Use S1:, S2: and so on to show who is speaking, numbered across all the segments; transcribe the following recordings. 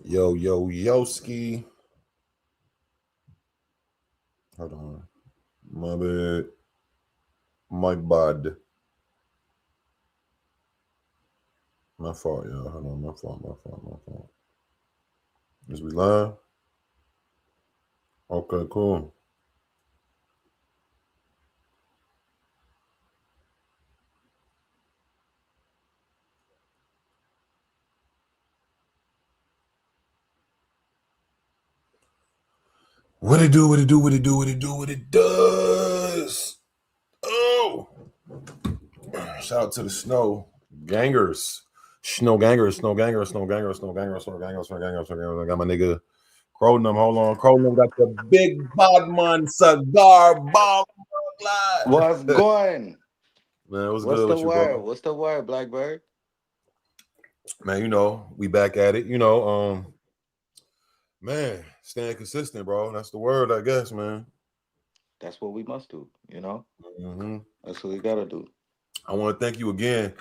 S1: Yoski. Hold on. My bad. My bad. My fault, y'all. Hold on. My fault. Is we live? Okay, cool. What it do, what it do, what it do, what it do, what it does. Oh! Shout out to the snow gangers. Snow gangers. I got my nigga Cronum. Hold on. Cronum got the big Bodman cigar bomb.
S2: What's going?
S1: Man, what's
S2: What's
S1: good
S2: the
S1: with you,
S2: word?
S1: bro?
S2: What's the word, Blackbird?
S1: Man, we back at it. Man, staying consistent, bro. That's the word, I guess, man.
S2: That's what we must do.
S1: hmm
S2: That's what we gotta do.
S1: I want to thank you again.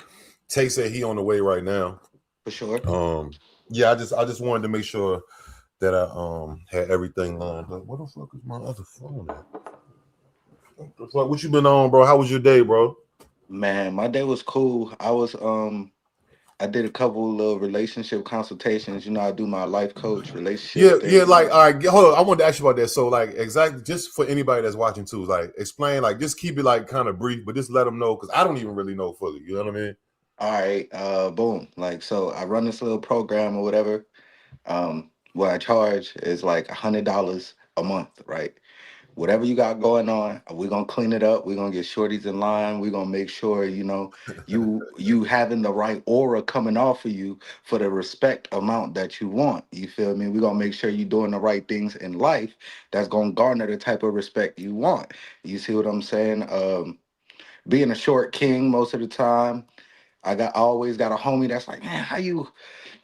S1: Tay said he on the way right now.
S2: For sure.
S1: Um, yeah, I just wanted to make sure that I had everything lined up. What the fuck is my other phone at? What the fuck? What you been on, bro? How was your day, bro?
S2: Man, my day was cool. I did a couple little relationship consultations. I do my life coach relationship
S1: Yeah.
S2: things.
S1: Like, all right, hold on. I wanted to ask you about that. So, like, exactly, just for anybody that's watching too, like, explain, like, just keep it like kind of brief, but just let them know because I don't even really know fully. You know what I mean?
S2: All right, boom. Like so I run this little program or whatever. What I charge is like $100 a month, right? Whatever you got going on, we're gonna clean it up. We're gonna get shorties in line. We're gonna make sure, you having the right aura coming off of you for the respect amount that you want. You feel me? We're gonna make sure you're doing the right things in life that's gonna garner the type of respect you want. You see what I'm saying? Being a short king most of the time. I always got a homie that's like, man, how you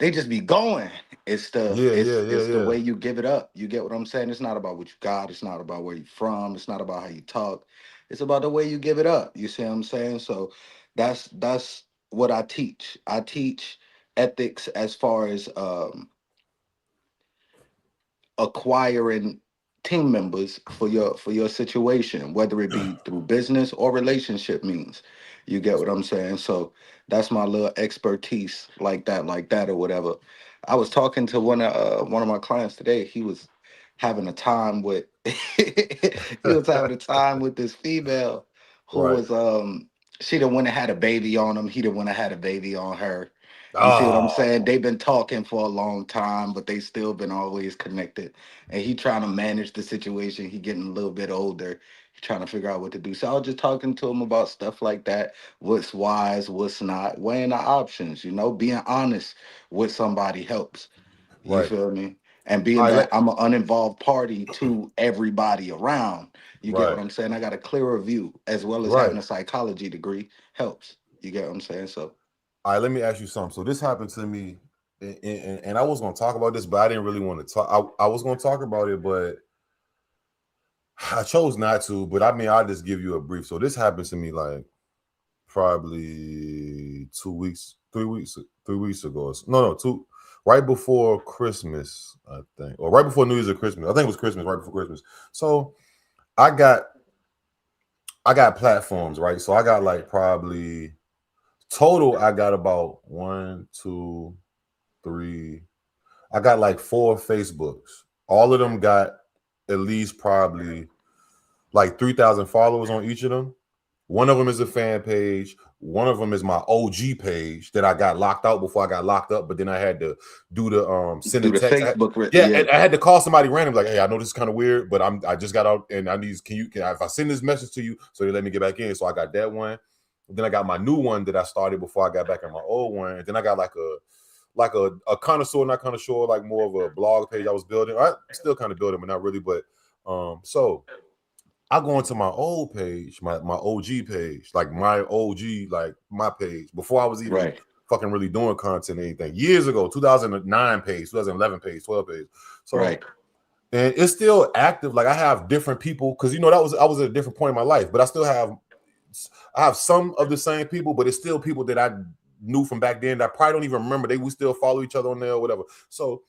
S2: they just be going. It's the
S1: Yeah, yeah,
S2: it's
S1: yeah,
S2: it's the
S1: yeah.
S2: way you give it up. You get what I'm saying? It's not about what you got, it's not about where you're from, it's not about how you talk. It's about the way you give it up. You see what I'm saying? So that's what I teach. I teach ethics as far as acquiring team members for your situation, whether it be through business or relationship means. You get what I'm saying? So that's my little expertise, like that or whatever. I was talking to one of my clients today. He was having a time with he was having a time with this female who
S1: Right.
S2: was she done went and had a baby on him. He done went and had a baby on her. You see what I'm saying?
S1: Oh,
S2: They've been talking for a long time, but they still been always connected. And he trying to manage the situation. He getting a little bit older. He trying to figure out what to do. So I was just talking to him about stuff like that. What's wise, what's not, weighing the options. Being honest with somebody helps. You
S1: right.
S2: feel me? And
S1: All
S2: being
S1: right.
S2: that I'm an uninvolved party to everybody around, you get what
S1: Right.
S2: I'm saying? I got a clearer view as well as
S1: Right.
S2: having a psychology degree helps. You get what I'm saying? So
S1: All right. Let me ask you something. So this happened to me, and I was going to talk about this, but I didn't really want to talk. I was going to talk about it, but I chose not to. But I mean, I'll just give you a brief. So this happened to me like probably 2 weeks, 3 weeks, 3 weeks ago. No, two. Right before Christmas, I think, or right before New Year's or Christmas. I think it was Christmas, right before Christmas. So I got I got platforms, right? So I got like probably total. I got about one, two, three. I got like four Facebooks. All of them got at least probably like 3,000 followers on each of them. One of them is a fan page. One of them is my OG page that I got locked out before I got locked up. But then I had to do the send a
S2: through the
S1: text. Yeah,
S2: yeah.
S1: and I had to call somebody random, like, hey, I know this is kind of weird, but I just got out and I need, if I send this message to you, so they let me get back in. So I got that one. Then I got my new one that I started before I got back on my old one. And then I got like a connoisseur, not connoisseur, like more of a blog page I was building. I still kind of building, but not really. But so I go into my old page, my OG page, like my OG, like my page, before I was even
S2: Right.
S1: fucking really doing content or anything. Years ago, 2009 page, 2011 page, 12 page. So,
S2: Right.
S1: and it's still active. Like I have different people, because I was at a different point in my life, but I have some of the same people, but it's still people that I knew from back then that I probably don't even remember. They would still follow each other on there or whatever. So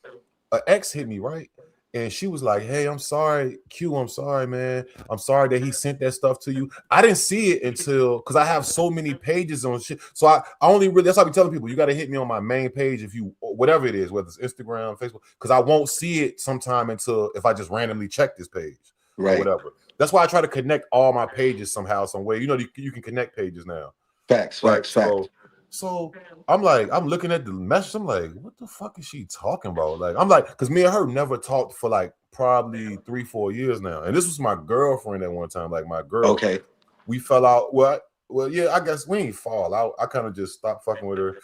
S1: an ex hit me, right? And she was like, "Hey, I'm sorry, Q. I'm sorry, man. I'm sorry that he sent that stuff to you. I didn't see it until because I have so many pages on shit. So I only really that's why I be telling people you got to hit me on my main page if you whatever it is, whether it's Instagram, Facebook, because I won't see it sometime until if I just randomly check this page or
S2: Right.
S1: whatever. That's why I try to connect all my pages somehow, some way. You know, you can connect pages now,
S2: Facts,
S1: right?
S2: facts, facts.
S1: So I'm looking at the message. I'm like, what the fuck is she talking about? Like, I'm like, because me and her never talked for like probably 3-4 years now. And this was my girlfriend at one time, like my girl.
S2: Okay.
S1: We fell out. Well, yeah, I guess we ain't fall out. I kind of just stopped fucking with her.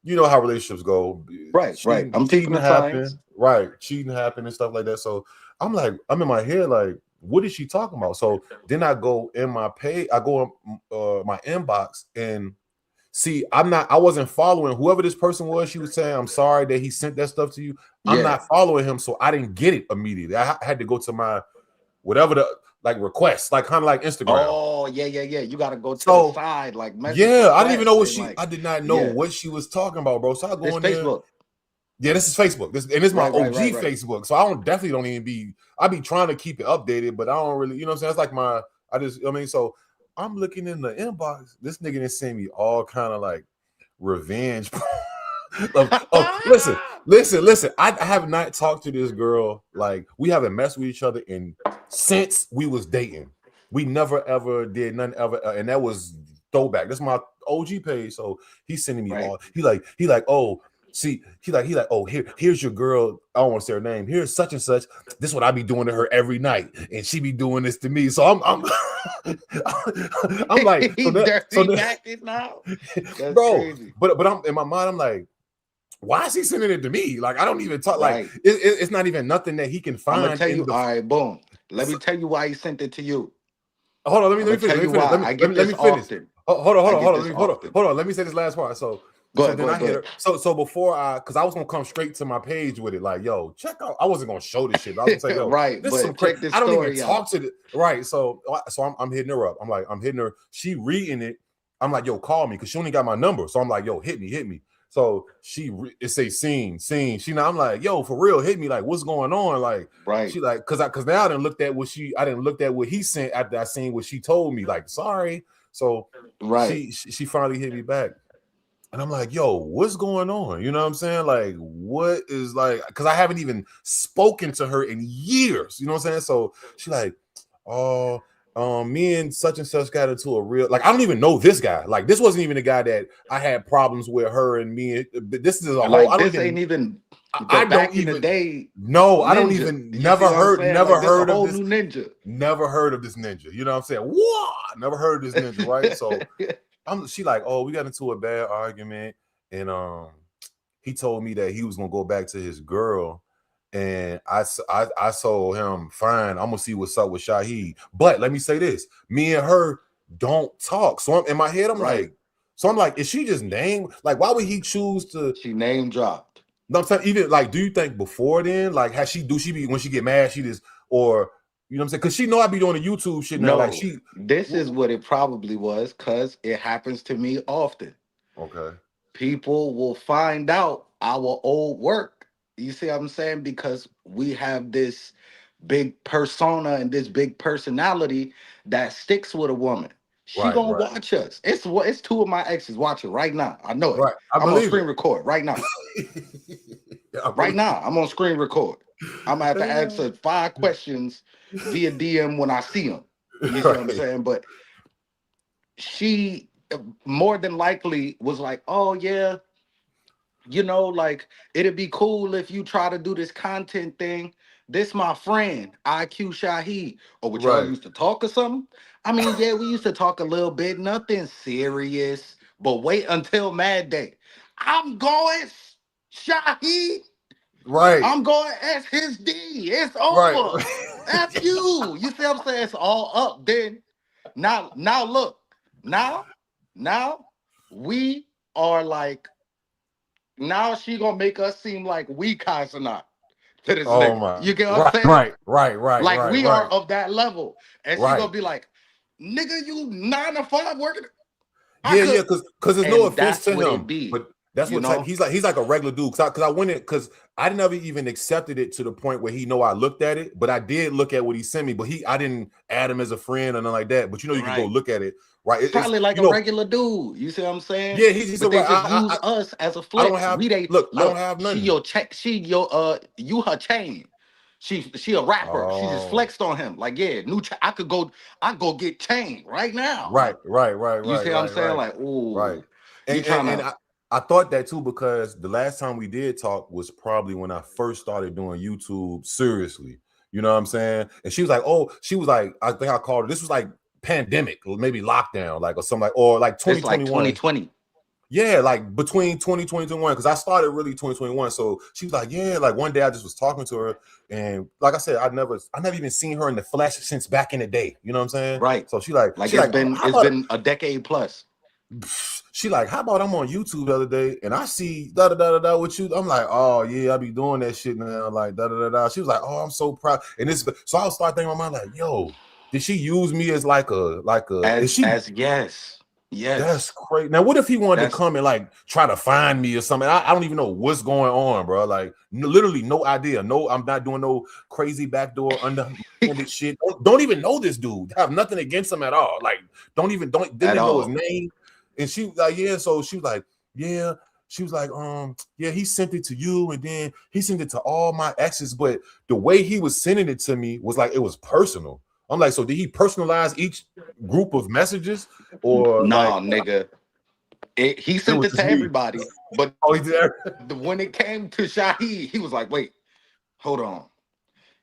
S1: You know how relationships go.
S2: Right, right. I'm peeping
S1: Cheating
S2: the signs.
S1: happened. Right. Cheating happened and stuff like that. So I'm like, I'm in my head, like, what is she talking about? So then I go in my page, I go in my inbox and see, I wasn't following whoever this person was. She was saying, I'm sorry that he sent that stuff to you. I'm
S2: Yeah.
S1: not following him, so I didn't get it immediately. I had to go to my whatever the like requests, like kind of like Instagram.
S2: Oh, yeah, yeah, yeah. You gotta go to the
S1: So
S2: side, like message
S1: yeah, I didn't even know
S2: requests
S1: what
S2: and like,
S1: I did not know
S2: yeah.
S1: what she was talking about, bro. So I
S2: This
S1: go in there.
S2: Facebook.
S1: Yeah, this is Facebook. This is my
S2: Right, right,
S1: OG
S2: right, right.
S1: Facebook. So I don't even be. I be trying to keep it updated, but I don't really. You know what I'm saying? That's like my. So I'm looking in the inbox. This nigga done send me all kind of like revenge. Listen. I have not talked to this girl. Like we haven't messed with each other in since we was dating. We never ever did nothing ever, and that was throwback. That's my OG page. So he's sending me
S2: Right.
S1: all. He like oh. See, oh, here's your girl. I don't want to say her name. Here's such and such. This is what I be doing to her every night, and she be doing this to me. So I'm I'm like,
S2: He dirty Mackin now. That's
S1: bro.
S2: crazy.
S1: But I'm in my mind. I'm like, why is he sending it to me? Like, I don't even talk.
S2: Right.
S1: Like, it's not even nothing that he can find.
S2: I'm gonna tell you.
S1: in the.
S2: All right, boom. Let me tell you why he sent it to you.
S1: Hold on, let
S2: I'm
S1: me
S2: gonna
S1: finish.
S2: tell you why. I get
S1: Let
S2: this
S1: me finish.
S2: often.
S1: Hold
S2: I get
S1: on.
S2: this often.
S1: Hold on. Let me say this last part. So
S2: Go ahead,
S1: then
S2: go
S1: I
S2: ahead,
S1: hit
S2: go
S1: her.
S2: ahead.
S1: So before because I was gonna come straight to my page with it, like, yo, check out. I wasn't gonna show this shit. I was gonna say, yo,
S2: Right,
S1: this is some
S2: but
S1: crazy.
S2: check this
S1: I don't even
S2: story
S1: talk
S2: out.
S1: to the right. So I'm hitting her up. I'm hitting her. She reading it. I'm like, yo, call me because she only got my number. So I'm like, yo, hit me. So it say scene. She now I'm like, yo, for real, hit me. Like, what's going on? Like,
S2: Right.
S1: she like, cause now I didn't look at I didn't look at what he sent after I seen what she told me. Like, sorry. So
S2: Right.
S1: she finally hit me back. And I'm like, yo, what's going on? You know what I'm saying? Like, what is like, because I haven't even spoken to her in years. You know what I'm saying? So she like, oh, me and such got into a real like I don't even know this guy. Like, this wasn't even the guy that I had problems with her and me. This is a whole
S2: Like
S1: I don't
S2: this
S1: even
S2: ain't even the
S1: I don't
S2: back in the
S1: even
S2: day
S1: no, I don't
S2: ninja.
S1: even
S2: You see what I'm saying?
S1: never
S2: Like this a
S1: heard of
S2: whole
S1: this.
S2: new ninja.
S1: Never heard of this ninja. You know what I'm saying? What? Never heard of this ninja, right? So she like, oh, we got into a bad argument, and he told me that he was gonna go back to his girl, and I told him, fine, I'm gonna see what's up with Shaheed. But let me say this: me and her don't talk. So in my head, I'm
S2: Right.
S1: like, is she just named? Like, why would he choose to?
S2: She name dropped.
S1: No, I'm saying even like, do you think before then, like, do she be when she get mad, she just or you know what I'm saying? Because she know I be doing the YouTube shit now. Like
S2: No, this is what it probably was because it happens to me often.
S1: okay.
S2: People will find out our old work. You see what I'm saying? Because we have this big persona and this big personality that sticks with a woman. She
S1: Right,
S2: gonna watch us. It's two of my exes watching right now. I know it.
S1: right. I
S2: I'm on
S1: believe
S2: screen
S1: it.
S2: record right now.
S1: Yeah,
S2: Right now, I'm on screen record. I'm gonna have to answer 5 questions via DM when I see them. You see what I'm
S1: right.
S2: saying? But she more than likely was like, oh yeah, like it'd be cool if you try to do this content thing. This my friend, IQ Shaheed. Or what y'all
S1: Right.
S2: used to talk or something? I mean, yeah, we used to talk a little bit, nothing serious. But wait until Mad Day. I'm going Shaheed.
S1: Right.
S2: I'm going as his D. It's
S1: Right.
S2: over. F you. You see what I'm saying? It's all up. Then now look. Now we are like, now she gonna make us seem like we not to this
S1: Oh
S2: nigga.
S1: my.
S2: You get what I'm
S1: Right.
S2: saying? Like we are
S1: Right.
S2: of that level. And she
S1: Right.
S2: gonna be like, nigga, you 9 to 5 working. I
S1: Yeah,
S2: could.
S1: because there's no
S2: And
S1: offense
S2: that's
S1: to
S2: what it
S1: him,
S2: be.
S1: That's
S2: You
S1: what type
S2: know,
S1: he's like a regular dude. Cause I went in because I never even accepted it to the point where he know I looked at it, but I did look at what he sent me. But I didn't add him as a friend or nothing like that. But you can go
S2: right?
S1: look at it, right? It's
S2: Probably like a regular dude. You see what I'm saying?
S1: yeah, he's a
S2: But they
S1: right.
S2: just use us as a
S1: I don't
S2: flex.
S1: have
S2: We they
S1: I don't
S2: look.
S1: have
S2: She
S1: nothing.
S2: your check. She your you her chain. She a rapper. She just
S1: Oh,
S2: flexed on him. Like yeah, new. I go get chain right now.
S1: right, right, right,
S2: You
S1: right,
S2: see what I'm
S1: right,
S2: saying?
S1: right,
S2: Like
S1: right.
S2: ooh, you
S1: And
S2: trying
S1: I thought that too because the last time we did talk was probably when I first started doing YouTube seriously. You know what I'm saying? And she was like, "Oh, she was like, I think I called her. This was like pandemic or maybe lockdown, like or something like, or like
S2: It's like
S1: 2021.
S2: 2020.
S1: Yeah, like between 2020 and 2021, because I started really 2021. So she was like, yeah, like one day I just was talking to her, and like I said, I never even seen her in the flesh since back in the day. You know what I'm saying?
S2: Right.
S1: So
S2: Like
S1: she like, how
S2: it's
S1: about
S2: been a decade plus.
S1: she like, how about I'm on YouTube the other day and I see da da da da da with you. I'm like, oh yeah, I be doing that shit now, like da da da da. She was like, oh, I'm so proud. And this, so I was start thinking in my mind, like, yo, did she use me as like a is she
S2: As yes,
S1: that's
S2: yes.
S1: crazy. Now, what if he wanted to
S2: That's
S1: come and like try to find me or something? I don't even know what's going on, bro. Like, literally, no idea. No, I'm not doing no crazy backdoor underhanded shit. Don't even know this dude. Have nothing against him at all. Like, didn't
S2: at
S1: even know his
S2: all.
S1: name. And she was like, yeah. So she was like, yeah. She was like, yeah, he sent it to you, and then he sent it to all my exes. But the way he was sending it to me was like it was personal. I'm like, so did he personalize each group of messages? Or like
S2: Nah, nigga. He
S1: it
S2: sent
S1: was
S2: it
S1: just
S2: to
S1: me.
S2: everybody, but
S1: Oh, he did.
S2: when it came to Shaheed, he was like, "Wait, hold on,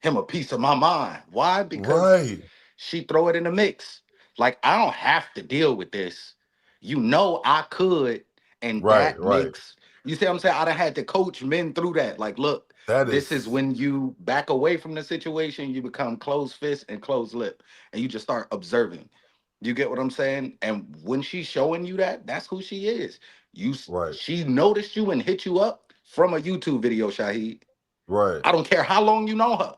S2: him a piece of my mind." Why? Because
S1: Right,
S2: she throw it in the mix. Like I don't have to deal with this. You know I could, and
S1: right,
S2: that
S1: right.
S2: makes you see what I'm saying. I done had to coach men through that. Like, look,
S1: That
S2: this is
S1: is
S2: when you back away from the situation, you become closed fist and closed lip, and you just start observing. You get what I'm saying? And when she's showing you that, that's who she is.
S1: right,
S2: She noticed you and hit you up from a YouTube video, Shaheed.
S1: right,
S2: I don't care how long you know her.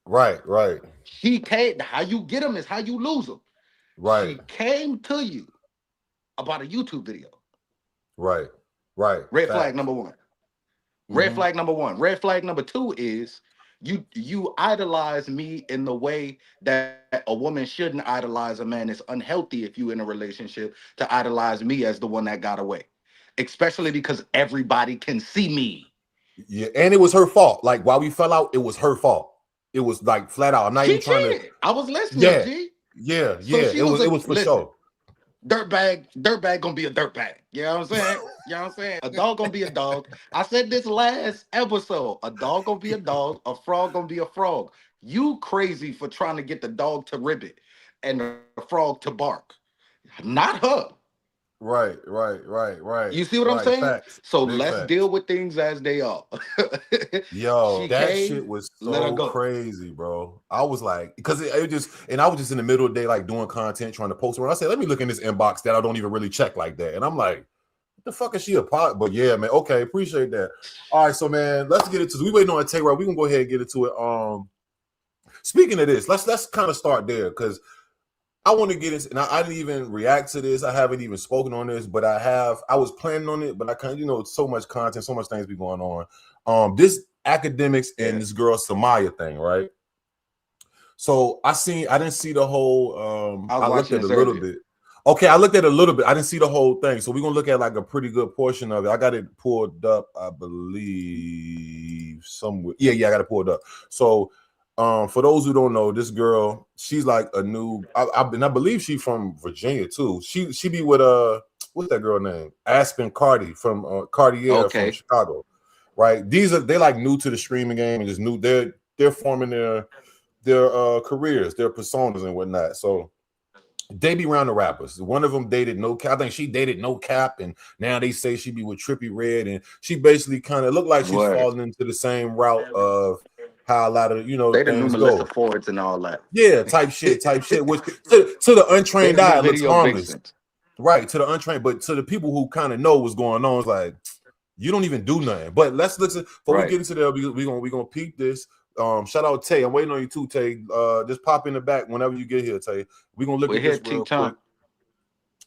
S1: right, right,
S2: She came. How you get them is how you lose them.
S1: right,
S2: She came to you about a YouTube video.
S1: right, right.
S2: Red flag
S1: Facts.
S2: number one. Red
S1: Mm-hmm.
S2: flag number one. Red flag number two is you idolize me in the way that a woman shouldn't idolize a man. It's unhealthy if you in a relationship to idolize me as the one that got away, especially because everybody can see me.
S1: Yeah, and it was her fault. Like while we fell out, it was her fault. It was like flat out. I'm not
S2: She
S1: even trying to.
S2: cheated. I was listening,
S1: Yeah,
S2: G.
S1: yeah,
S2: So
S1: yeah.
S2: she was
S1: It
S2: a
S1: was for
S2: listen.
S1: sure.
S2: Dirtbag gonna be a dirtbag. You know what I'm saying? You know what I'm saying? A dog gonna be a dog. I said this last episode. A dog gonna be a dog. A frog gonna be a frog. You crazy for trying to get the dog to ribbit and the frog to bark. Not her.
S1: Right, right, right, right,
S2: You see what I'm
S1: right.
S2: saying?
S1: Facts.
S2: So
S1: Big
S2: let's
S1: facts.
S2: deal with things as they are.
S1: Yo,
S2: She
S1: that
S2: came,
S1: shit was
S2: let her
S1: so
S2: go.
S1: crazy, bro. I was like, because it just, and I was just in the middle of the day, like doing content, trying to post around. I said, let me look in this inbox that I don't even really check like that. And I'm like, what the fuck is she a pot? But yeah, man. Okay, appreciate that. All right, so man, let's get into. We waiting on a take right. We can go ahead and get into it. Speaking of this, let's kind of start there because I want to get into, and I didn't even react to this. I haven't even spoken on this, but I have. I was planning on it, but I kind of, so much content, so much things be going on. This academics
S2: Yeah.
S1: and this girl Samaya thing, right? So I didn't see the whole.
S2: I was
S1: I looked
S2: watching
S1: at a
S2: this
S1: little
S2: earlier.
S1: bit. Okay, I looked at a little bit. I didn't see the whole thing, so we're gonna look at like a pretty good portion of it. I got it pulled up, I believe somewhere. Yeah, I got it pulled up. So, for those who don't know, this girl, she's like a new. I believe she's from Virginia too. She be with what's that girl name? Aspen Cardi from Cartier from
S2: Okay.
S1: Chicago, right? They're like new to the streaming game and just new. They're forming their careers, their personas and whatnot. So they be around the rappers. One of them dated No Cap. I think she dated No Cap, and now they say she be with Trippy Red, and she basically kind of looked like she's
S2: Word.
S1: falling into the same route of how a lot of
S2: They the new
S1: things
S2: Melissa
S1: go.
S2: Fords and all that.
S1: Yeah, type shit. Which to the
S2: They
S1: untrained
S2: the new
S1: eye it looks
S2: video
S1: harmless,
S2: vixens.
S1: right? To the untrained, but to the people who kind of know what's going on, it's like you don't even do nothing. But let's listen before we
S2: Right.
S1: get into there. We gonna peep this. Shout out Tay. I'm waiting on you too, Tay. Just pop in the back whenever you get here, Tay. We're gonna look
S2: We're
S1: at
S2: here,
S1: this real quick.
S2: T-Tom.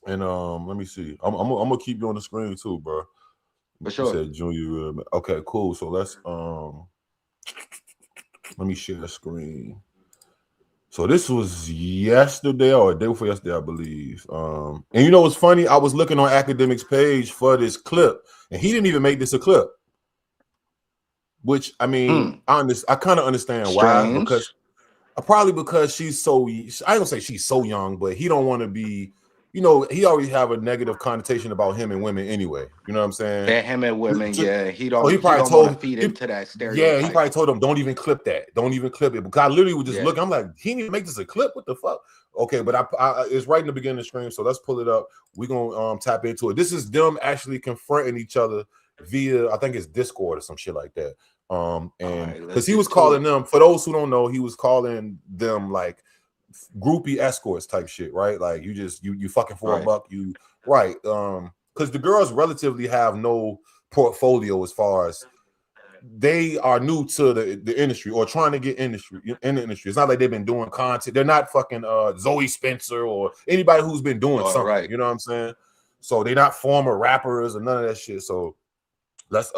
S1: And let me see. I'm gonna keep you on the screen too, bro.
S2: For
S1: You
S2: sure.
S1: said Junior. Okay, cool. So let's let me share the screen. So this was yesterday or a day before yesterday, I believe. And you know what's funny? I was looking on Academic's page for this clip, and he didn't even make this a clip. Which I mean, I kind of understand why, because probably because she's so. I don't say she's so young, but he don't want to be. You know, he already have a negative connotation about him and women anyway. You know what I'm saying?
S2: That him and women, yeah. He
S1: So
S2: don't want to feed into that stereotype.
S1: Yeah, he probably told him, don't even clip that. Don't even clip it. Because I literally was just looking. I'm like, he didn't even make this a clip. What the fuck? Okay, but I it's right in the beginning of the stream. So let's pull it up. We're gonna tap into it. This is them actually confronting each other via, I think it's Discord or some shit like that. And because he was calling them, for those who don't know, he was calling them like groupie escorts type shit, right? Like you fucking for a buck, you right. Because the girls relatively have no portfolio as far as they are new to the industry or trying to get in the industry. It's not like they've been doing content. They're not fucking Zoe Spencer or anybody who's been doing something. Right. You know what I'm saying? So they're not former rappers or none of that shit. So let's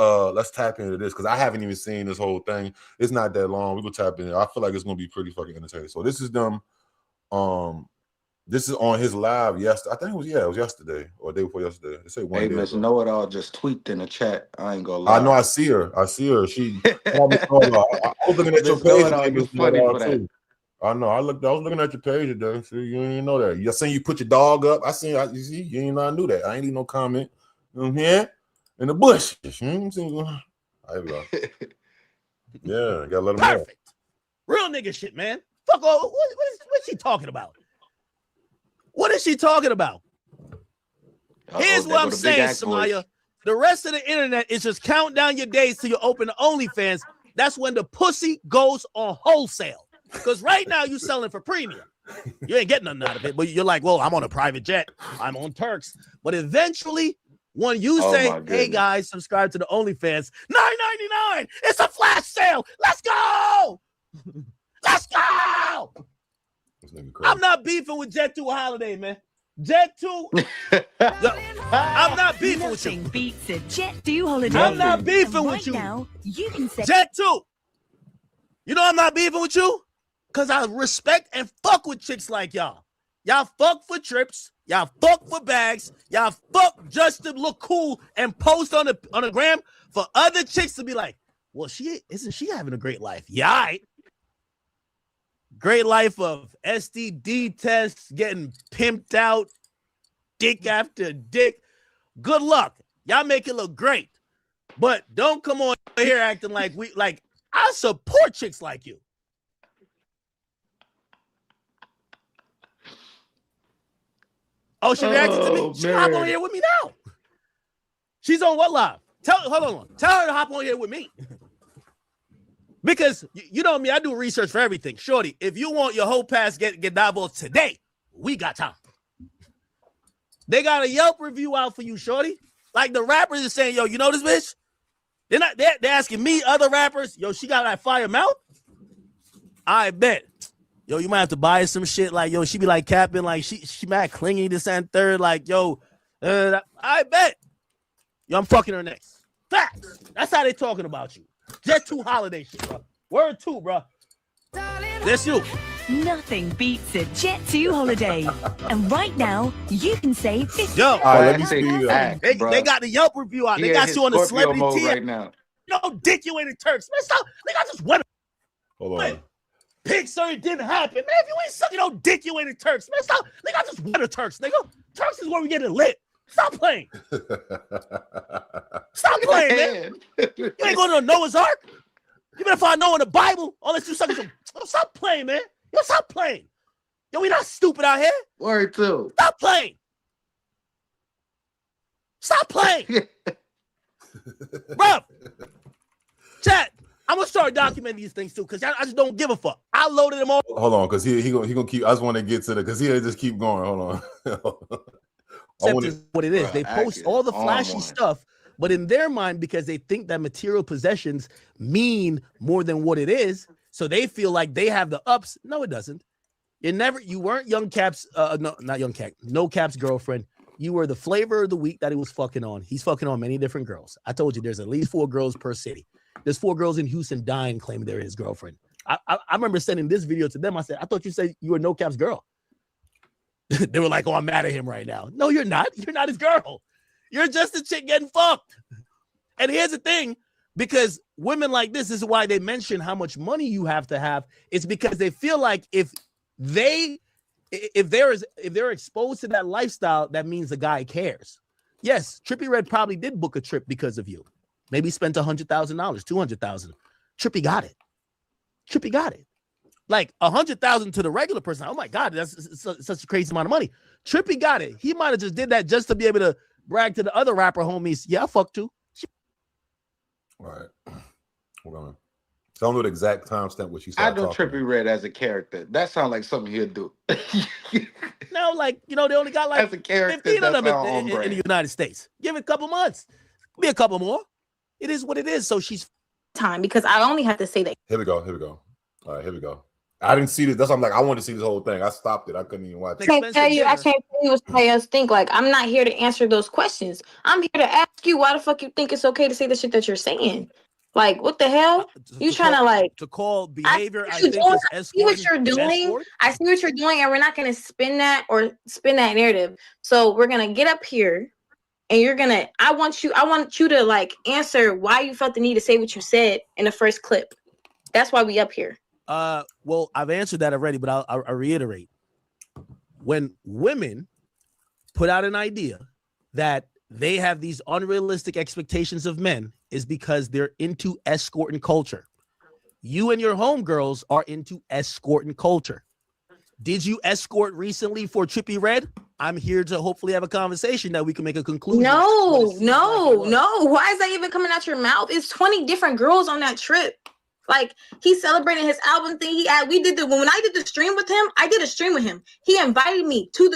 S1: tap into this because I haven't even seen this whole thing. It's not that long. We go tap in. I feel like it's gonna be pretty fucking entertaining. So this is them. This is on his live yesterday. I think it was yesterday or day before yesterday. They say one day. Hey,
S2: Miss Know It All just tweaked in the chat. I ain't gonna lie.
S1: I know. I see her. She. I was looking at your page. Funny for that. I know. I was looking at your page today. See, you didn't know that. You seen you put your dog up. You see. You didn't know I knew that. I ain't need no comment. Yeah. In the bush. There we go. Yeah, gotta let him know.
S3: Perfect. Real nigga shit, man. Fuck all. What's she talking about? What is she talking about? Here's what I'm saying, Samaya. The rest of the internet is just count down your days till you open the OnlyFans. That's when the pussy goes on wholesale. Because right now you're selling for premium. You ain't getting nothing out of it. But you're like, well, I'm on a private jet. I'm on Turks. But eventually, when you say, hey, guys, subscribe to the OnlyFans, $9.99. It's a flash sale. Let's go. Let's go. I'm not beefing with Jet 2 Holiday, man. Jet 2. I'm not beefing with you.
S4: Beats a Jet 2 Holiday.
S3: I'm not beefing with you.
S4: Now, you can say
S3: Jet 2. You know I'm not beefing with you? Because I respect and fuck with chicks like y'all. Y'all fuck for trips. Y'all fuck for bags. Y'all fuck just to look cool and post on the gram for other chicks to be like, well, isn't she having a great life? Yeah, all right. Great life of STD tests, getting pimped out, dick after dick. Good luck. Y'all make it look great. But don't come on here acting like I support chicks like you. Oh, she reacted to me. She hop on here with me now. She's on what live? Hold on. Tell her to hop on here with me. Because you know me, I do research for everything. Shorty, if you want your whole past get divorced today, we got time. They got a Yelp review out for you, shorty. Like the rappers is saying, yo, you know this bitch? They're asking me, other rappers, yo, she got that fire mouth? I bet. Yo, you might have to buy her some shit. Like, yo, she be like capping, like she mad clingy this and third. Like, yo, I bet. Yo, I'm fucking her next. Facts. That's how they talking about you. Jet 2 Holiday shit, bro. Word 2, bro. That's you.
S4: Nothing beats a Jet 2 Holiday. And right now, you can save 50.
S3: Yo,
S1: let me see you.
S3: They got the Yelp review out. They got you on the celebrity
S2: mode right now.
S3: No dick you ain't in Turks. Man, stop. Nigga, I just went.
S1: Hold on.
S3: Pig surgery didn't happen. Man, if you ain't sucking no dick, you ain't in Turks. Man, stop. Nigga, I just went to Turks, nigga. Turks is where we get it lit. Stop playing. Stop playing, man. You ain't going to Noah's Ark. You better find Noah in the Bible unless you sucking some. Stop playing, man. Yo, stop playing. Yo, we not stupid out here.
S2: Word 2.
S3: Stop playing. Stop playing. Bro. Chat. I'm gonna start documenting these things too, because I just don't give a fuck. I loaded them all.
S1: Hold on, because he gonna keep. I just want to get to the because he just keep going. Hold on.
S3: Except what it is. They post all the flashy stuff, but in their mind, because they think that material possessions mean more than what it is, so they feel like they have the ups. No, it doesn't. You weren't Young Cap's, no, not Young Cap, No Cap's girlfriend. you were the flavor of the week that he was fucking on. He's fucking on many different girls. I told you there's at least 4 girls per city. There's 4 girls in Houston dying claiming they're his girlfriend. I remember sending this video to them. I said, I thought you said you were No Cap's girl. They were like, oh, I'm mad at him right now. No, you're not. You're not his girl. You're just a chick getting fucked. And here's the thing, because women like this is why they mention how much money you have to have. It's because they feel like if they're exposed to that lifestyle, that means the guy cares. Yes, Trippie Redd probably did book a trip because of you. Maybe spent $100,000, $200,000. Trippie got it. Trippie got it. Like $100,000 to the regular person. Oh my God, that's such a crazy amount of money. Trippie got it. He might have just did that just to be able to brag to the other rapper homies. Yeah, I fucked too.
S1: All right. Hold on. Tell me the exact timestamp what she said.
S2: I know Trippie Redd as a character. That sounds like something he'll do.
S3: No, like, you know, they only got like
S2: as a character,
S3: 15 of them in
S2: in
S3: the United States. Give it a couple months. Be a couple more. It is what it is. So she's
S5: time because I only have to say that.
S1: Here we go. All right, here we go. I didn't see this. That's why I'm like, I wanted to see this whole thing. I stopped it. I couldn't even watch it.
S5: I can't tell you what somebody else think. Like, I'm not here to answer those questions. I'm here to ask you why the fuck you think it's okay to say the shit that you're saying. Like, what the hell? You trying to like
S3: to call behavior?
S5: I see what you're doing. I see what you're doing, and we're not gonna spin that narrative. So we're gonna get up here, and I want you to like answer why you felt the need to say what you said in the first clip. That's why we up here.
S3: Well, I've answered that already, but I'll reiterate. When women put out an idea that they have these unrealistic expectations of men is because they're into escorting culture. You and your homegirls are into escorting culture. Did you escort recently for Trippie Redd? I'm here to hopefully have a conversation that we can make a conclusion.
S5: No. Why is that even coming out your mouth? It's 20 different girls on that trip. Like, he's celebrating his album thing. When I did the stream with him, I did a stream with him. He invited me to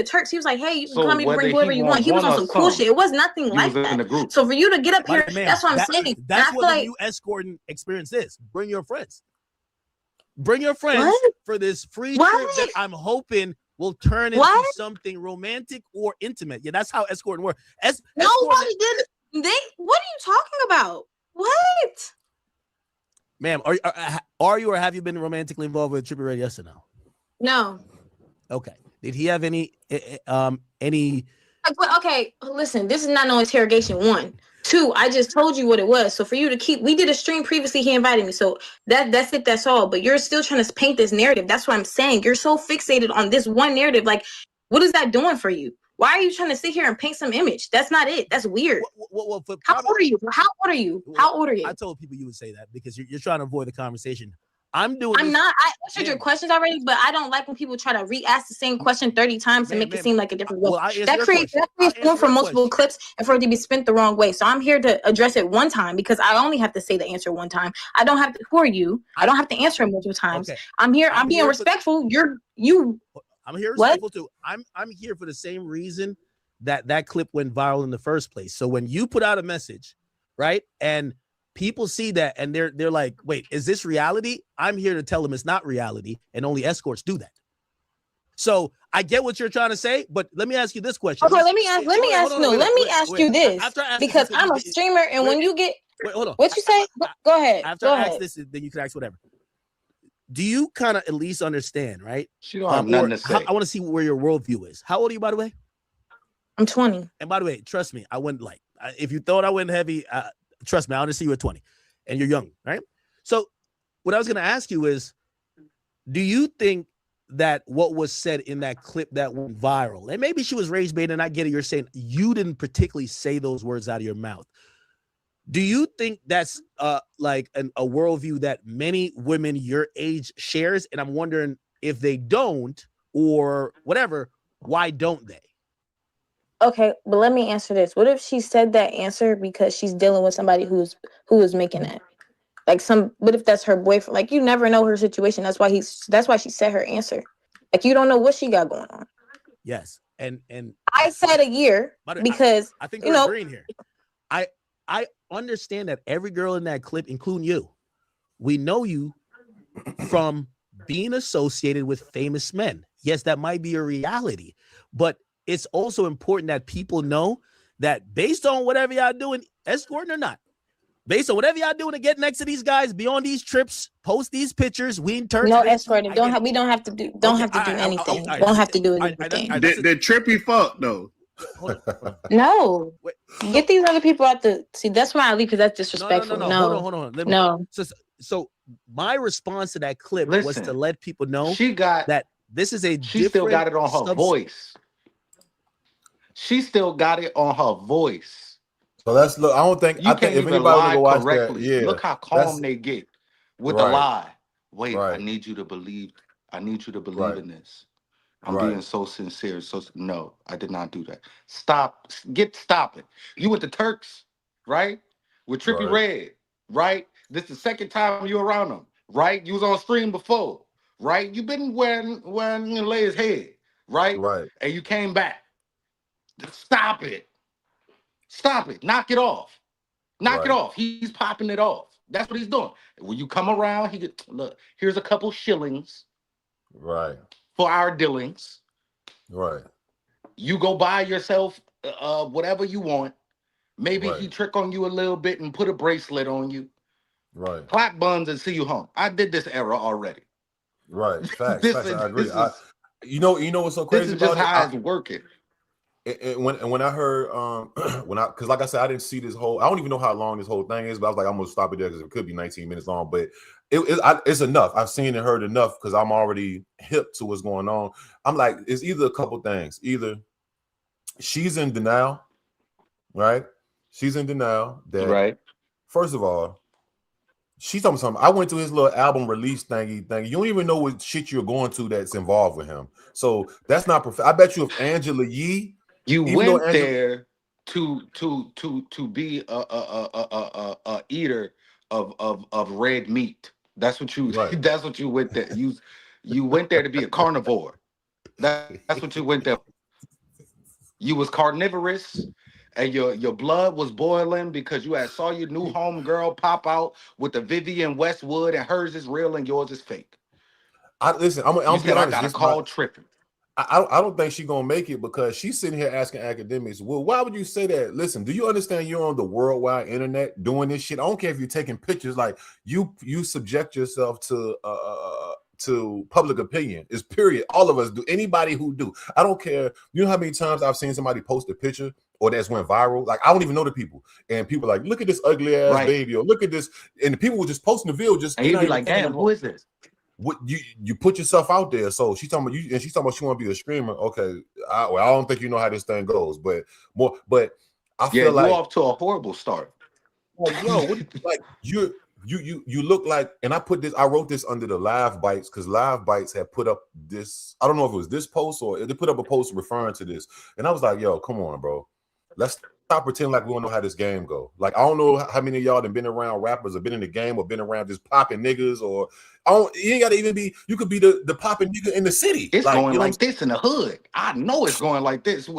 S5: Turks. He was like, hey, you can come and bring whoever you want. He was on some cool shit. It was nothing like that. So for you to get up here, that's what I'm saying.
S3: That's what the new escorting experience is. Bring your friends. Bring your friends for this free trip that I'm hoping will turn into something romantic or intimate. Yeah, that's how escorting works.
S5: Nobody did. What are you talking about? What?
S3: Ma'am, are you or have you been romantically involved with Trippie Redd? Yes or no?
S5: No.
S3: Okay. Did he have any?
S5: Okay, listen. This is not no interrogation. 1, 2. I just told you what it was. So for you to we did a stream previously. He invited me. So that's it. That's all. But you're still trying to paint this narrative. That's what I'm saying. You're so fixated on this one narrative. Like, what is that doing for you? Why are you trying to sit here and paint some image? That's not it. That's weird. How old are you? How old are you?
S3: I told people you would say that because you're trying to avoid the conversation. I'm
S5: not. I answered your questions already, but I don't like when people try to re-ask the same question 30 times and make it seem like a different way. That creates room for multiple clips and for it to be spent the wrong way. So I'm here to address it one time because I only have to say the answer one time. I don't have to. Who are you? I don't have to answer it multiple times. Okay. I'm here. I'm being respectful.
S3: I'm here respectful too. I'm here for the same reason that clip went viral in the first place. So when you put out a message, right, and people see that and they're like, wait, is this reality? I'm here to tell them it's not reality, and only escorts do that. So I get what you're trying to say, but let me ask you this question.
S5: Okay, let me ask you this because I'm a streamer, and when you get
S3: hold on,
S5: what you say, go ahead.
S3: After I ask this, then you can ask whatever. Do you kind of at least understand, right?
S2: She don't have nothing to say.
S3: I want to see where your worldview is. How old are you, by the way?
S5: I'm 20.
S3: And by the way, trust me, I went like, if you thought I went heavy, trust me, I want to see you at 20 and you're young, right? So what I was going to ask you is, do you think that what was said in that clip that went viral, and maybe she was rage bait, and I get it, you're saying you didn't particularly say those words out of your mouth. Do you think that's like a worldview that many women your age shares? And I'm wondering if they don't or whatever, why don't they?
S5: Okay, but let me answer this. What if she said that answer because she's dealing with somebody who is making that? Like what if that's her boyfriend? Like, you never know her situation. That's why she said her answer. Like, you don't know what she got going on.
S3: Yes. And
S5: I said a year because
S3: I think we're agreeing here. I understand that every girl in that clip, including you, we know you from being associated with famous men. Yes, that might be a reality, but it's also important that people know that based on whatever y'all doing, escorting or not, based on whatever y'all doing to get next to these guys, be on these trips, post these pictures, we in turn.
S5: No escorting. We don't have to do anything. Don't have to do anything.
S6: The trippy fuck though.
S3: Hold on.
S5: No.
S3: Wait,
S5: Get these other people out the see. That's why I leave, because that's disrespectful. No.
S3: Hold on.
S5: No.
S3: So my response to that clip was
S2: Listen,
S3: to let people know
S2: she got
S3: that this is a
S2: she still got it on her voice. She still got it on her voice.
S1: So let's look. I don't think
S2: You
S1: I
S2: can't
S1: think if
S2: even
S1: anybody
S2: lie
S1: to watch
S2: correctly.
S1: that, yeah,
S2: Look how calm they get with the
S1: Right.
S2: lie. Wait, I
S1: Right.
S2: need you to believe. I need you to believe
S1: Right.
S2: in this. I'm
S1: Right.
S2: being so sincere. So no, I did not do that. Stop it. You with the Turks, right? With Trippy
S1: Right.
S2: Red, right? This is the second time you around them, right? You was on stream before, right? You been wearing lay his head, right?
S1: Right.
S2: And you came back. Stop it. Stop it. Knock it off. Knock it
S1: Right.
S2: off. He's popping it off. That's what he's doing. When you come around, he get look, here's a couple shillings
S1: Right.
S2: for our dealings.
S1: Right.
S2: You go buy yourself whatever you want. Maybe
S1: Right.
S2: he trick on you a little bit and put a bracelet on you.
S1: Right.
S2: Clap buns and see you home. I did this era already.
S1: Right. Facts.
S2: This
S1: Facts.
S2: is-
S1: I agree.
S2: this is-
S1: You know what's so
S2: This
S1: crazy
S2: is just
S1: about
S2: how
S1: it?
S2: it's working.
S1: When I heard because like I said, I didn't see this whole. I don't even know how long this whole thing is, but I was like, I'm gonna stop it there because it could be 19 minutes long. But it's enough. I've seen and heard enough because I'm already hip to what's going on. I'm like, it's either a couple things. Either she's in denial, right? She's in denial that
S2: Right.
S1: first of all, she's talking something. I went to his little album release thingy. You don't even know what shit you're going to that's involved with him. So that's not perfect. I bet you if Angela Yee.
S2: You
S1: Even though
S2: went there to be a eater of red meat. That's what you
S1: Right.
S2: that's what you went there. You went there to be a carnivore. That's what you went there. You was carnivorous and your blood was boiling because you had saw your new home girl pop out with the Vivian Westwood and hers is real and yours is fake.
S1: Listen, I'm
S2: You
S1: be
S2: said I
S1: honest.
S2: got a
S1: This
S2: call tripping.
S1: I don't think she's gonna make it because she's sitting here asking academics, well, why would you say that? Listen, do you understand you're on the worldwide internet doing this shit? I don't care if you're taking pictures, like you subject yourself to public opinion. It's period. All of us do. Anybody who do. I don't care. You know how many times I've seen somebody post a picture or that's went viral? Like I don't even know the people. And people are like, look at this ugly ass
S2: Right.
S1: baby, or look at this. And the people were just posting the video, just
S2: And you'd be like, damn, who is this?
S1: What you put yourself out there. So she's talking about you, and she's talking about she want to be a streamer. Okay, I don't think you know how this thing goes, but I feel like
S2: you're off to a horrible start.
S1: Like, yo, like you look like, and I wrote this under the Live Bites because Live Bites had put up this. I don't know if it was this post or they put up a post referring to this, and I was like, yo, come on, bro, let's stop pretending like we don't know how this game go. Like I don't know how many of y'all have been around rappers or been in the game or been around just popping niggas or you ain't gotta even be. You could be the popping nigga in the city.
S2: It's
S1: like,
S2: going
S1: you know
S2: like this in the hood. I know it's going like this. You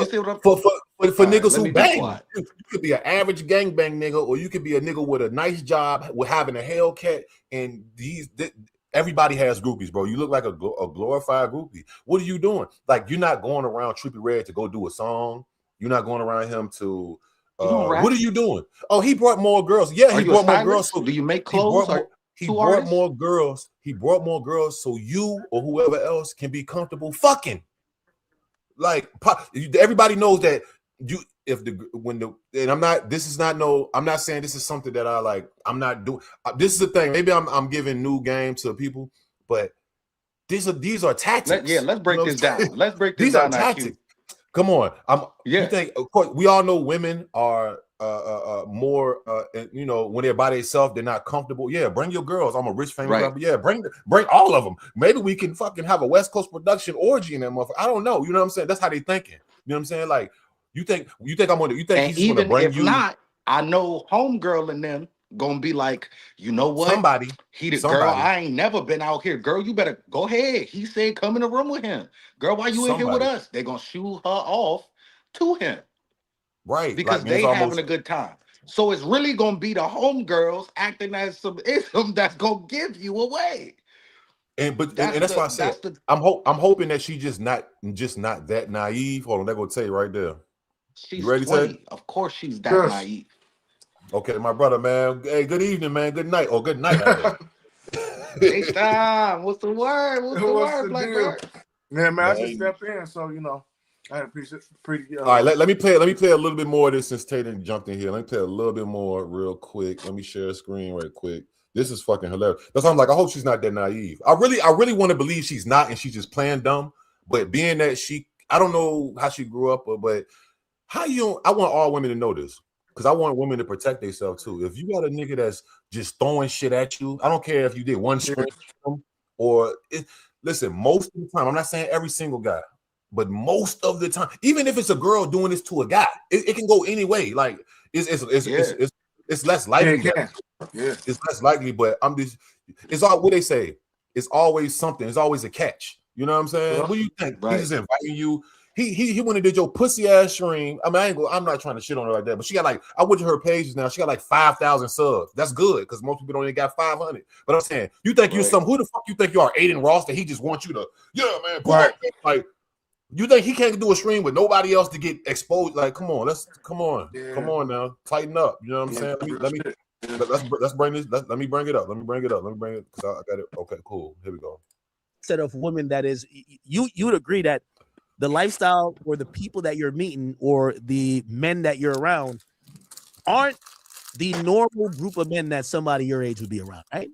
S2: see what I'm
S1: for
S2: All
S1: niggas
S2: let me
S1: who
S2: be
S1: bang.
S2: quiet.
S1: You could be an average gangbang nigga, or you could be a nigga with a nice job, with having a Hellcat, and everybody has groupies, bro. You look like a glorified groupie. What are you doing? Like you're not going around Trippie Redd to go do a song. You're not going around him to. What are you doing? Oh, he brought more girls. Yeah,
S2: Are
S1: he
S2: you
S1: brought
S2: a
S1: more girls.
S2: stylist? Do you make
S1: He
S2: clothes?
S1: brought more girls. He brought more girls so you or whoever else can be comfortable fucking. Like everybody knows that I'm not saying this is something that I like. I'm not doing. This is the thing. Maybe I'm giving new game to people, but these are tactics.
S2: Let's break this down. Let's break this
S1: these
S2: down.
S1: These are tactics. Come on. You think, of course, we all know women are more when they're by themselves, they're not comfortable. Yeah, bring your girls. I'm a rich famous rapper. Yeah, bring all of them. Maybe we can fucking have a West Coast production orgy in that motherfucker. I don't know. You know what I'm saying? That's how they thinking. You know what I'm saying? Like you think I'm gonna he's
S2: even
S1: gonna bring
S2: if
S1: you
S2: not, I know homegirl and them gonna be like, you know what?
S1: Somebody.
S2: Girl, I ain't never been out here. Girl, you better go ahead. He said come in the room with him. Girl, why you in here with us? They're gonna shoot her off to him.
S1: Right.
S2: Because they having a good time. So it's really gonna be the homegirls acting as some ism that's gonna give you away.
S1: And that's why I said I'm hoping that she just not that naive. Hold on, they're gonna tell you right there.
S2: She's
S1: you ready,
S2: 20.
S1: Tay?
S2: Of course she's that naive.
S1: Okay, my brother, man. Hey, good evening, man. Good night. Oh, good night.
S2: H-Time. What's the word? What's the word, Blackbird?
S6: Yeah, man, I just stepped in, so I appreciate.
S1: All right, let me play a little bit more of this since Tatum jumped in here. Let me play a little bit more real quick. Let me share a screen right quick. This is fucking hilarious. That's why I'm like, I hope she's not that naive. I really want to believe she's not, and she's just playing dumb. But being that I don't know how she grew up, but I want all women to know this. Because I want women to protect themselves too. If you got a nigga that's just throwing shit at you, I don't care if you did one string listen, most of the time, I'm not saying every single guy, but most of the time, even if it's a girl doing this to a guy, it can go any way. Like it's less likely. It's less likely, but it's all what they say. It's always something. It's always a catch. You know what I'm saying? What do you think? Right. He's just inviting you. He went and did your pussy ass stream. I mean, I'm not trying to shit on her like that, but she got I went to her pages now. She got 5,000 subs. That's good because most people only got 500. But I'm saying, you think you're who the fuck you think you are, Aiden Ross, that he just wants you to, man, right. Like, you think he can't do a stream with nobody else to get exposed? Like, come on now, tighten up. You know what I'm saying? Let's bring this. Let me bring it up. Let me bring it because I got it. Okay, cool. Here we go.
S3: Set of women that is you'd agree that the lifestyle or the people that you're meeting or the men that you're around aren't the normal group of men that somebody your age would be around, right?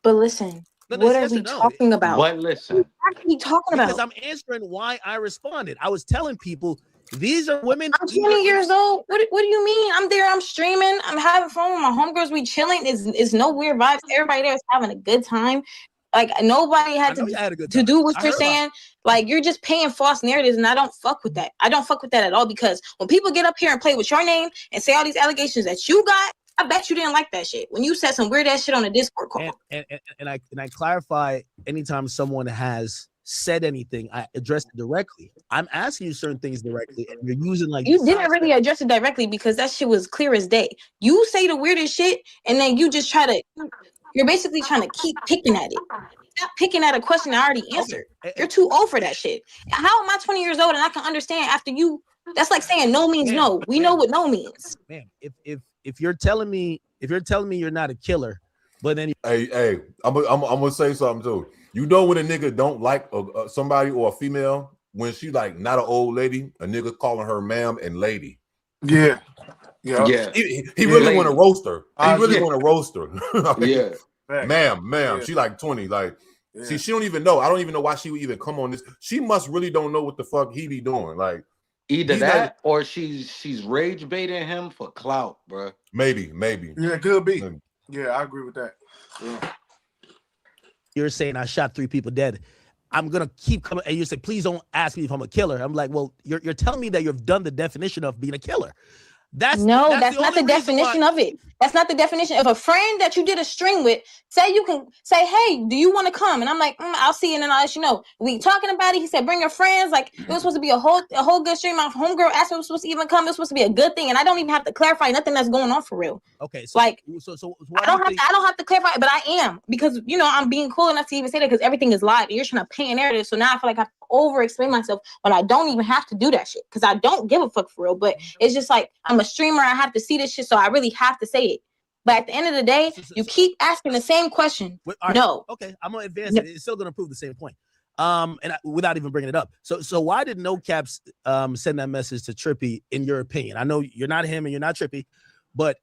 S5: But listen, what are we talking about?
S2: What listen?
S5: What are we talking about?
S3: Because I'm answering why I responded. I was telling people these are women.
S5: I'm 20 years old. What do you mean? I'm there. I'm streaming. I'm having fun with my homegirls. We chilling. It's no weird vibes. Everybody there is having a good time. Like nobody had to do what you're saying. Like you're just paying false narratives, and I don't fuck with that. I don't fuck with that at all because when people get up here and play with your name and say all these allegations that you got, I bet you didn't like that shit when you said some weird ass shit on a Discord call.
S3: And I clarify anytime someone has said anything, I address it directly. I'm asking you certain things directly, and you're using
S5: you didn't really address it directly because that shit was clear as day. You say the weirdest shit, and then you just try to. You're basically trying to keep picking at it. Stop picking at a question I already answered. You're too old for that shit. How am I 20 years old and I can understand after you? That's like saying no means no. We know what no means.
S3: Man, if you're telling me you're not a killer, but then
S1: hey, I'm gonna say something too. You know when a nigga don't like somebody or a female when she like not an old lady, a nigga calling her ma'am and lady.
S6: Yeah.
S1: He really want to roast her. He really want to roast her. Like, ma'am. Yeah. She like 20. Like, see, she don't even know. I don't even know why she would even come on this. She must really don't know what the fuck he be doing. Like,
S2: either that or she's rage baiting him for clout, bro.
S1: Maybe.
S6: Yeah, it could be. Maybe. Yeah, I agree with that. Yeah.
S3: You're saying I shot 3 people dead. I'm gonna keep coming, and you say, please don't ask me if I'm a killer. I'm like, well, you're telling me that you've done the definition of being a killer. That's
S5: not the definition of it. That's not the definition of a friend that you did a string with. Say you can say, hey, do you want to come? And I'm like, I'll see you and then I'll let you know. We talking about it. He said, bring your friends. Like it was supposed to be a whole good stream. My homegirl asked me if it was supposed to even come. It was supposed to be a good thing, and I don't even have to clarify nothing that's going on for real.
S3: Okay, so
S5: like I don't have to clarify it, but I am because I'm being cool enough to even say that because everything is live and you're trying to paint a narrative. So now I feel like I have to over explain myself when I don't even have to do that shit because I don't give a fuck for real. But it's just like I'm a streamer. I have to see this shit, so I really have to say it. But at the end of the day, you keep asking the same question.
S3: Right. No. Okay, I'm gonna advance it. It's still gonna prove the same point. Without even bringing it up. So why did No Caps send that message to Trippy? In your opinion, I know you're not him and you're not Trippy, but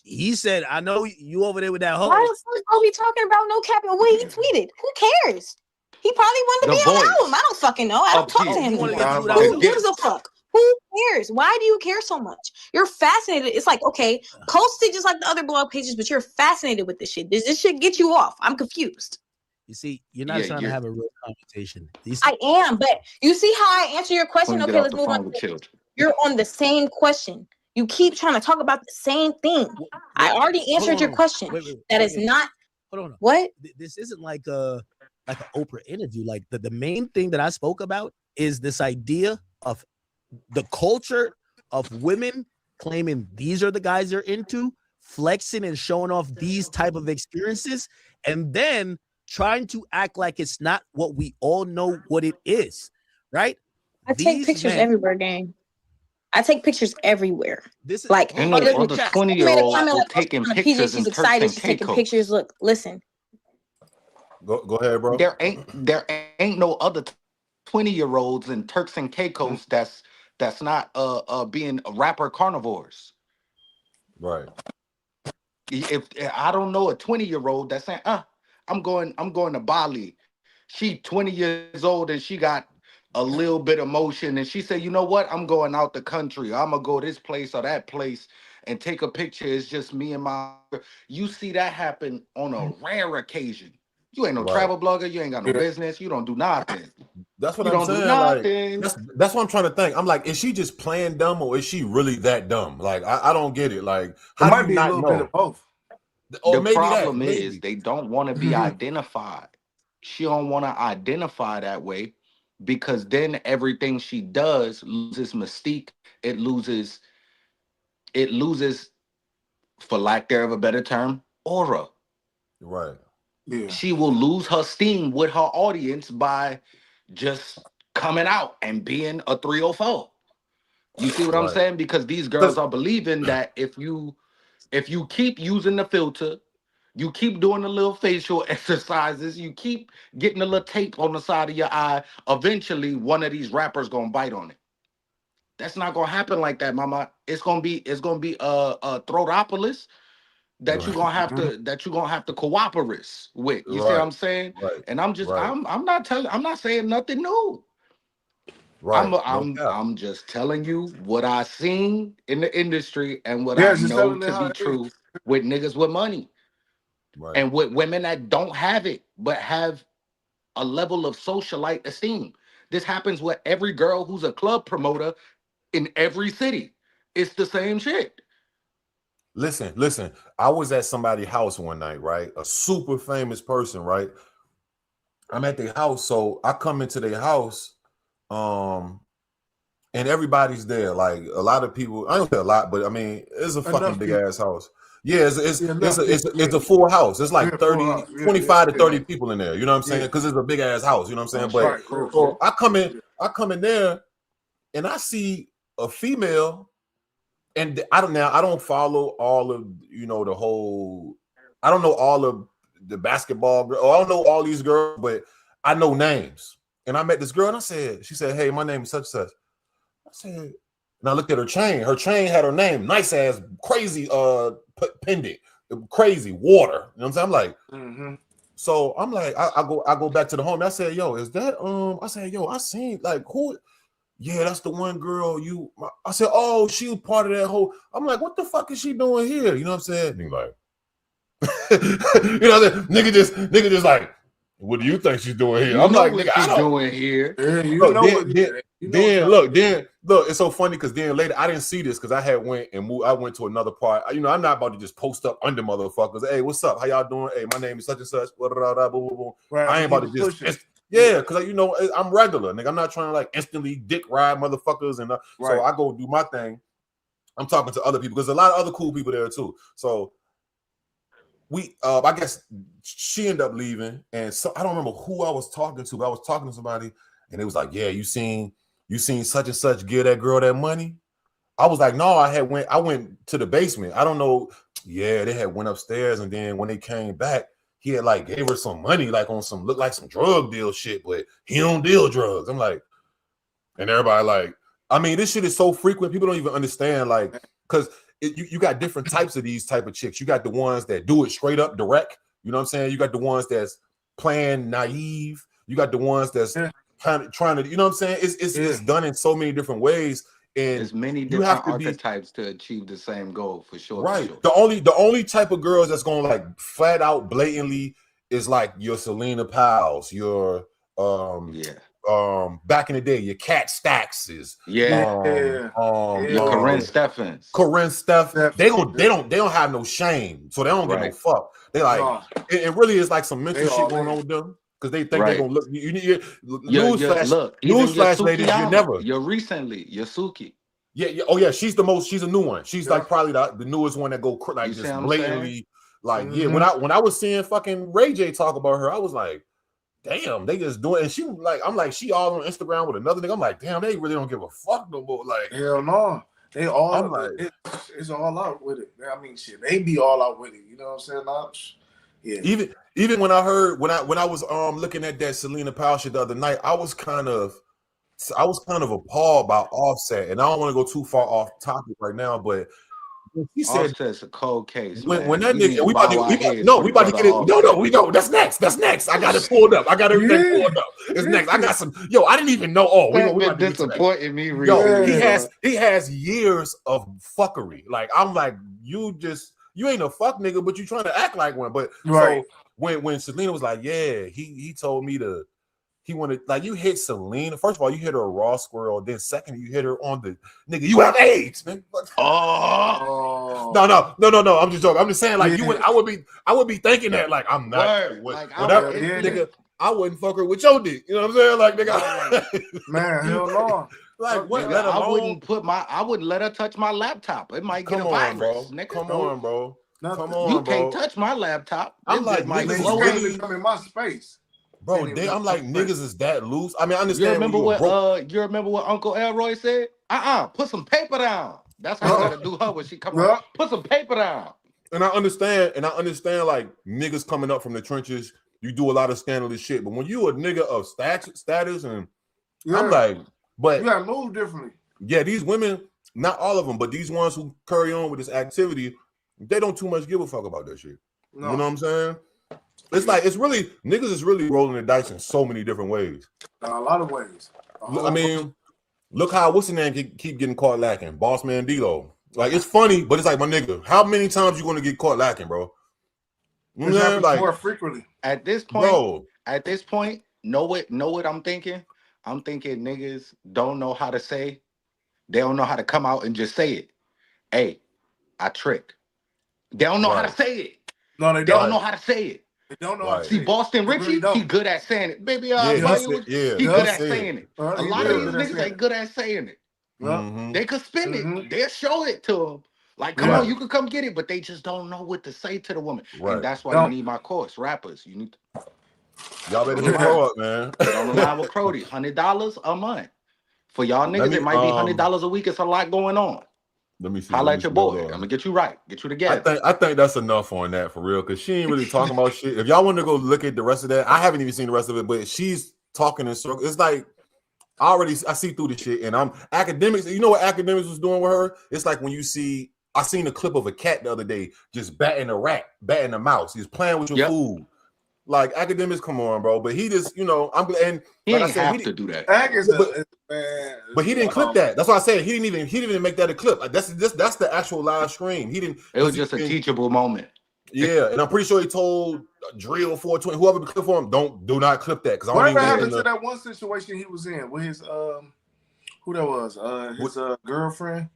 S3: he said, "I know you over there with that hoe."
S5: Why the fuck are we talking about No Cap and what he tweeted? Who cares? He probably wanted to be on the album. I don't fucking know. I don't talk to him. Who gives a fuck? Who cares? Why do you care so much? You're fascinated. It's like, okay, post it just like the other blog pages, but you're fascinated with this shit. Does this shit get you off? I'm confused.
S3: You see, you're not trying to have a real conversation.
S5: I am, but you see how I answer your question? Okay, let's move on. You're on the same question. You keep trying to talk about the same thing. I already answered your question. That is not.
S3: Hold on.
S5: What?
S3: This isn't like an Oprah interview. Like the main thing that I spoke about is this idea of the culture of women claiming these are the guys they're into, flexing and showing off these type of experiences, and then trying to act like it's not what we all know what it is, right?
S5: I take pictures everywhere, gang. I take pictures everywhere.
S3: This is
S5: like
S2: Ain't no other 20-year-olds taking
S5: PJ,
S2: pictures
S5: she's
S2: in Turks
S5: excited.
S2: and
S5: She's taking
S2: Caicos.
S5: pictures. Look, listen.
S1: Go ahead, bro.
S2: There ain't no other 20-year-olds in Turks and Caicos that's not being rapper carnivores.
S1: Right.
S2: If I don't know a 20-year-old that's saying, I'm going to Bali. She 20 years old and she got a little bit of motion and she said, you know what? I'm going out the country. I'm gonna go this place or that place and take a picture. It's just me and my. You see that happen on a rare occasion. You ain't no travel blogger. You ain't got no business. You don't do nothing.
S1: That's what
S2: you
S1: I'm
S2: don't
S1: saying.
S2: Do nothing.
S1: Like that's what I'm trying to think. I'm like, is she just playing dumb or is she really that dumb? Like I don't get it. Like how
S6: it might
S1: do
S6: be
S1: you
S6: a
S1: not
S6: little
S1: know?
S6: bit of both.
S1: Or
S2: the
S1: maybe
S2: problem
S1: that,
S2: is they don't want to be identified. She don't want to identify that way because then everything she does loses mystique. It loses, for lack thereof a better term, aura.
S1: Right.
S6: Yeah.
S2: She will lose her steam with her audience by just coming out and being a 304. You see what I'm saying? Because these girls are believing that if you keep using the filter, you keep doing the little facial exercises, you keep getting a little tape on the side of your eye, eventually one of these rappers gonna bite on it. That's not gonna happen like that, mama. It's gonna be a throatopolis that you're gonna have to cooperate with. You see what I'm saying?
S1: Right.
S2: And I'm not saying nothing new.
S1: Right.
S2: I'm just telling you what I seen in the industry and what I
S6: Yeah,
S2: know to be true with niggas with money.
S1: Right.
S2: And with women that don't have it, but have a level of socialite esteem. This happens with every girl who's a club promoter in every city. It's the same shit.
S1: Listen. I was at somebody's house one night, right? A super famous person, right? I'm at their house, so I come into their house, and everybody's there. Like a lot of people, I don't say a lot, but I mean, it's a fucking big ass house. Yeah, it's a full house. It's like 25 to 30 people in there. You know what I'm saying? Because it's a big ass house. You know what I'm saying? But so I come in there, and I see a female, and I don't follow all of the whole. I don't know all of the basketball girl. I don't know all these girls, but I know names. And I met this girl, and she said, "Hey, my name is such and such." I said, and I looked at her chain. Her chain had her name, nice ass, crazy pendant, crazy water. You know what I'm saying? I'm like, so I'm like, I go back to the home. I said, "Yo, is that I said, "Yo, I seen like who." Yeah, that's the one girl I said, "Oh, she was part of that whole." I'm like, "What the fuck is she doing here?" You know what I'm saying? And he's like, you know, nigga just like, "What do you think she's doing here?" I'm like, "Nigga, I don't
S2: doing here."
S1: Look, it's so funny because then later I didn't see this because I had went and moved. I went to another part. I'm not about to just post up under motherfuckers. Hey, what's up? How y'all doing? Hey, my name is such and such. Boom, boom, boom.
S6: Right,
S1: I ain't about to just because I'm regular, nigga. I'm not trying to like instantly dick ride motherfuckers, and so I go do my thing. I'm talking to other people because a lot of other cool people there too. So I guess she ended up leaving, and so I don't remember who I was talking to, but I was talking to somebody, and it was like, "Yeah, you seen such and such give that girl that money?" I was like, "No, I went to the basement. I don't know." Yeah, they had went upstairs, and then when they came back, he had like gave her some money, like on some look like some drug deal shit, but he don't deal drugs. I'm like, and everybody like, I mean, this shit is so frequent. People don't even understand, like, because you got different types of these type of chicks. You got the ones that do it straight up direct. You know what I'm saying? You got the ones that's playing naive. You got the ones that's kind of trying to, you know what I'm saying? It's done in so many different ways. And
S2: there's many different archetypes to achieve the same goal for sure.
S1: Right.
S2: For sure.
S1: The only type of girls that's going like flat out blatantly is like your Selena Powell's, your back in the day, your Cat Staxes,
S2: your Corinne Steffens.
S1: They don't have no shame, so they don't get no fuck. They like it really is like some mental shit going on with them because they think they're gonna look. Newsflash, ladies, you never.
S2: Your Suki.
S1: Yeah. Oh yeah, she's a new one. She's like probably the newest one that go like just blatantly. Like, yeah, when I was seeing fucking Ray J talk about her, I was like, damn, they just doing. And she like, I'm like, she all on Instagram with another nigga. I'm like, damn, they really don't give a fuck no more. Like,
S6: hell no, they all.
S1: I'm like,
S6: it's all out with it. I mean, shit, they be all out with it. You know what I'm saying? Yeah.
S1: Even when I heard when I was looking at that Selena Powell shit the other night, I was kind of appalled by Offset, and I don't want to go too far off topic right now, but he said
S2: Offset's a cold case.
S1: when that nigga, we about to get it. No, we know that's next. I got it pulled up. I got everything pulled up. It's next. I got some. Yo, I didn't even know. Oh, we about to
S2: disappointing me.
S1: Yo, he has years of fuckery. Like, I'm like, you ain't a fuck nigga, but you trying to act like one. But so when Selena was like, yeah, he told me he wanted, like, you hit Selena. First of all, you hit her a raw squirrel. Then second, you hit her on the nigga. You have AIDS, man.
S2: Oh
S1: no. I'm just joking. I'm just saying, like, I would be thinking that, like, I'm not whatever, nigga. I wouldn't fuck her with your dick. You know what I'm saying? Like, nigga,
S6: man, hell no.
S1: Like, what?
S2: Nigga, I wouldn't let her touch my laptop. It might get a virus, nigga.
S1: Come on, bro.
S2: You can't touch my laptop.
S1: I'm like,
S6: niggas come in my space.
S1: Bro, I'm like, niggas is that loose. I mean, I understand.
S2: You remember what Uncle Elroy said? Put some paper down. That's how you gotta do her when she come up. Put some paper down.
S1: And I understand, like, niggas coming up from the trenches, you do a lot of scandalous shit. But when you a nigga of status, and I'm like, but
S6: you gotta move differently.
S1: Yeah, these women, not all of them, but these ones who carry on with this activity, they don't too much give a fuck about that shit. No. You know what I'm saying? It's like, it's really, niggas is really rolling the dice in so many different ways.
S6: A lot of ways.
S1: I mean, look how, what's the name keep getting caught lacking? Boss Man D-Lo. Like, it's funny, but it's like, my nigga, how many times you gonna get caught lacking, bro?
S6: You know, happens like, more frequently.
S2: At this point, know what I'm thinking? I'm thinking niggas don't know how to say, they don't know how to come out and just say it. Hey, I tricked. They don't know how to say it.
S6: No, they
S2: don't know how to say it.
S6: They don't know how to say it.
S2: Boston Richie, he good at saying it. Baby, he good at saying it. A lot of these niggas ain't good at saying it. They could spin it. They'll show it to them. Like, come on, you can come get it, but they just don't know what to say to the woman. And that's why you need my course, rappers. You need to...
S1: Y'all better grow up, man.
S2: Get on the line with Crody. $100 a month. For y'all niggas, it might be $100 a week. It's a lot going on.
S1: Let me see.
S2: Holla at your boy. I'm gonna get you right. Get you together.
S1: I think that's enough on that for real, because she ain't really talking about shit. If y'all want to go look at the rest of that, I haven't even seen the rest of it, but she's talking in circles. It's like I see through the shit, and I'm academics. You know what academics was doing with her? It's like when you see. I seen a clip of a cat the other day just batting a rat, batting a mouse. He's playing with your food. Like, academics, come on, bro. But he just, you know,
S2: he didn't have to do that.
S1: But he didn't clip that. That's why I said he didn't even make that a clip. Like, that's the actual live stream. He didn't.
S2: It was just a teachable moment.
S1: Yeah, and I'm pretty sure he told Drill 420, whoever the clip for him, do not clip that, because I don't even.
S6: What happened to that one situation he was in with his who that was his girlfriend?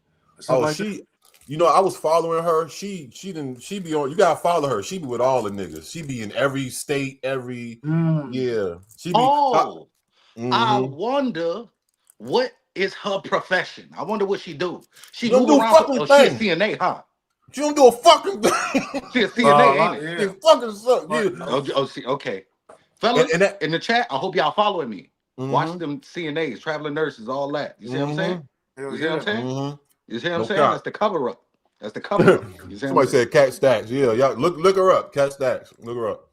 S1: You know, I was following her. She be on. You gotta follow her. She be with all the niggas. She be in every state, yeah. She be.
S2: I wonder what is her profession. I wonder what she do. She move around. She a CNA, huh?
S1: She don't do a fucking thing.
S2: She a CNA, ain't it?
S1: It fucking sucks. Yeah.
S2: Okay. Fellas, in the chat, I hope y'all following me. Watch them CNAs, traveling nurses, all that. You see what I'm saying? You see what I'm saying? You see what I'm saying? That's the cover up. That's the cover up.
S1: Somebody said Cat Stacks. Yeah, y'all look her up. Cat Stacks. Look her up.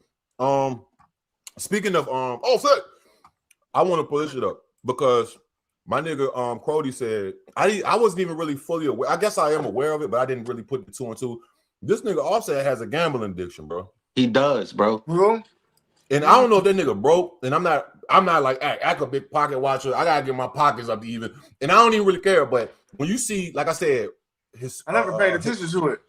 S1: Speaking of I want to pull this shit up because my nigga Crody said I wasn't even really fully aware. I guess I am aware of it, but I didn't really put the two and two. This nigga Offset has a gambling addiction, bro.
S2: He does, bro.
S1: And I don't know if that nigga broke, and I'm not like act a big pocket watcher. I gotta get my pockets up to even, and I don't even really care. But when you see, like I said,
S6: I never paid attention to it.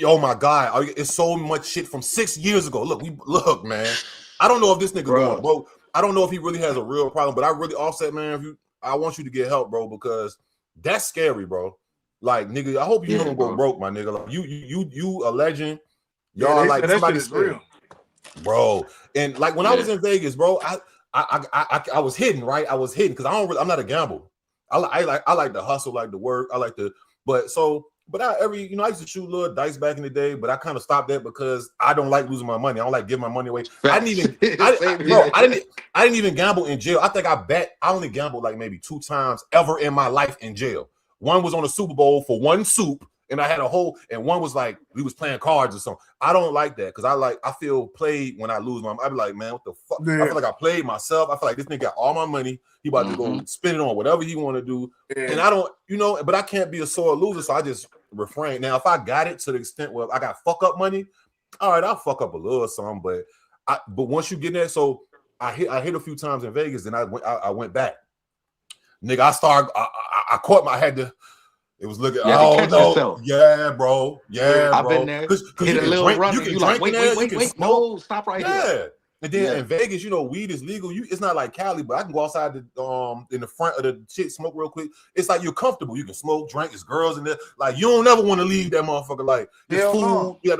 S1: Oh my God, it's so much shit from 6 years ago. Look, man. I don't know if this nigga going broke. I don't know if he really has a real problem, but I really Offset, man. I want you to get help, bro, because that's scary, bro. Like, nigga, I hope you don't go broke, my nigga. Like, you a legend. Y'all like somebody's real, bro. And like when I was in Vegas, bro, I was hidden, right? I was hidden because I'm not a gamble. I like the hustle, like the work. I like the. But so But I used to shoot little dice back in the day, but I kind of stopped that because I don't like losing my money. I don't like giving my money away. I didn't even gamble in jail. I think I only gambled like maybe 2 times ever in my life in jail. One was on a Super Bowl for one soup, and I had and one was like we was playing cards or something. I don't like that because I feel played when I lose my. I be like, man, what the fuck? Yeah. I feel like I played myself. I feel like this nigga got all my money. He about to go spend it on whatever he want to do, and I don't, but I can't be a sore loser, so I just refrain. Now, if I got it to the extent where I got fuck up money, all right, I'll fuck up a little or something. But once you get there, so I hit a few times in Vegas, then I went back. Nigga, I caught my head to. It was looking. Oh no! Yourself. Yeah, bro. Yeah,
S2: I've
S1: bro.
S2: been there.
S1: Because
S2: hit a little run.
S1: You can
S2: like,
S1: drink in there.
S2: Wait. No, stop right here.
S1: And then in Vegas, weed is legal. It's not like Cali, but I can go outside in the front of the shit, smoke real quick. It's like you're comfortable. You can smoke, drink. It's girls in there. Like you don't ever want to leave that motherfucker. Like it's food. No. I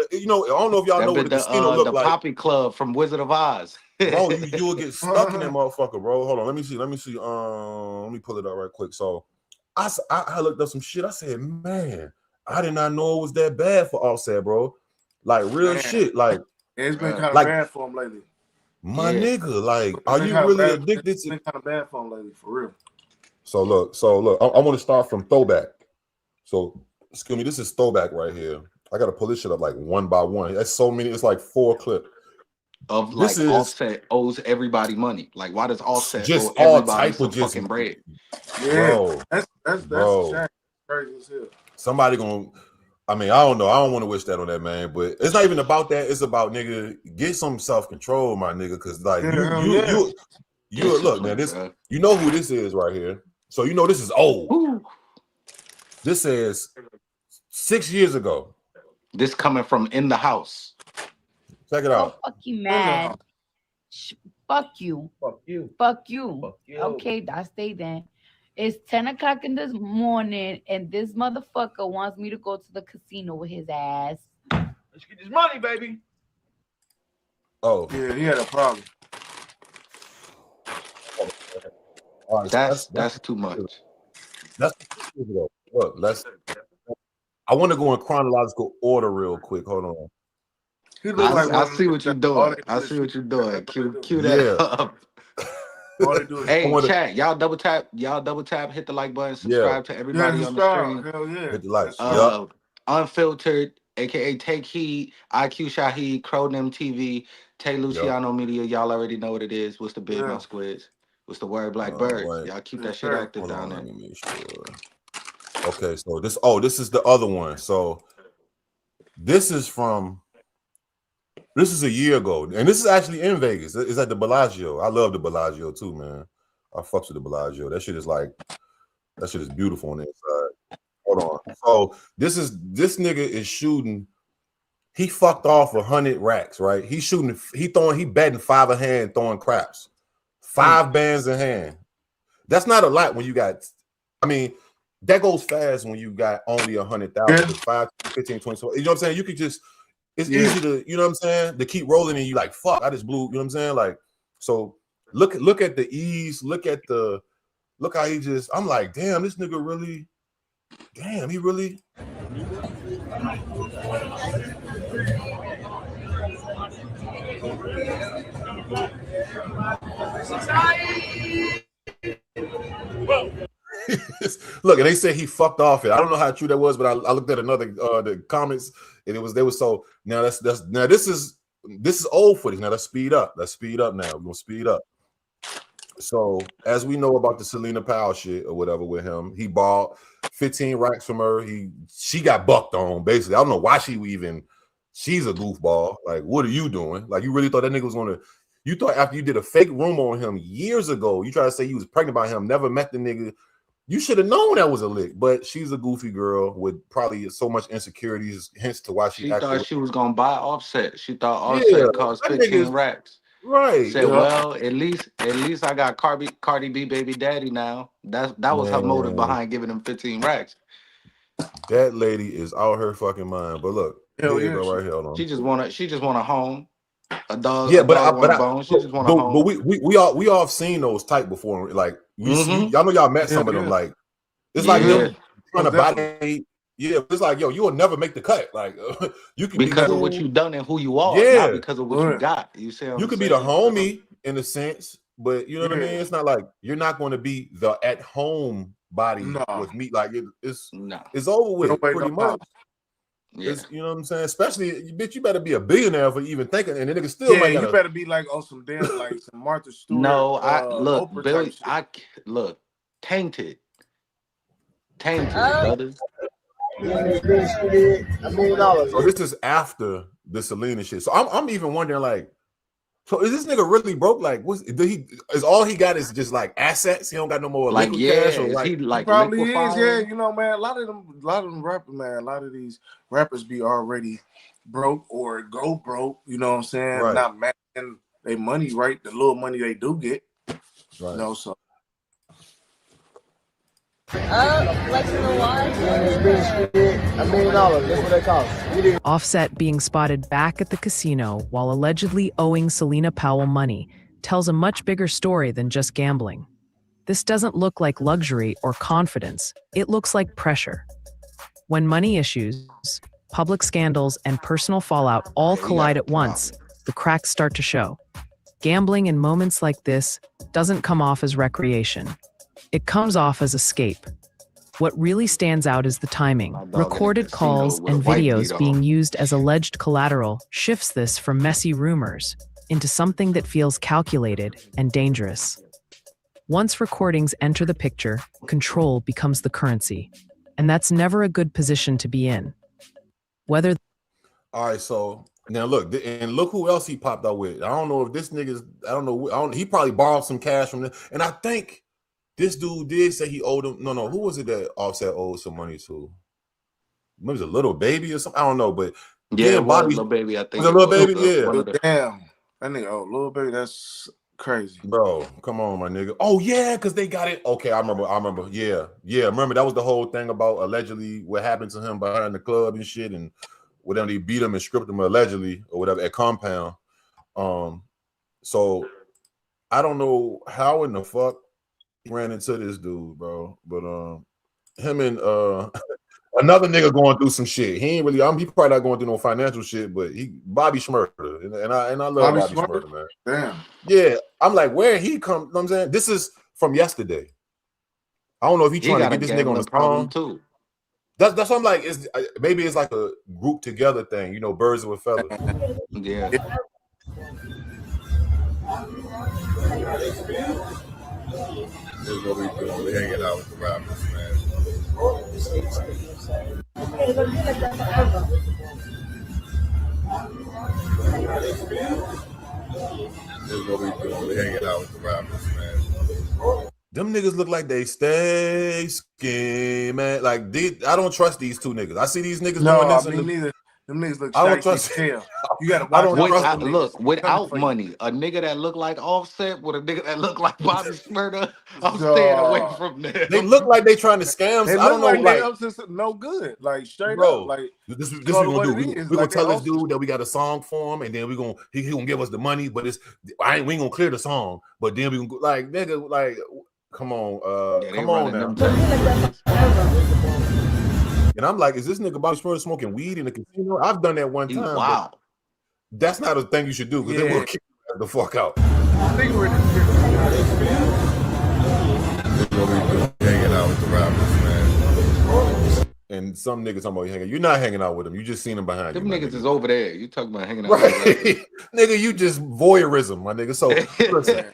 S1: don't know if y'all know what the casino look like.
S2: The Poppy Club from Wizard of Oz.
S1: Bro, you'll get stuck in that motherfucker, bro. Hold on, let me see. Let me pull it up right quick. So I looked up some shit. I said, man, I did not know it was that bad for Offset, bro. Like real shit. Like
S6: it's been kind of bad for him lately.
S1: My nigga, like, are you really addicted to?
S6: It's been kind of bad for him lately, for real.
S1: So look, I want to start from throwback. So excuse me, this is throwback right here. I gotta pull this shit up like one by one. That's so many. It's like 4 clips.
S2: Of like Offset owes everybody money. Like, why does Offset
S1: just
S2: owe
S1: all type of
S2: fucking bread?
S6: Yeah, bro, that's crazy as hell.
S1: Somebody gonna. I mean, I don't know. I don't want to wish that on that man, but it's not even about that. It's about nigga, get some self-control, my nigga, because like you look, man. This you know who this is right here. So this is old. Ooh. This is 6 years ago.
S2: This coming from in the house.
S1: Check it out.
S7: Fuck you, man. Fuck you.
S3: Fuck you.
S7: Fuck you.
S3: Fuck you.
S7: Okay, I stay then. It's 10 o'clock in the morning, and this motherfucker wants me to go to the casino with his ass.
S3: Let's get this money, baby.
S1: Oh.
S6: Yeah, he had a problem.
S1: All right,
S2: that's too much.
S1: That's look, I want to go in chronological order real quick. Hold on.
S2: I see what you're doing. I see what you're doing. Cue that up. Hey, chat, y'all double tap, hit the like button, subscribe to everybody on the stream.
S6: Hell yeah.
S1: Hit the like.
S2: Unfiltered, aka Take Heat, IQ Shaheed, Cronem TV, Tay Luciano Media. Y'all already know what it is. What's the big on squids? What's the word Black Bird?
S1: Right.
S2: Y'all keep that shit active down there.
S1: Let me make sure. Okay, so this is the other one. So this is a year ago, and this is actually in Vegas. It's at the Bellagio. I love the Bellagio too, man. I fucks with the Bellagio. That shit is beautiful on the inside. Hold on. So this nigga is shooting. He fucked off 100 racks, right? He betting 5 a hand, throwing craps. 5 bands in hand. That's not a lot when you got. I mean, that goes fast when you got only 100,000. 5, 15, 20. You know what I'm saying? You could just. It's easy to, you know what I'm saying, to keep rolling and you like, fuck, I just blew, you know what I'm saying? Like, so look at the ease, look how he just, I'm like, damn, this nigga really, he really. Look, and they say he fucked off it. I don't know how true that was, but I looked at another the comments, and they was so now this is old footage. Now let's speed up. Now we're gonna speed up. So as we know about the Selena Powell shit or whatever with him, he bought 15 racks from her. She got bucked on basically. I don't know why she's a goofball. Like, what are you doing? Like, you really thought that nigga was gonna? You thought after you did a fake rumor on him years ago, you try to say you was pregnant by him, never met the nigga. You should have known that was a lick, but she's a goofy girl with probably so much insecurities, hence to why she
S2: thought she was gonna buy Offset. She thought Offset cost 15 racks.
S1: Right.
S2: Said, well, at least I got Cardi B baby daddy now. That was her motive behind giving him 15 racks.
S1: That lady is out her fucking mind. But look, here you go right here. Hold on.
S2: She just want a home. A dog.
S1: Yeah,
S2: but
S1: we all have seen those type before. Like y'all know y'all met some of them. Like it's like them trying to buy Yeah, it's like, yo, you will never make the cut. Like, you can
S2: because
S1: be
S2: of what
S1: cool.
S2: you done and who you are,
S1: Yeah,
S2: not because of what you got. You see what
S1: you
S2: I'm
S1: could be the
S2: saying?
S1: homie in a sense, but you know what I mean. It's not like you're not going to be the at home body with me. Like it's over with pretty much.
S2: Yeah.
S1: It's, you know what I'm saying? Especially, bitch, you better be a billionaire for even thinking, and the nigga still might gotta.
S6: You better be like on some damn like some Martha Stewart.
S2: No, I look,
S6: Oprah
S2: Billy.
S6: type shit.
S2: I look tainted, brother.
S1: $1 million. So this is after the Selena shit. So I'm even wondering, like, so is this nigga really broke? Like, is all he got is just like assets? He don't got no more
S2: Like,
S1: liquid cash, or
S2: is
S1: like
S2: he like
S6: probably
S2: liquefying?
S6: is, yeah. You know, man, a lot of them rappers, man, a lot of these rappers be already broke or go broke, you know what I'm saying?
S1: Right.
S6: Not matching their money, right? The little money they do get.
S1: Right.
S6: You know, so
S8: $1 million, that's what they cost.
S9: Offset being spotted back at the casino while allegedly owing Selena Powell money tells a much bigger story than just gambling. This doesn't look like luxury or confidence, it looks like pressure. When money issues, public scandals, and personal fallout all collide at once, the cracks start to show. Gambling in moments like this doesn't come off as recreation. It comes off as escape. What really stands out is the timing. Recorded calls and videos being used as alleged collateral shifts this from messy rumors into something that feels calculated and dangerous. Once recordings enter the picture, control becomes the currency. And that's never a good position to be in. All
S1: right, so now look, and look who else he popped out with. I don't know if this nigga's, he probably borrowed some cash from them. And I think this dude did say he owed him. No, who was it that Offset owed some money to? Maybe it was a Little Baby or something. I don't know, but
S2: yeah, Bobby, Little Baby. I think
S1: was a Little Baby. Yeah,
S6: damn, that nigga, Little Baby. That's crazy,
S1: bro. Come on, my nigga. Oh yeah, because they got it. Okay, I remember. Yeah. Remember that was the whole thing about allegedly what happened to him behind the club and shit, and whatever they beat him and stripped him allegedly or whatever at Compound. So I don't know how in the fuck ran into this dude, bro. But him and another nigga going through some shit. He ain't really. He probably not going through no financial shit, but Bobby Shmurda, and I love Bobby Shmurda, man.
S6: Damn.
S1: Yeah, I'm like, where he come? You know what I'm saying, this is from yesterday. I don't know if he trying to get this nigga on the problem
S2: too.
S1: That's what I'm like. Maybe it's like a group together thing, you know, birds with feathers.
S2: Yeah.
S1: This is what we doing. We hanging out with the rappers, man. This is what we doing. We hanging out with the rappers, man. Them niggas look like they stay scheming. Like I don't trust these two niggas. I see these niggas doing this.
S6: Me neither. Them niggas look.
S1: I don't trust.
S6: You gotta.
S2: Look, without money, a nigga that look like Offset with a nigga that look like Bobby Shmurda, I'm staying away from them.
S1: They look like they trying to scam.
S6: They
S1: I don't know,
S6: like they
S1: like
S6: up to no good. Like straight
S1: bro,
S6: up. Like
S1: this we gonna do. We gonna tell this dude that we got a song for him, and then he gonna give us the money. But we ain't gonna clear the song. But then we gonna like nigga, like come on, come on now. And I'm like, is this nigga Bobby Shmurda smoking weed in the casino? I've done that one time.
S2: Wow.
S1: That's not a thing you should do because they will kick the fuck out.
S6: Hanging
S1: out with the rappers, man. And some niggas talking about hanging. You're not hanging out with them. You just seen them behind
S2: them
S1: you.
S2: Them niggas is over there. You talking about hanging out
S1: with them. Nigga, you just voyeurism, my nigga. So listen,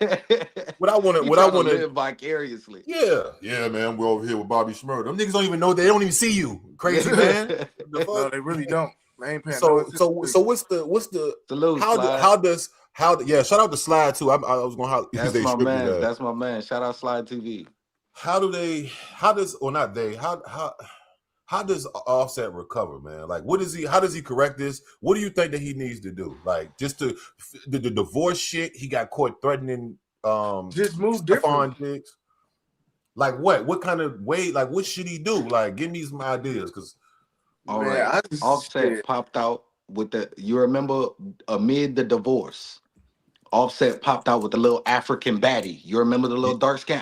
S1: what I want to
S2: live vicariously.
S1: Yeah, man. We're over here with Bobby Shmurda. Them niggas don't even know. They don't even see you. Crazy man.
S6: No, they really don't. They ain't paying.
S1: So what's the shout out to Slide too. I was gonna
S2: that's my man. That's my man. Shout out Slide TV.
S1: How does Offset recover, man? Like, how does he correct this? What do you think that he needs to do? Like, just the divorce shit, he got caught threatening
S6: just move different.
S1: Like what kind of way, like what should he do? Like, give me some ideas, because
S2: Offset popped out with you remember amid the divorce, Offset popped out with the little African baddie. You remember the little dark skin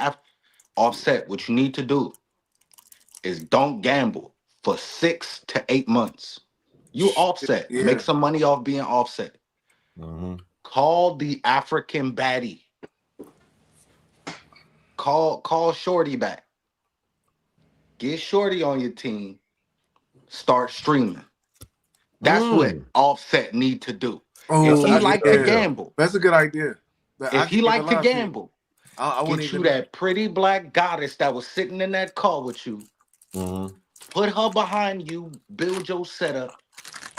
S2: Offset, what you need to do is don't gamble. for 6 to 8 months. You Offset.
S6: Yeah.
S2: Make some money off being Offset. Call the African baddie. Call Shorty back. Get Shorty on your team. Start streaming. That's what Offset need to do. If he like to gamble.
S6: That's a good idea.
S2: If he like to gamble,
S6: I
S2: get you that pretty black goddess that was sitting in that car with you. Put her behind you, build your setup,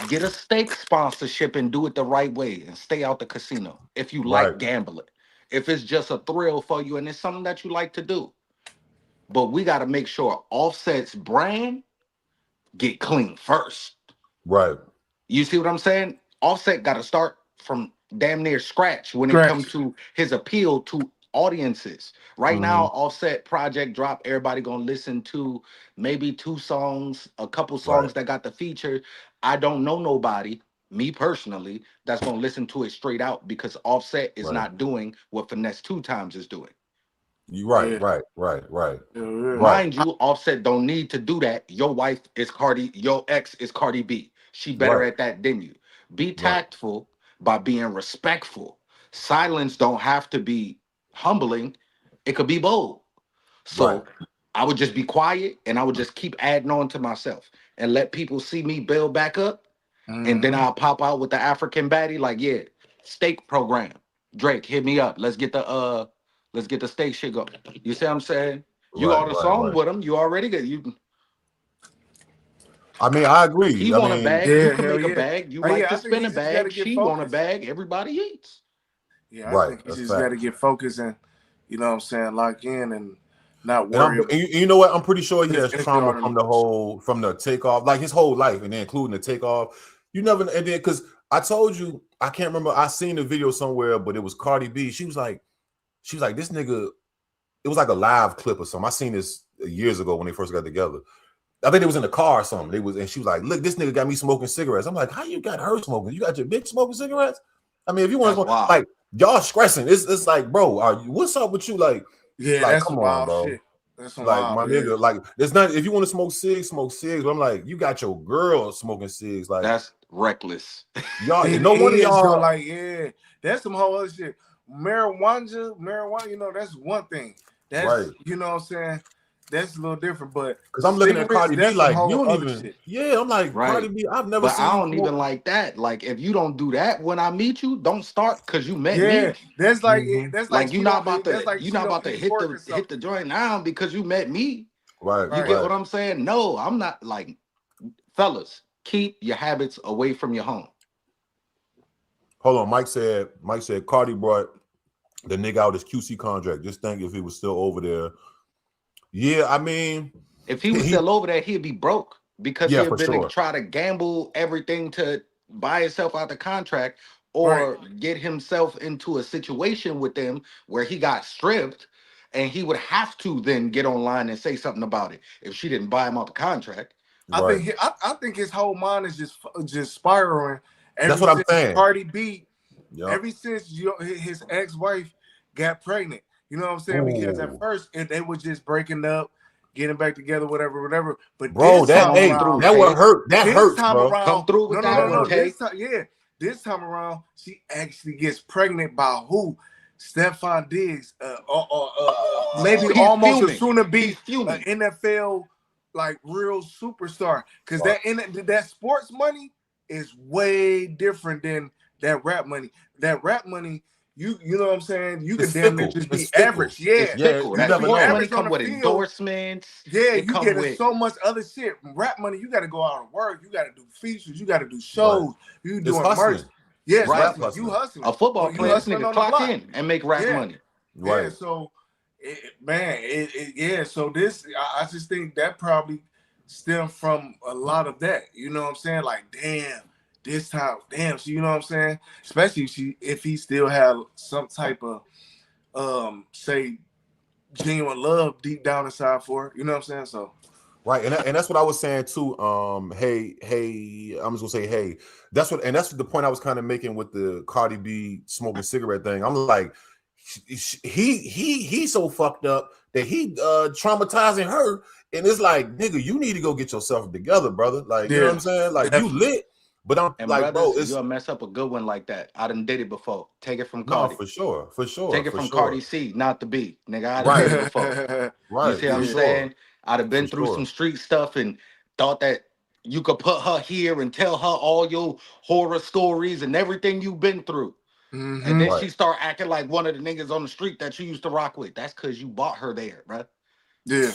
S2: get a steak sponsorship and do it the right way and stay out the casino if you like gambling. If it's just a thrill for you and it's something that you like to do. But we got to make sure Offset's brand get clean first.
S1: Right.
S2: You see what I'm saying? Offset got to start from damn near scratch when it comes to his appeal to audiences. Right now, Offset project drop. Everybody gonna listen to maybe 2 songs, a couple songs that got the feature. I don't know nobody, me personally, that's gonna listen to it straight out because Offset is not doing what Finesse 2 Times is doing.
S1: You right.
S2: Mind you, Offset don't need to do that. Your wife is Cardi, your ex is Cardi B. She better at that than you. Be tactful by being respectful. Silence don't have to be humbling. It could be bold. So I would just be quiet and I would just keep adding on to myself and let people see me build back up. And then I'll pop out with the African baddie like, yeah, steak program. Drake, hit me up. Let's get the steak shit going. You see what I'm saying? You on the song with him. You already get you.
S1: I mean, I agree.
S2: He want a bag. You can make a bag. You like to spin a bag. She want a bag. Everybody eats.
S6: Yeah, I think he just got to get focused and, you know what I'm saying, lock in and not worry.
S1: And you know what? I'm pretty sure he has trauma from the takeoff, like his whole life, and then including the takeoff. You never, and then because I told you, I can't remember. I seen the video somewhere, but it was Cardi B. She was like, this nigga. It was like a live clip or something. I seen this years ago when they first got together. I think it was in the car or something. And she was like, look, this nigga got me smoking cigarettes. I'm like, how you got her smoking? You got your bitch smoking cigarettes? I mean, if you want to smoke, like, y'all stressing. It's like, bro, what's up with you? Like,
S6: yeah,
S1: like,
S6: that's
S1: come
S6: wild
S1: on, bro.
S6: shit. That's
S1: like,
S6: wild,
S1: my nigga, like, there's not, if you want to smoke cigs, smoke cigs. But I'm like, you got your girl smoking cigs. Like,
S2: that's reckless.
S1: Y'all, no one of y'all.
S6: Like, yeah, that's some whole other shit. Marijuana, you know, that's one thing. That's, you know what I'm saying? That's a little different, but
S1: because I'm looking at Cardi B like you don't even.
S6: Shit.
S1: Yeah, I'm like Cardi B. I've never seen.
S2: I don't even like that. Like if you don't do that when I meet you, don't start because you met me.
S6: That's like that's
S2: like you're not about to hit the joint now because you met me.
S1: Right.
S2: You get what I'm saying? No, I'm not like fellas. Keep your habits away from your home.
S1: Hold on, Mike said Cardi brought the nigga out his QC contract. Just think if he was still over there. Yeah, I mean,
S2: if he was still over there, he'd be broke because he'd been try to gamble everything to buy himself out the contract or get himself into a situation with them where he got stripped and he would have to then get online and say something about it if she didn't buy him out the contract.
S6: I think his whole mind is just spiraling.
S1: That's what I'm saying.
S6: Cardi B, ever since his ex-wife got pregnant. You know what I'm saying? Because at first they were just breaking up, getting back together, whatever. But
S1: bro, that would hurt. That hurts, bro.
S2: Come through with that one,
S6: This time around, she actually gets pregnant by who? Stephon Diggs, maybe almost a soon-to-be NFL like real superstar. Because that sports money is way different than that rap money. That rap money. You know what I'm saying? You can damn near just be average. Yeah.
S2: That money come with endorsements.
S6: Yeah, you get so much other shit. Rap money, you got to go out and work. You got to do features. You got to do shows. You doing merch. Yes, you hustling.
S2: A football player, this nigga clock in and make rap money.
S1: Right.
S6: Yeah, so, so this, I just think that probably stemmed from a lot of that. You know what I'm saying? Like, damn. This time, so you know what I'm saying? Especially if he still have some type of say genuine love deep down inside for her, you know what I'm saying? So
S1: right, and that's what I was saying too. Hey, I'm just gonna say hey. That's the point I was kind of making with the Cardi B smoking cigarette thing. I'm like, he's so fucked up that he traumatizing her And it's like, nigga, you need to go get yourself together, brother. Like, you know what I'm saying? Like, you lit, but I'm
S2: and
S1: like,
S2: brothers,
S1: bro, it's
S2: you'll mess up a good one like that. I done did it before. Take it from
S1: no,
S2: Cardi.
S1: for sure.
S2: Take it from Cardi C, not the B. Nigga, I done did it before. You
S1: Right,
S2: see what I'm saying? I'd have been through some street stuff and thought that you could put her here and tell her all your horror stories and everything you've been through. And then she start acting like one of the niggas on the street that you used to rock with. That's because you bought her there, bro.
S6: Yeah.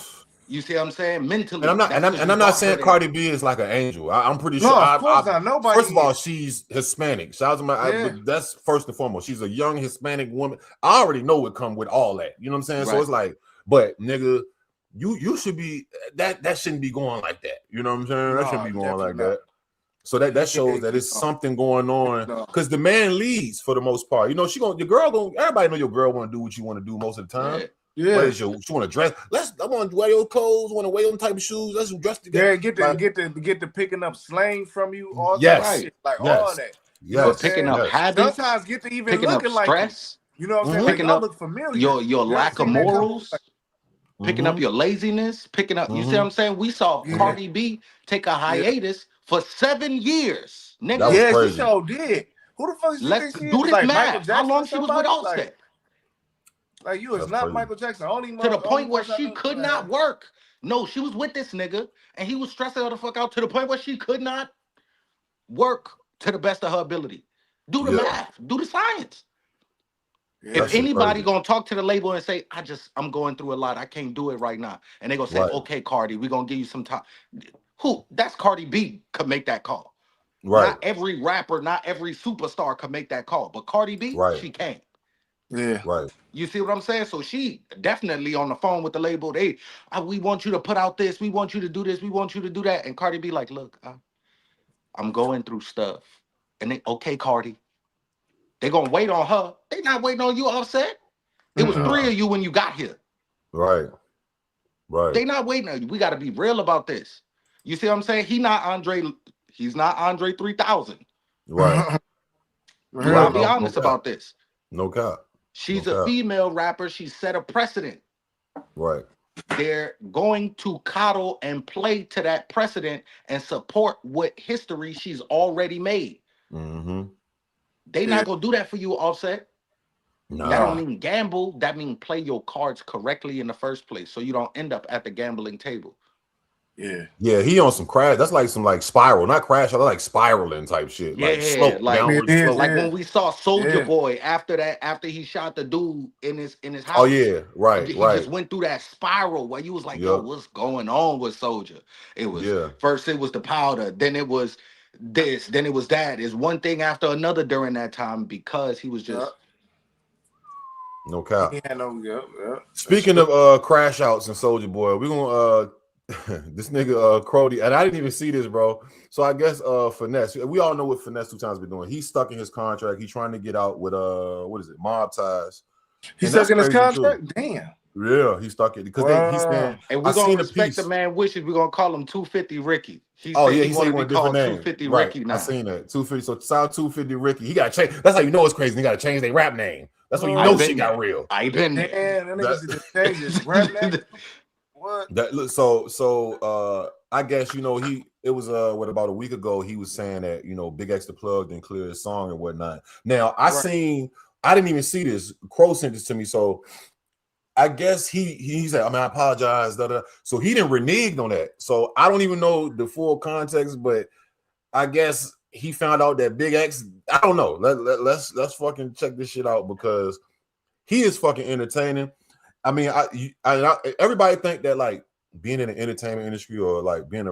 S2: You see what I'm saying? Mentally.
S1: And I'm not saying Cardi B is like an angel. I'm pretty sure.
S6: No, of course not. Nobody.
S1: First of all, she's Hispanic. Shout out to my. That's first and foremost. She's a young Hispanic woman. I already know it come with all that. You know what I'm saying? So it's like, but nigga, you should be that shouldn't be going like that. You know what I'm saying? That shouldn't be going like that. So that shows that it's something going on because the man leads for the most part. You know, everybody know your girl want to do what you want to do most of the time.
S6: Yeah.
S1: What is she want to dress? I want to wear your clothes, want to wear them type of shoes. Let's dress together.
S6: Yeah, get the picking up slang from you, all that shit. Like all that.
S1: Yes.
S2: Picking up habits.
S6: Sometimes get to even
S2: picking
S6: looking
S2: up
S6: like
S2: stress.
S6: You know what I'm saying?
S2: Picking
S6: like,
S2: up
S6: look familiar.
S2: Your lack of morals. Picking up your laziness, picking up, you see what I'm saying? We saw Cardi B take a hiatus for 7 years. Nigga.
S6: Yeah, she sure did. Who the fuck is
S2: Let's
S6: she?
S2: do this
S6: Like
S2: math. How long she was with Offset?
S6: Like you is not Michael Jackson.
S2: To the point where she could not work. No, she was with this nigga and he was stressing her the fuck out to the point where she could not work to the best of her ability. Do the math. Do the science. If anybody gonna talk to the label and say, I'm going through a lot, I can't do it right now, and they gonna say, okay, Cardi, we're gonna give you some time. That's Cardi B could make that call.
S1: Right.
S2: Not every rapper, not every superstar could make that call, but Cardi B, she can't.
S6: Yeah.
S1: Right.
S2: You see what I'm saying? So she definitely on the phone with the label. We want you to put out this, we want you to do this, we want you to do that. And Cardi B like, look, I'm going through stuff. And they, okay, Cardi. They gonna wait on her. They not waiting on you, Offset. It was 3 of you when you got here.
S1: Right.
S2: They not waiting on you. We gotta be real about this. You see what I'm saying? He's not Andre 3000.
S1: Right.
S2: We gotta be honest about this.
S1: No cap.
S2: She's a female rapper. She set a precedent.
S1: Right.
S2: They're going to coddle and play to that precedent and support what history she's already made. They not gonna do that for you, Offset.
S1: Nah.
S2: That don't mean gamble. That mean play your cards correctly in the first place, so you don't end up at the gambling table.
S1: Yeah, he on some crash. That's like some spiral, not crash. I like spiraling type shit.
S2: Yeah,
S1: like slope, downward slope.
S2: Like when we saw Soulja Boy after he shot the dude in his house.
S1: Oh yeah, right.
S2: He just went through that spiral where you was like, yo, what's going on with Soulja? It was first it was the powder, then it was this, then it was that. It's one thing after another during that time because he was just
S1: no cap.
S6: Yeah.
S1: Speaking of crash outs and Soulja Boy, we're gonna this nigga Crody, and I didn't even see this, bro. So I guess Finesse. We all know what Finesse 2 Times been doing. He's stuck in his contract. He's trying to get out with what is it, mob ties.
S6: He's stuck in his contract. Damn.
S1: Yeah, he's stuck in because he's saying.
S2: And we're gonna respect the man wishes. We're gonna call him 250 Ricky.
S1: He said he want a different name.
S2: 250
S1: right.
S2: Ricky now.
S1: I seen that 250. So South 250 Ricky. He got to change. That's how you know it's crazy. He got to change their rap name. That's when you know shit got real.
S2: I been
S6: there. Man, that niggas change his rap name. What?
S1: So I guess it was about a week ago he was saying that Big X the Plug didn't clear his song and whatnot. Now I didn't even see this. Crow sent this to me, so I guess he said, I apologize. So he didn't renege on that. So I don't even know the full context, but I guess he found out that Big X. I don't know. Let's fucking check this shit out because he is fucking entertaining. I mean, everybody think that like being in the entertainment industry or like being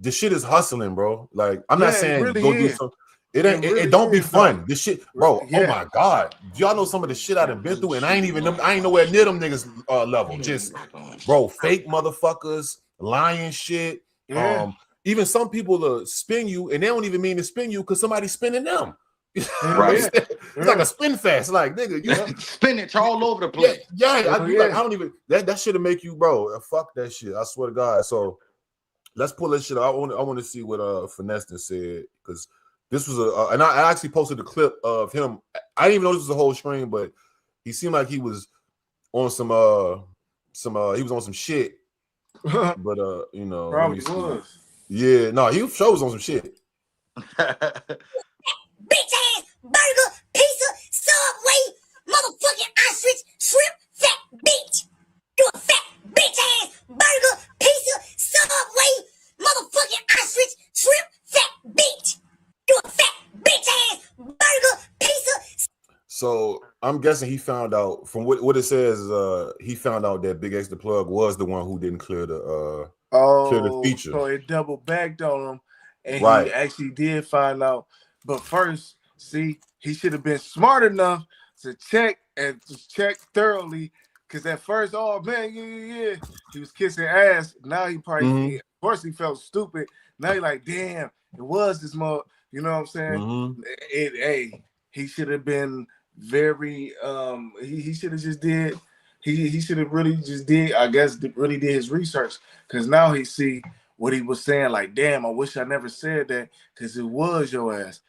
S1: this shit is hustling, bro. Like I'm not saying really go do something. It don't be fun. This shit, bro. Yeah. Oh my god, y'all know some of the shit I done been through, and I ain't nowhere near them niggas level. Just fake motherfuckers, lying shit.
S6: Yeah.
S1: Even some people spin you, and they don't even mean to spin you because somebody's spinning them.
S2: Right.
S1: It's like a spin fest. Like, nigga, you
S2: spinach all over the place.
S1: Yeah. I don't even that shit'll make you, bro. Fuck that shit. I swear to God. So let's pull this shit. I want to see what Finesse said because this was and I actually posted a clip of him. I didn't even know this was a whole stream, but he seemed like he was on some he was on some shit. But you know, let
S6: Probably
S1: me see.
S6: was.
S1: Yeah, no, he shows on some shit.
S10: Bitch ass burger, pizza, Subway, motherfucking ostrich, shrimp, fat bitch. You a fat bitch ass burger, pizza, Subway, motherfucking ostrich, shrimp, fat bitch. You a fat bitch ass burger, pizza.
S1: So I'm guessing he found out from what it says. He found out that Big X the Plug was the one who didn't clear the feature.
S6: So it double backed on him, and
S1: Right.
S6: he actually did find out. But first, see, he should have been smart enough to check thoroughly. Because at first, oh man, yeah, he was kissing ass. Now he probably, of course, he felt stupid. Now he like, damn, it was this mother. You know what I'm saying? He should have been very. He should have just did. He should have really just did. I guess really did his research. Because now he see what he was saying. Like, damn, I wish I never said that. Because it was your ass.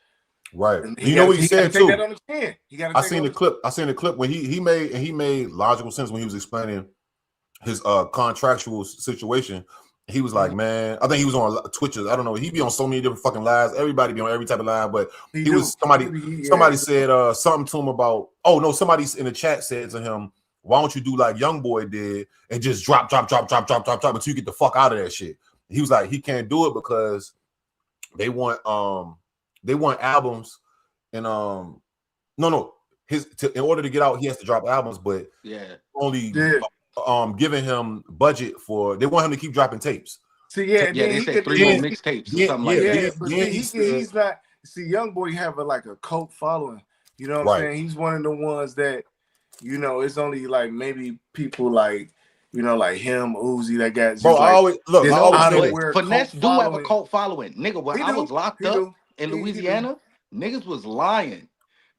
S1: Right. You know what he said too.
S6: That on the chin.
S1: I seen the clip. I seen the clip when he made logical sense when he was explaining his contractual situation. He was like, man, I think he was on Twitch. I don't know. He be on so many different fucking lives. Everybody be on every type of live, but somebody said something to him about, oh no, somebody in the chat said to him, why don't you do like Youngboy did and just drop until you get the fuck out of that shit. He was like, he can't do it because they want albums and in order to get out, he has to drop albums, but only giving him budget for, they want him to keep dropping tapes.
S2: See, they say 3 more mixtapes or something like that.
S6: But he's not. See, Youngboy have a cult following. You know what I'm saying? He's one of the ones that, you know, it's only like maybe people like, you know, like him, Uzi, that got.
S1: Bro, I always
S2: Finesse do have a cult following, nigga. When I was locked up in Louisiana, niggas was lying.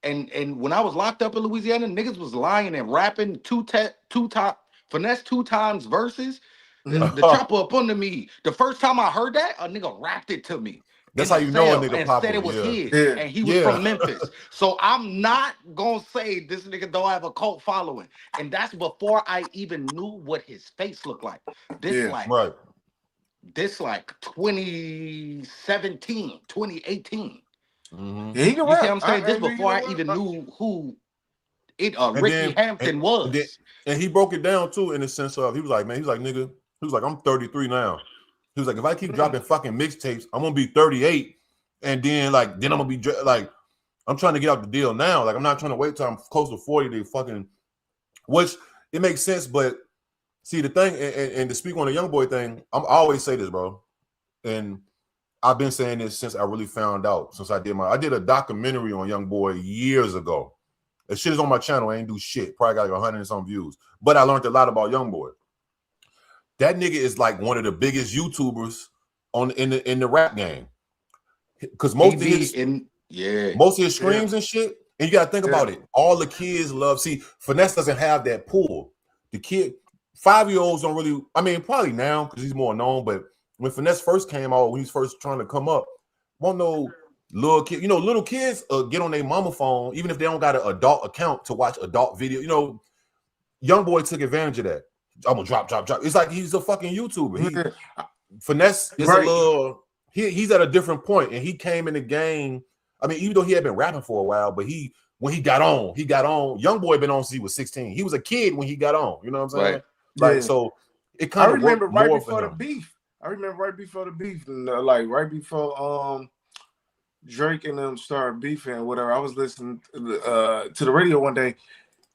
S2: And when I was locked up in Louisiana, niggas was lying and rapping Finesse 2 times verses. The chopper up under me. The first time I heard that, a nigga rapped it to me.
S1: That's how you know a nigga
S2: and said it was his, and he was from Memphis. So I'm not gonna say this nigga don't have a cult following, and that's before I even knew what his face looked like. This like 2017, 2018.
S6: You
S2: see what I'm saying? This before I even knew who Ricky Hampton was.
S1: And he broke it down too in the sense of, he was like, nigga, he was like, I'm 33 now. He was like, if I keep dropping fucking mixtapes, I'm gonna be 38, and then I'm gonna be like, I'm trying to get out the deal now. Like, I'm not trying to wait till I'm close to 40 to fucking, which it makes sense. But see, the thing, and to speak on the Youngboy thing, I always say this, bro, and I've been saying this since I really found out. Since I did a documentary on Youngboy years ago. That shit is on my channel. I ain't do shit. Probably got like 100 and some views. But I learned a lot about Youngboy. That nigga is like one of the biggest YouTubers in the rap game. Because most of his streams and shit, and you gotta think about it. All the kids love. See, Finesse doesn't have that pull. The 5-year-olds don't really. I mean, probably now because he's more known. But when Finesse first came out, when he's first trying to come up, won't know. Little kid, you know, little kids get on their mama phone, even if they don't got an adult account to watch adult video. You know, Youngboy took advantage of that. I'm gonna drop. It's like he's a fucking YouTuber. Finesse is a little. He's at a different point, and he came in the game. I mean, even though he had been rapping for a while, but when he got on. Youngboy been on since he was 16. He was a kid when he got on. You know what I'm saying? Like so, it kind of.
S6: I remember right before the beef. Right before Drake and them started beefing or whatever. I was listening to the radio one day,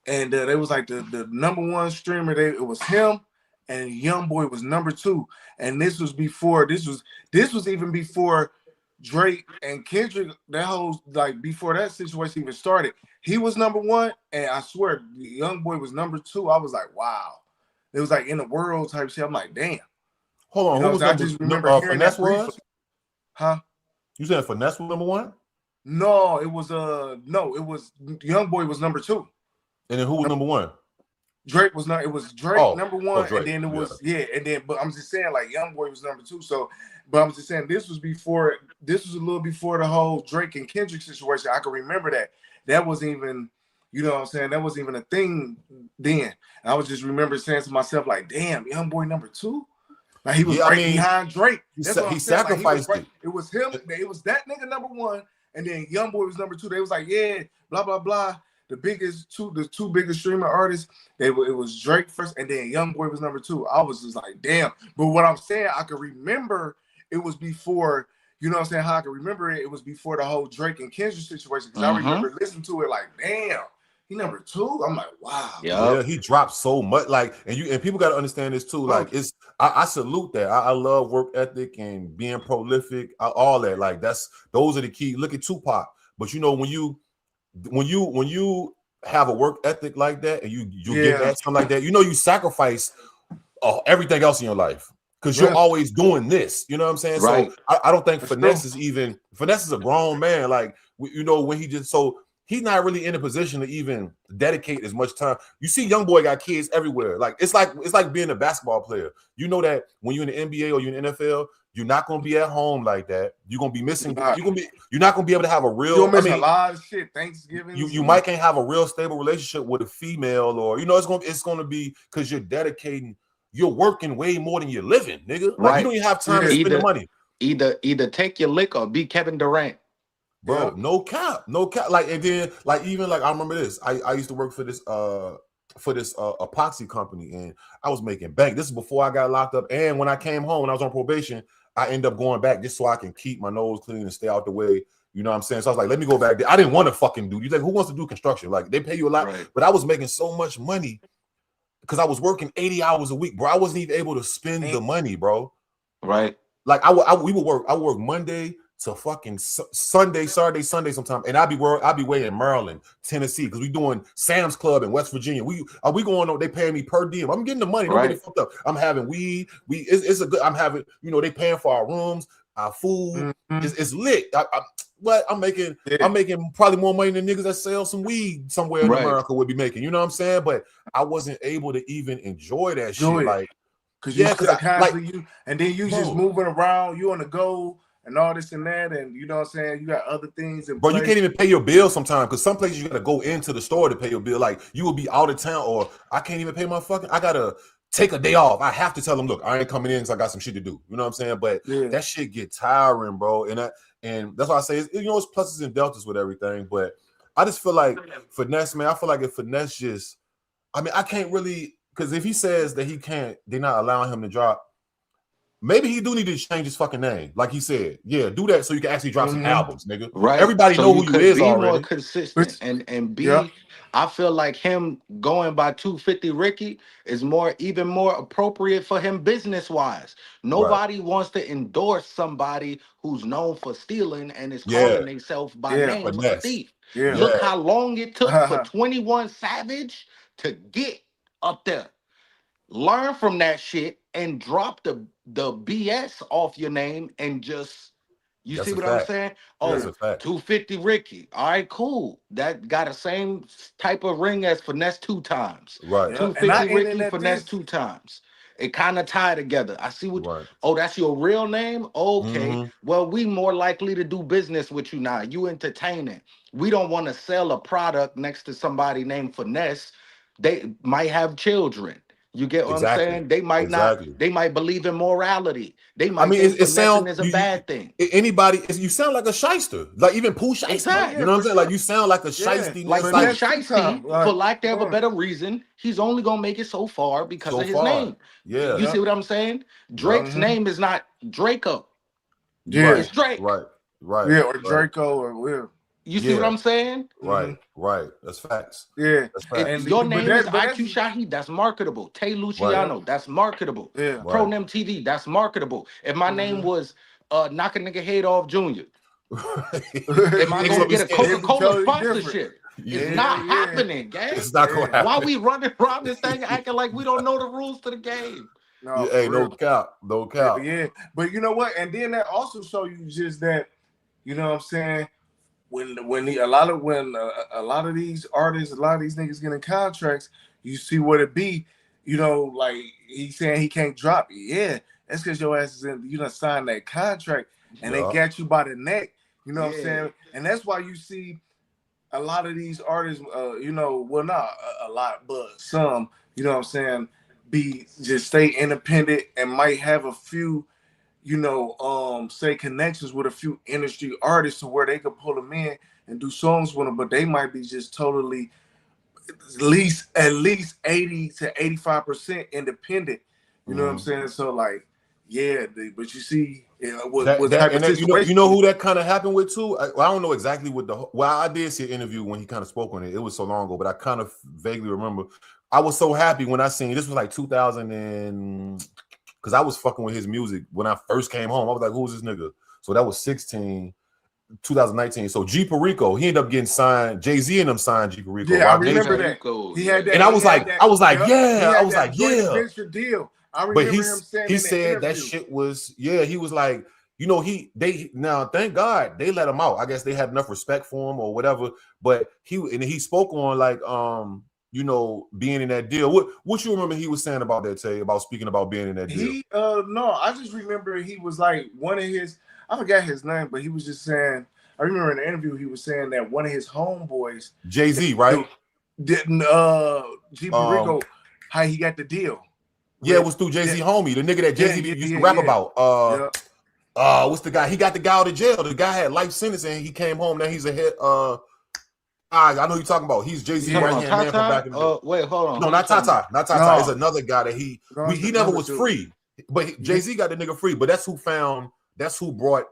S6: and they was like the #1 streamer. It was him, and Youngboy was #2. And this was even before Drake and Kendrick. That whole before that situation even started. He was #1, and I swear Youngboy was #2. I was like, wow. It was like in the world type shit. I'm like, damn.
S1: Hold on, I just remember hearing that
S6: was? Huh?
S1: You said Finesse was #1?
S6: No, it was Youngboy was #2.
S1: And then who was #1?
S6: Drake was not. It was Drake #1, Drake. And then it was and then. But I'm just saying, like Youngboy was #2. So, but I'm just saying this was a little before the whole Drake and Kendrick situation. I can remember that. That wasn't even, you know what I'm saying. That wasn't even a thing then. And I was just remember saying to myself, like, damn, Youngboy #2. Like he was behind Drake. That's what I'm
S1: he
S6: saying.
S1: sacrificed
S6: like, it was him. It was that nigga number one, and then YoungBoy was number two. They was like, yeah, blah blah blah. The two biggest streaming artists. It was Drake first, and then YoungBoy was number two. I was just like, damn. But what I'm saying, I could remember it was before. You know what I'm saying? How I can remember it? It was before the whole Drake and Kendrick situation. Because I remember listening to it like, damn. He number two. I'm like, wow.
S1: Yeah, he dropped so much. Like, and people got to understand this too. Like, I salute that. I love work ethic and being prolific. All that. Like, those are the key. Look at Tupac. But you know, when you have a work ethic like that, and you get that something like that, you know, you sacrifice everything else in your life because you're always doing this. You know what I'm saying?
S2: Right.
S1: So I don't think Finesse is a grown man. Like, you know, when he's not really in a position to even dedicate as much time. You see, YoungBoy got kids everywhere. Like it's like being a basketball player. You know that when you're in the NBA or you're in the NFL, you're not gonna be at home like that. You're gonna be missing. You're not gonna be able to have a real.
S6: You'll miss a lot of shit. Thanksgiving.
S1: You might can't have a real stable relationship with a female, or you know it's gonna be because you're dedicating. You're working way more than you're living, nigga. Like you don't even have time to spend the money.
S2: Either take your lick or be Kevin Durant.
S1: Bro, no cap. Like, and then, like, even like I remember this. I used to work for this epoxy company, and I was making bank. This is before I got locked up. And when I came home, when I was on probation, I ended up going back just so I can keep my nose clean and stay out the way. You know what I'm saying? So I was like, let me go back there. I didn't want to fucking do. You think who wants to do construction? Like they pay you a lot, but I was making so much money because I was working 80 hours a week, bro. I wasn't even able to spend the money, bro.
S2: Right.
S1: Like I would work Monday to fucking Sunday, Saturday, Sunday sometime, and I'll be way in Maryland, Tennessee, because we doing Sam's Club in West Virginia. We going on? They paying me per diem. I'm getting the money. Don't get it fucked up. I'm having weed. It's a good. I'm having they paying for our rooms, our food. It's lit. I'm making probably more money than niggas that sell some weed somewhere in America would be making. You know what I'm saying? But I wasn't able to even enjoy that shit. Like,
S6: because and then you just moving around. You on the go. And all this and that, and you know what I'm saying? You got other things.
S1: Bro, you can't even pay your bill sometimes because some places you got to go into the store to pay your bill. Like you will be out of town, or I can't even pay my I got to take a day off. I have to tell them, look, I ain't coming in because I got some shit to do. You know what I'm saying? But that shit get tiring, bro. And that's why I say, it's pluses and deltas with everything. But I just feel like Finesse, man, I feel like if Finesse I can't really, because if he says that he can't, they're not allowing him to drop. Maybe he do need to change his fucking name, like he said. Yeah, do that so you can actually drop some albums, nigga.
S2: Right.
S1: Everybody know who you is already.
S2: Be more consistent and be. I feel like him going by 250 Ricky is even more appropriate for him business wise. Nobody wants to endorse somebody who's known for stealing and is calling themselves by name a thief. Look how long it took for 21 Savage to get up there. Learn from that shit and drop the BS off your name and just see what I'm saying? Oh, 250 Ricky. All right, cool. That got the same type of ring as Finesse 2 times.
S1: Right.
S2: 250 Ricky, Finesse 2 times. It kind of tied together. I see what that's your real name? Okay. Well, we more likely to do business with you now. You entertaining. We don't want to sell a product next to somebody named Finesse. They might have children. You get what I'm saying? They might not. They might believe in morality. They might think it sounds is a bad thing.
S1: You sound like a shyster, like even Pooh Shiesty.
S2: Exactly.
S1: You know what I'm saying? Like you sound like a shiesty.
S2: Like Shiesty, for lack of a better reason, he's only gonna make it so far because of his name.
S1: Yeah.
S2: You see what I'm saying? Drake's name is not Draco.
S6: Yeah,
S2: it's Drake.
S1: Right.
S6: Yeah, or Draco or Will.
S2: You see what I'm saying?
S1: Right. That's facts.
S6: Yeah.
S1: That's facts.
S2: And your name is IQ Shaheed, that's marketable. Tay Luciano, that's marketable.
S6: Yeah.
S2: Pro Nem TV, that's marketable. If my name was Knock a Nigga Head Off Jr., am I gonna get a Coca-Cola sponsorship? It's not happening, gang.
S1: It's not gonna happen.
S2: Why we running around this thing acting like we don't know the rules to the game?
S1: No cap.
S6: Yeah. But you know what? And then that also show you just that, you know what I'm saying? When a lot of these artists, a lot of these niggas getting contracts, you see what it be, like he's saying he can't drop it. Yeah, that's because your ass is you done signed that contract and they got you by the neck. You know what I'm saying? And that's why you see a lot of these artists, well, not a lot, but some, you know what I'm saying, just stay independent and might have a few, say connections with a few industry artists to where they could pull them in and do songs with them, but they might be just totally at least 80 to 85% independent. You know what I'm saying? So like, yeah, but you see, what type of situation?
S1: You know who that kind of happened with too? I don't know exactly what I did see an interview when he kind of spoke on it. It was so long ago, but I kind of vaguely remember. I was so happy when I seen this was like 2000 and because I was fucking with his music when I first came home. I was like, who's this nigga? So that was 2019. So G Perico, he ended up getting signed. Jay-Z and them signed G Perico.
S6: Yeah, I remember that. He had that.
S1: And I was like, yeah.
S6: Venture deal. I remember him saying
S1: he said that shit was, he was like, now thank God they let him out. I guess they had enough respect for him or whatever. But he spoke on like being in that deal. What you remember he was saying about that, Tay, about speaking about being in that deal?
S6: No, I just remember he was like one of his, I forgot his name, but he was just saying, I remember in the interview he was saying that one of his homeboys,
S1: Jay-Z, right?
S6: Didn't G Perico, how he got the deal.
S1: Yeah, it was through Jay-Z homie, the nigga that Jay-Z used to rap about. What's the guy? He got the guy out of jail. The guy had life sentence and he came home. Now he's a hit. I know you're talking about. He's Jay-Z right hand man from back in the day.
S2: Wait, hold on.
S1: No, not Tata. Not Tata. No. It's another guy that he never was free. But Jay-Z got the nigga free. But that's who brought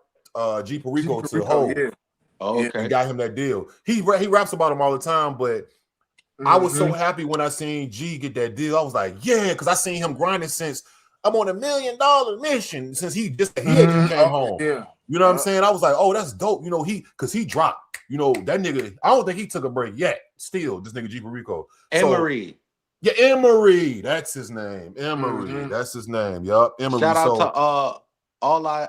S1: G Perico to the hole.
S2: Yeah. Oh, okay.
S1: And got him that deal. He raps about him all the time, but I was so happy when I seen G get that deal. I was like, yeah, because I seen him grinding since I'm on $1 million mission since he came home.
S6: Yeah.
S1: You know what I'm saying? I was like, oh, that's dope. Because he dropped. That nigga, I don't think he took a break yet. Still, this nigga G Perico.
S2: Emery.
S1: Yeah, Emery. That's his name. Emery. That's his name. Yup. Emery.
S2: Shout out to All I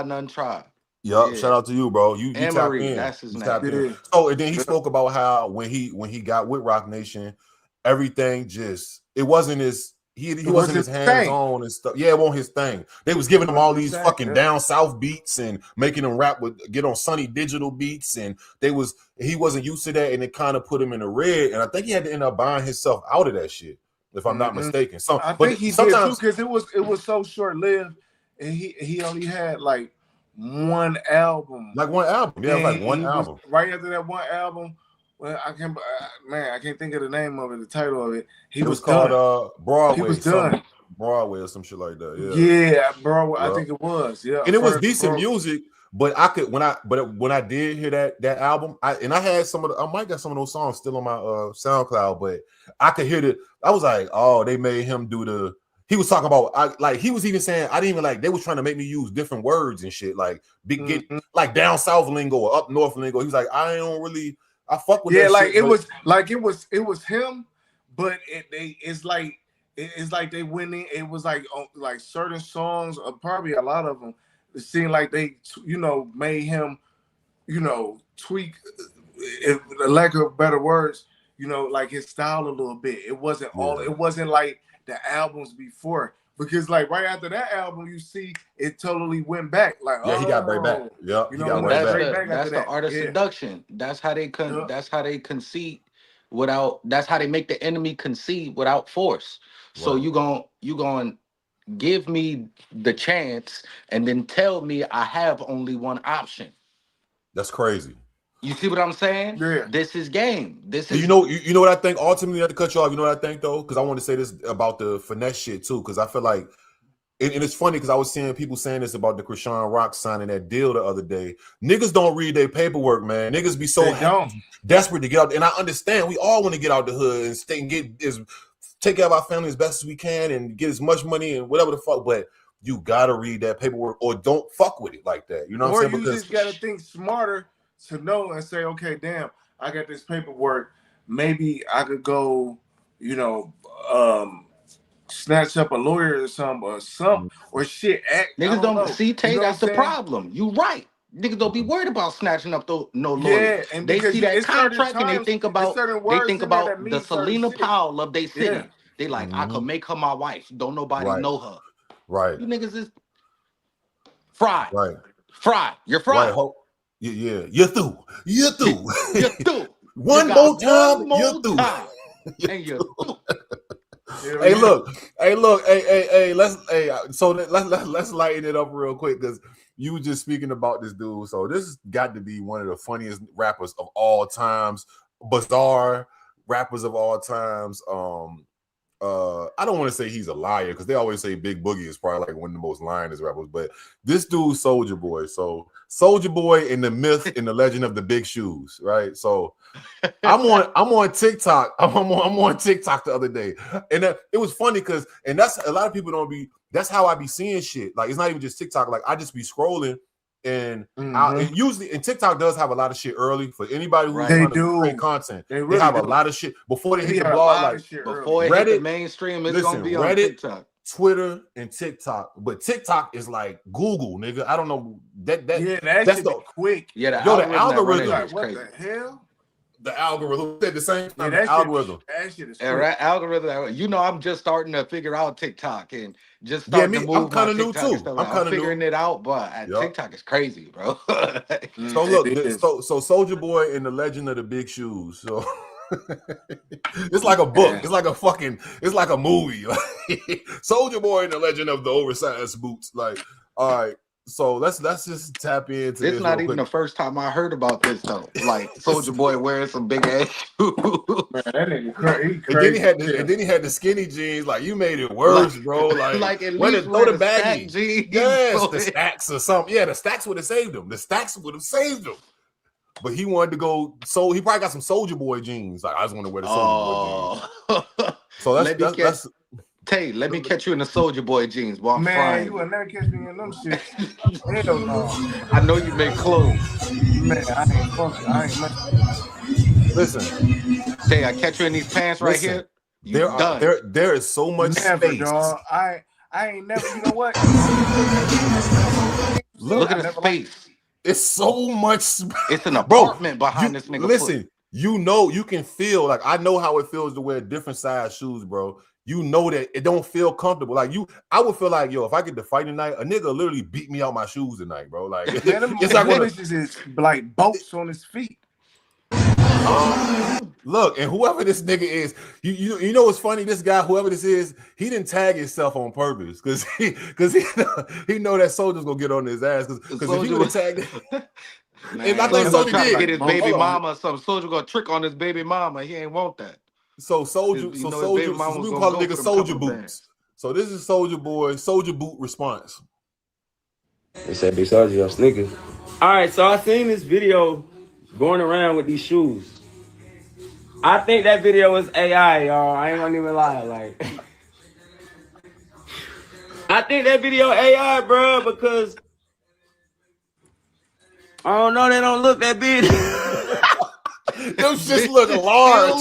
S2: None Try.
S1: Yep, yeah. Shout out to you, bro. You
S2: Emery,
S1: tapped in.
S2: that's his name.
S1: So and then he spoke about how when he got with Rock Nation, everything it wasn't his he wasn't his hands on and stuff. Yeah, it wasn't his thing. They was giving him all these fucking down south beats and making him rap get on Sunny Digital beats, and he wasn't used to that, and it kind of put him in the red. And I think he had to end up buying himself out of that shit, if I'm not mistaken.
S6: I think he did too, because it was so short lived, and he only had like one album.
S1: Like one album. Yeah, like one album.
S6: Right after that one album, well, I can't think of the name of it, the title of it. It was
S1: called Broadway.
S6: He was done.
S1: Broadway or some shit like that.
S6: Yeah, Broadway. I think it was. Yeah,
S1: and it was decent music. But I could when I did hear that album, I had I might got some of those songs still on my SoundCloud, but I could hear I was like, oh, they made him do the. He was talking about he was even saying I didn't even like they was trying to make me use different words and shit like get like down south lingo or up north lingo. He was like, I fuck with that
S6: like
S1: shit,
S6: it was him, but it's like they went in. It was like certain songs, or probably a lot of them. It seemed like they made him tweak, if the lack of better words, like his style a little bit. It wasn't it wasn't like the albums before, because like right after that album, you see it totally went back. Like
S1: he got right back. Yeah,
S2: that's the art of seduction. That's how they that's how they concede without. That's how they make the enemy concede without force. Wow. So you going give me the chance and then tell me I have only one option.
S1: That's crazy.
S2: You see what I'm saying?
S6: Yeah.
S2: This is game. This is
S1: you know what I think ultimately, not to cut you off, you know what I think though? Because I want to say this about the Finesse shit too, because I feel like and it's funny because I was seeing people saying this about the Krishan Rock signing that deal the other day. Niggas don't read their paperwork, man. Niggas be so desperate to get out. And I understand we all want to get out the hood and stay and take care of our family as best as we can and get as much money and whatever the fuck, but you gotta read that paperwork or don't fuck with it like that. You know what I'm saying?
S6: Or you just gotta think smarter to know and say, okay, damn, I got this paperwork. Maybe I could go, snatch up a lawyer or something, or shit.
S2: Niggas don't see, Tay, that's the problem. You right. Niggas don't be worried about snatching up no lawyers.
S6: Yeah, and
S2: they see that contract and they think about the Selena Powell of their city. Yeah. They like, I could make her my wife. Don't nobody know her.
S1: Right.
S2: You niggas is fried.
S1: Right.
S2: Fried. You're fried.
S1: Right. Yeah. You're through. You're through.
S2: You're through.
S1: One more time. You're through.
S2: And you're through.
S1: Hey, look. Let's lighten it up real quick because you were just speaking about this dude. So this has got to be one of the funniest rappers of all times, bizarre rappers of all times. I don't want to say he's a liar because they always say Big Boogie is probably like one of the most lyingest rappers, but this dude Soulja Boy. So Soulja Boy and the myth and the legend of the big shoes, right? So I'm on TikTok. I'm on TikTok the other day, and it was funny because that's a lot of people don't be. That's how I be seeing shit. Like it's not even just TikTok. Like I just be scrolling. And usually, and TikTok does have a lot of shit early for anybody who's trying to create content. They have a lot of shit before they hit the blog. Like
S2: before it hit the mainstream, it's gonna be on
S1: Reddit,
S2: TikTok,
S1: Twitter, and TikTok. But TikTok is like Google, nigga. I don't know that's
S6: the quick.
S2: Yeah, the
S1: algorithm.
S6: Like, what the hell?
S1: The algorithm said the same thing.
S6: Yeah,
S1: the algorithm.
S6: That shit is
S2: algorithm. You know, I'm just starting to figure out TikTok and just starting to move.
S1: I'm kind of new too.
S2: I'm figuring it out, but TikTok is crazy, bro.
S1: So look, so Soulja Boy and the Legend of the Big Shoes. So it's like a book. It's like a movie. Soulja Boy and the Legend of the Oversized Boots. Like, all right. So let's just tap into this.
S2: It's not even the first time I heard about this though. Like Soulja Boy wearing some big ass shoes.
S6: Man, that nigga crazy.
S1: And then he had the skinny jeans. Like you made it worse, bro. Like
S2: at
S1: least
S2: throw
S1: the baggy
S2: jeans.
S1: Yes, the stacks or something. Yeah, the stacks would have saved him. But he wanted to go. So he probably got some Soulja Boy jeans. Like I just want to wear the Soulja Boy jeans. So that's
S2: Tay, let me catch you in the Soulja Boy jeans while I'm frying.
S6: You will never catch me in them shit. Hell no.
S2: I know you make clothes.
S6: Man, I ain't fucking. I ain't much.
S1: Listen.
S2: Tay, I catch you in these pants right here.
S1: There is so much space.
S6: Dog. I ain't never, you know what?
S2: Look at the space.
S1: It's so much space.
S2: It's an apartment behind this nigga.
S1: Listen, you know, you can feel like I know how it feels to wear different size shoes, bro. You know that it don't feel comfortable. Like I would feel like, yo, if I get to fight tonight, a nigga literally beat me out my shoes tonight, bro. Like
S6: it's like bolts on his feet.
S1: Look, and whoever this nigga is, you know what's funny? This guy, whoever this is, he didn't tag himself on purpose because he know that Soulja's gonna get on his ass because if he would have tagged it. And I think Soulja did
S2: get his baby mama or something. Soulja gonna trick on his baby mama. He ain't want that.
S1: So Soulja, we call the nigga Soulja Boots. So this is Soulja Boy, Soulja Boot response.
S11: They said Big Soulja your sneakers. All right, so I seen this video going around with these shoes. I think that video was AI, y'all. I ain't gonna even lie. Like, I think that video AI, bro, because I don't know, they don't look that big.
S1: Them shits look large.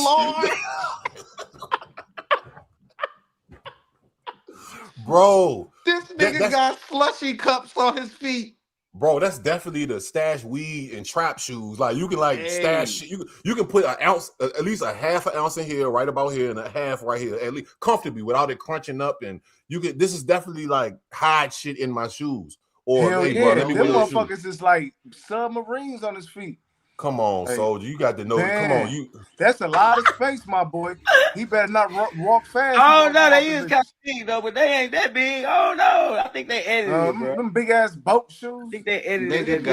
S1: Bro,
S2: this nigga got slushy cups on his feet.
S1: Bro, that's definitely the stash weed and trap shoes. Like you can stash, you can put an ounce, at least a half an ounce in here, right about here, and a half right here, at least comfortably without it crunching up. And you can. This is definitely like hide shit in my shoes. Or
S6: hell
S1: hey,
S6: yeah,
S1: bro, let me
S6: them
S1: wear
S6: motherfuckers is like submarines on his feet.
S1: Come on, Soulja, you got to know.
S6: Man,
S1: come on, you.
S6: That's a lot of space, my boy. He better not walk fast.
S11: Oh no, they is kind of big though, but they ain't that big. Oh no, I think they edited it, bro.
S6: Them big ass boat shoes.
S11: I think they edited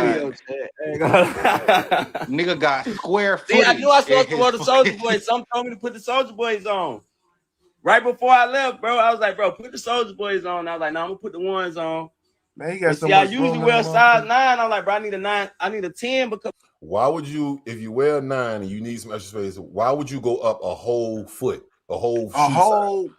S2: Nigga got square feet.
S11: See, I knew I was supposed to wear the Soulja Boys. Some told me to put the Soulja Boys on. Right before I left, bro, I was like, bro, put the Soulja Boys on. I was like, no, I'm gonna put the ones on.
S6: Man, you got
S11: see, I usually wear a size 9. I'm like, bro, I need a 9. I need a 10 because.
S1: Why would you, if you wear a 9 and you need some extra space, why would you go up a whole foot? A whole
S6: foot.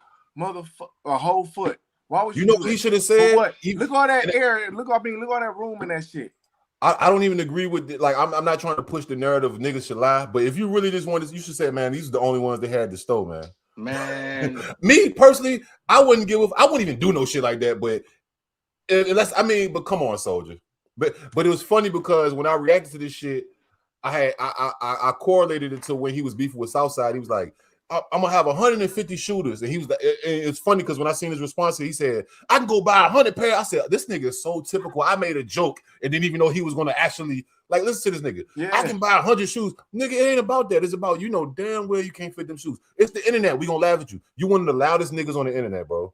S6: Why would you?
S1: You know what he should have said?
S6: What? Look at all that air. Look all that room in that shit.
S1: I don't even agree with it. Like I'm not trying to push the narrative niggas should lie, but if you really just wanted, you should say, man, these are the only ones they had to stow, man.
S2: Man,
S1: me personally, I wouldn't even do no shit like that. But unless but come on, Soulja. But it was funny because when I reacted to this shit, I correlated it to when he was beefing with Southside. He was like, I'm gonna have 150 shooters, and he was like, it's funny because when I seen his response, he said, I can go buy 100 pair. I said, this nigga is so typical. I made a joke and didn't even know he was gonna actually Like, listen to this nigga.
S6: Yeah.
S1: I can buy 100 shoes. Nigga, it ain't about that. It's about, you know damn well you can't fit them shoes. It's the internet. We gonna laugh at you. You one of the loudest niggas on the internet, bro.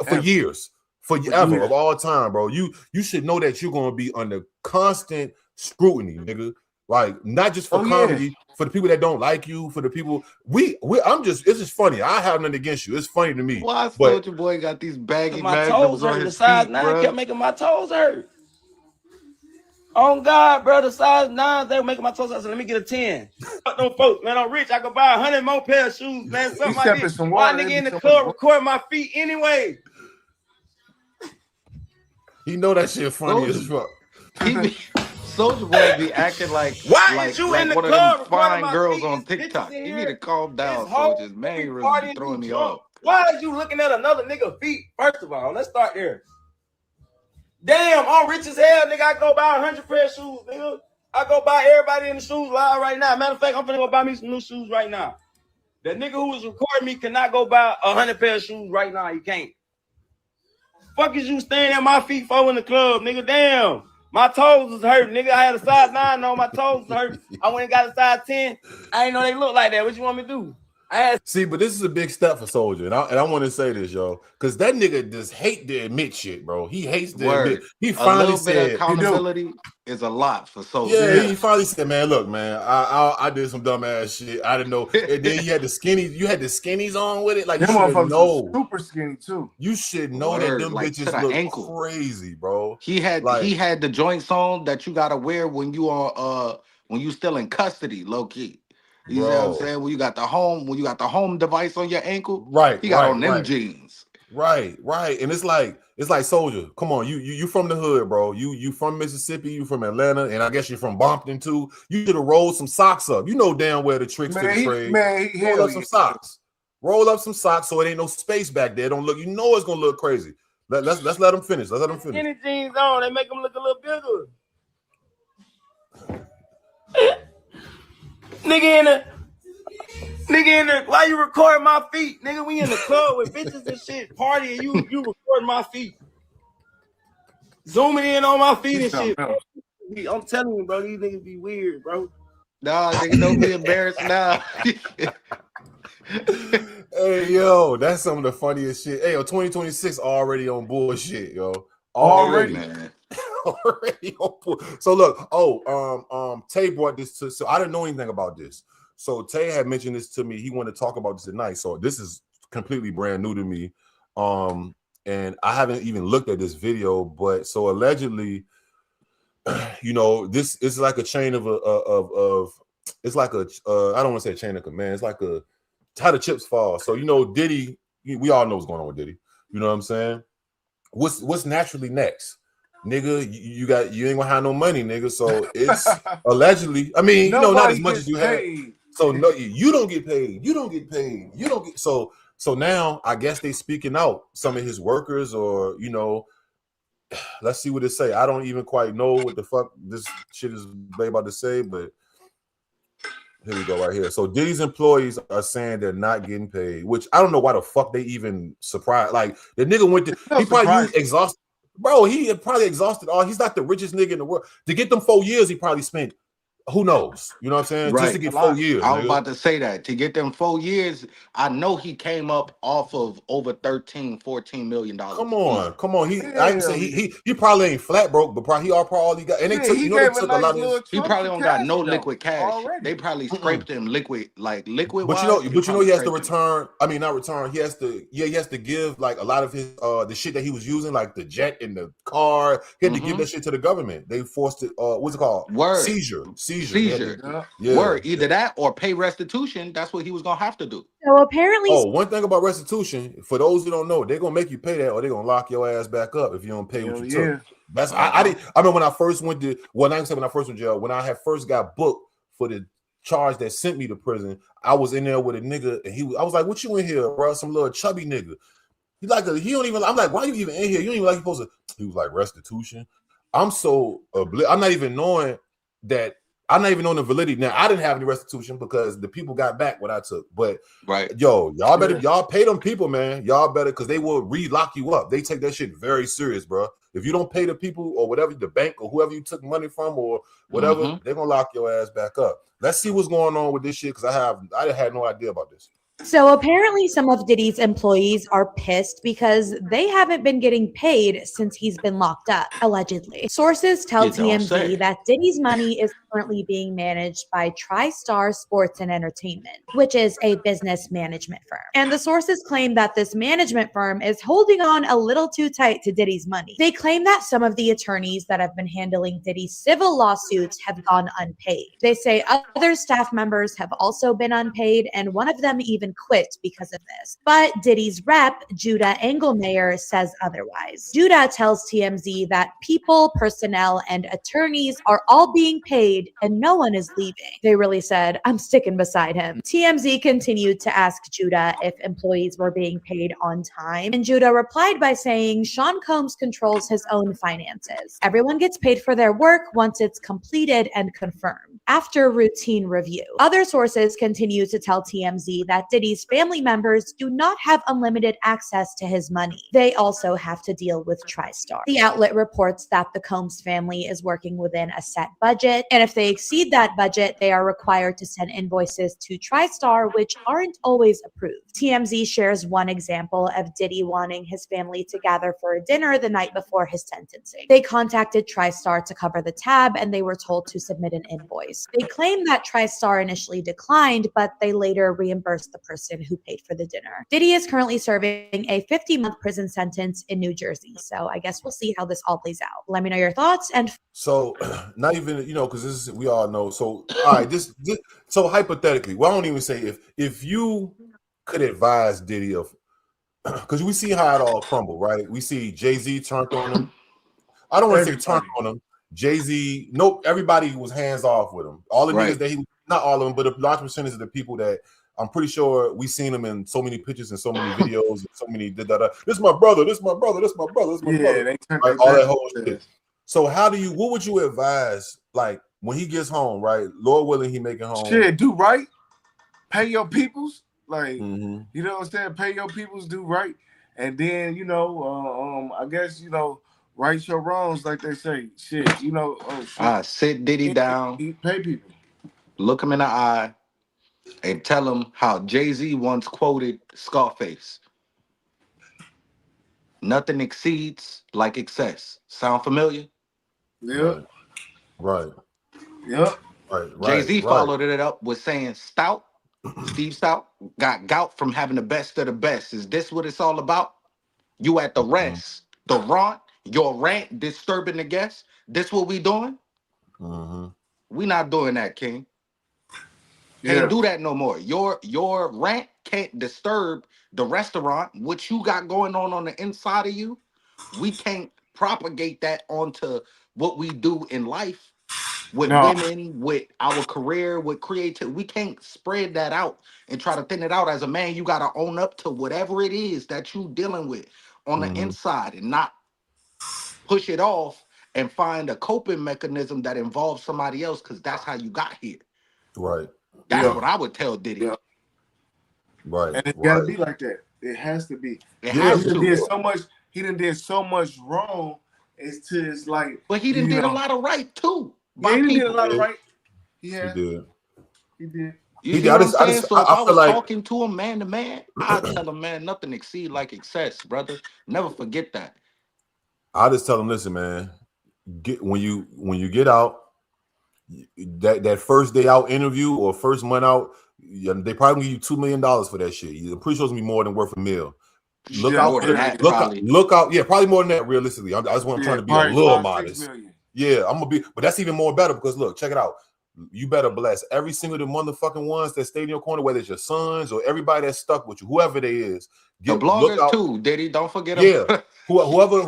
S1: For years. Forever of all time, bro. You should know that you're gonna be under constant scrutiny, nigga. Like, not just for comedy, for the people that don't like you, for the people it's just funny. I have nothing against you. It's funny to me.
S2: Why Soulja Boy got these baggy
S11: my toes hurt. The size 9 kept making my toes hurt. Oh God, bro, the size 9 they were making my toes hurt. So let me get a 10. Fuck them folks, man. I'm rich. I could buy 100 more pair of shoes, man. Something like this. Why nigga in the club recording my feet anyway?
S1: You know that shit funny as fuck.
S2: Soulja Boy be acting like
S11: in the
S2: one
S11: club
S2: of them fine girls on TikTok. You need to calm down, Soulja. Man, you really be throwing me off.
S11: Why is you looking at another nigga feet? First of all, let's start there. Damn, I'm rich as hell, nigga. I go buy 100 pair of shoes, nigga. I go buy everybody in the shoes live right now. Matter of fact, I'm finna go buy me some new shoes right now. That nigga who was recording me cannot go buy 100 pair of shoes right now. He can't. Fuck is you staying at my feet for in the club, nigga? Damn. My toes was hurt, nigga. I had a size 9 on. My toes was hurt. I went and got a size 10. I ain't know they look like that. What you want me to do?
S1: See, but this is a big step for Soulja, and I want to say this, yo, because that nigga just hate to admit shit, bro. He hates to admit. He finally said
S2: accountability is a lot for Soulja.
S1: Yeah, he finally said, "Man, look, man, I did some dumb ass shit. I didn't know." And then you had the skinnies on with it. Like, you should know,
S6: super skinny too.
S1: You should know that them bitches look crazy, bro.
S2: He had the joints on that you gotta wear when you are when you still in custody, low key. You know what I'm saying? When you got the home device on your ankle,
S1: right?
S2: He got on them jeans,
S1: right. And it's like Soulja. Come on, you from the hood, bro. You from Mississippi, you from Atlanta, and I guess you're from Bompton too. You should have rolled some socks up. You know damn well the tricks to the trade. Roll up some socks. Roll up some socks so it ain't no space back there. Don't look. You know it's gonna look crazy. Let's let them finish. Let's let them finish.
S11: Skinny jeans on, they make them look a little bigger. Nigga in the, why you recording my feet? Nigga, we in the club with bitches and shit, party, and you recording my feet. Zooming in on my feet and shit. I'm telling you, bro, these niggas be weird, bro.
S2: Nah, nigga, don't be embarrassed now.
S1: Hey, yo, that's some of the funniest shit. Hey, yo, 2026 already on bullshit, yo. Already, man. Already on bullshit. So look, Tay brought this to, so I didn't know anything about this. So Tay had mentioned this to me. He wanted to talk about this tonight. So this is completely brand new to me. And I haven't even looked at this video, but so allegedly, you know, this is like a chain of it's like a I don't want to say a chain of command. It's like a how the chips fall. So, you know, Diddy, we all know what's going on with Diddy. You know what I'm saying? What's naturally next? Nigga, you ain't gonna have no money, nigga. So it's allegedly, I mean, you know, not as much as you have. So no, you don't get paid. You don't get paid. You don't get so now I guess they speaking out, some of his workers, or you know, let's see what it say. I don't even quite know what the fuck this shit is they about to say, but here we go right here. So Diddy's employees are saying they're not getting paid, which I don't know why the fuck they even surprised. Like the nigga went to he probably exhausted. Bro, he had probably exhausted all. He's not the richest nigga in the world. To get them 4 years, he probably spent who knows? You know what I'm saying?
S2: Right.
S1: Just to get 4 years.
S2: I was about to say that. To get them 4 years, I know he came up off of over $13-14 million.
S1: Come on. I can say he probably ain't flat broke, but probably all he got. And they took, you know, they took a lot of.
S2: He probably don't got no liquid cash. Already. They probably scraped him liquid.
S1: But you know, he has to return. I mean, not return. He has to give like a lot of his the shit that he was using, like the jet and the car. He had to give that shit to the government. They forced it. What's it called? Seizure.
S2: Yeah. Word. Either that or pay restitution. That's what he was gonna have to do.
S5: So apparently,
S1: one thing about restitution, for those who don't know, they're gonna make you pay that, or they're gonna lock your ass back up if you don't pay what you took. That's I remember when I first went to when I first went to jail, when I had first got booked for the charge that sent me to prison, I was in there with a nigga, and I was like, "What you in here, bro? Some little chubby nigga." He don't even. I'm like, "Why you even in here? You don't even like supposed to." He was like, "Restitution." I'm so I'm not even knowing that. I'm not even on the validity. Now, I didn't have any restitution because the people got back what I took. But y'all better y'all pay them people, man. Y'all better, because they will re-lock you up. They take that shit very serious, bro. If you don't pay the people or whatever, the bank or whoever you took money from or whatever, they're gonna lock your ass back up. Let's see what's going on with this shit because I had no idea about this.
S12: So apparently some of Diddy's employees are pissed because they haven't been getting paid since he's been locked up, allegedly. Sources tell TMZ that Diddy's money is currently being managed by TriStar Sports and Entertainment, which is a business management firm. And the sources claim that this management firm is holding on a little too tight to Diddy's money. They claim that some of the attorneys that have been handling Diddy's civil lawsuits have gone unpaid. They say other staff members have also been unpaid, and one of them even quit because of this. But Diddy's rep, Judah Engelmayer, says otherwise. Judah tells TMZ that people, personnel, and attorneys are all being paid and no one is leaving. They really said, I'm sticking beside him. TMZ continued to ask Judah if employees were being paid on time, and Judah replied by saying Sean Combs controls his own finances. Everyone gets paid for their work once it's completed and confirmed, after routine review. Other sources continue to tell TMZ that Diddy's family members do not have unlimited access to his money. They also have to deal with TriStar. The outlet reports that the Combs family is working within a set budget, and if they exceed that budget, they are required to send invoices to TriStar, which aren't always approved. TMZ shares one example of Diddy wanting his family to gather for a dinner the night before his sentencing. They contacted TriStar to cover the tab, and they were told to submit an invoice. They claim that TriStar initially declined, but they later reimbursed the person who paid for the dinner. Diddy is currently serving a 50-month prison sentence in New Jersey, so I guess we'll see how this all plays out. Let me know your thoughts. And
S1: so, not even, because this is, we all know. So, all right, this so hypothetically, well, I don't even say if you could advise Diddy of, because we see how it all crumbled, right? We see Jay-Z turned on him. I don't want to say turned on him. Jay-Z, nope, everybody was hands off with him. All the niggas that he, not all of them, but a large percentage of the people that I'm pretty sure we seen him in so many pictures and so many videos and so many this is my brother, this is my brother, this is my brother, this is my brother.
S6: They turned
S1: right? All that whole shit. So what would you advise, like, when he gets home, right? Lord willing, he making home.
S6: Shit, do right. Pay your peoples. Like, you know what I'm saying? Pay your peoples, do right. And then, I guess, right your wrongs, like they say. Shit,
S2: sit Diddy down.
S6: Pay people.
S2: Look him in the eye and tell him how Jay-Z once quoted Scarface. Nothing exceeds like excess. Sound familiar?
S6: Yeah.
S1: Right.
S6: Yep.
S1: Right.
S2: Jay-Z followed it up with saying Stout, Steve Stout, got gout from having the best of the best. Is this what it's all about? You at the rest, the rant, your rant disturbing the guests. This what we doing? We not doing that, King. Can't do that no more. Your rant can't disturb the restaurant. What you got going on the inside of you, we can't propagate that onto what we do in life with women, with our career, with creativity. We can't spread that out and try to thin it out. As a man, you got to own up to whatever it is that you dealing with on the inside and not push it off and find a coping mechanism that involves somebody else, because that's how you got here.
S1: Right.
S2: That's what I would tell Diddy.
S6: Yeah.
S1: Right.
S6: And it's gotta be like that. It has to be.
S2: It has to.
S6: He done did so much wrong. It's like.
S2: But he done did a lot of right too.
S6: Yeah, he did a lot of right.
S1: He did.
S6: He did.
S2: You see what I'm saying? So if I was talking to him man to man, I'd tell him, man, nothing exceed like excess, brother. Never forget that.
S1: I just tell him, listen, man, when you get out, that first day out interview or first month out, they probably give you $2 million for that shit. I'm pretty sure it's gonna be more than worth a meal. Look out. Yeah, probably more than that. Realistically, I just want trying to be a little modest. Yeah, I'm gonna be, but that's even more better because look, check it out. You better bless every single of the motherfucking ones that stay in your corner, whether it's your sons or everybody that's stuck with you, whoever they is.
S2: The bloggers too, Diddy. Don't forget them.
S1: Yeah, whoever.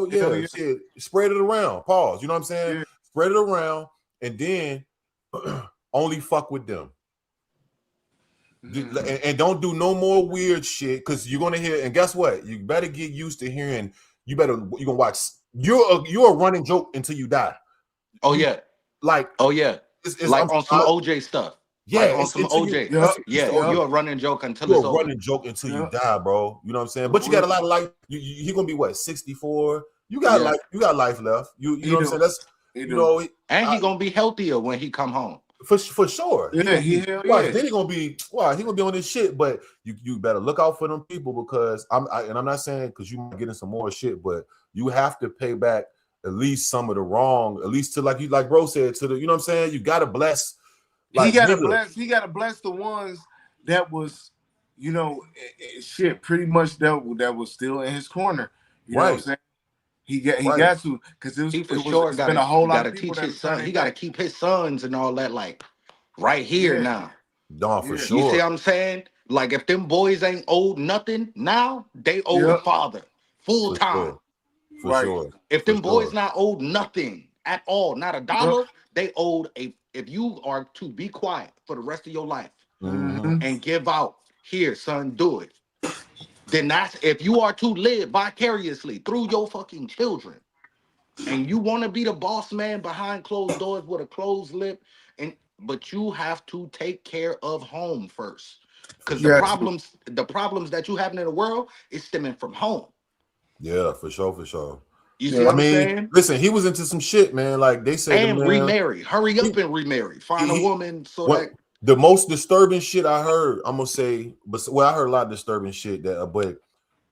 S1: Yeah, shit. Spread it around. Pause. You know what I'm saying? Yeah. Spread it around, and then only fuck with them. And don't do no more weird shit because you're gonna hear. And guess what? You better get used to hearing. You're gonna watch. You're a running joke until you die.
S2: Oh yeah. It's like on some OJ stuff.
S1: Yeah,
S2: like on some OJ. You're a running joke until it's over.
S1: Running joke until you die, bro. You know what I'm saying? But you got a lot of life. He gonna be what, 64? you got life left. You know what I'm saying? That's
S2: and he gonna be healthier when he come home.
S1: For sure.
S6: Yeah,
S1: Then he gonna be on this shit, but you better look out for them people because I'm not saying because you might get in some more shit, but you have to pay back at least some of the wrong, at least to like bro said, to the, you know what I'm saying? You gotta bless.
S6: He gotta bless the ones that was, shit, pretty much that was still in his corner. You know what I'm saying? He got to, because it's been a whole lot of people
S2: teach his son. He got to keep his sons and all that like right here now.
S1: No, for sure.
S2: You see what I'm saying? Like if them boys ain't owed nothing now, they owe the father full time.
S1: For sure.
S2: If them boys not owed nothing at all, not a dollar, they owed if you are to be quiet for the rest of your life and give out, here, son, do it. Then that's if you are to live vicariously through your fucking children and you want to be the boss man behind closed doors with a closed lip, but you have to take care of home first. Because the problems that you have in the world is stemming from home.
S1: Yeah, for sure.
S2: You see what I'm saying?
S1: Listen, he was into some shit, man. Like they said,
S2: and remarry. Hurry up and remarry. Find a woman that.
S1: The most disturbing shit I heard, I'm gonna say, I heard a lot of disturbing shit but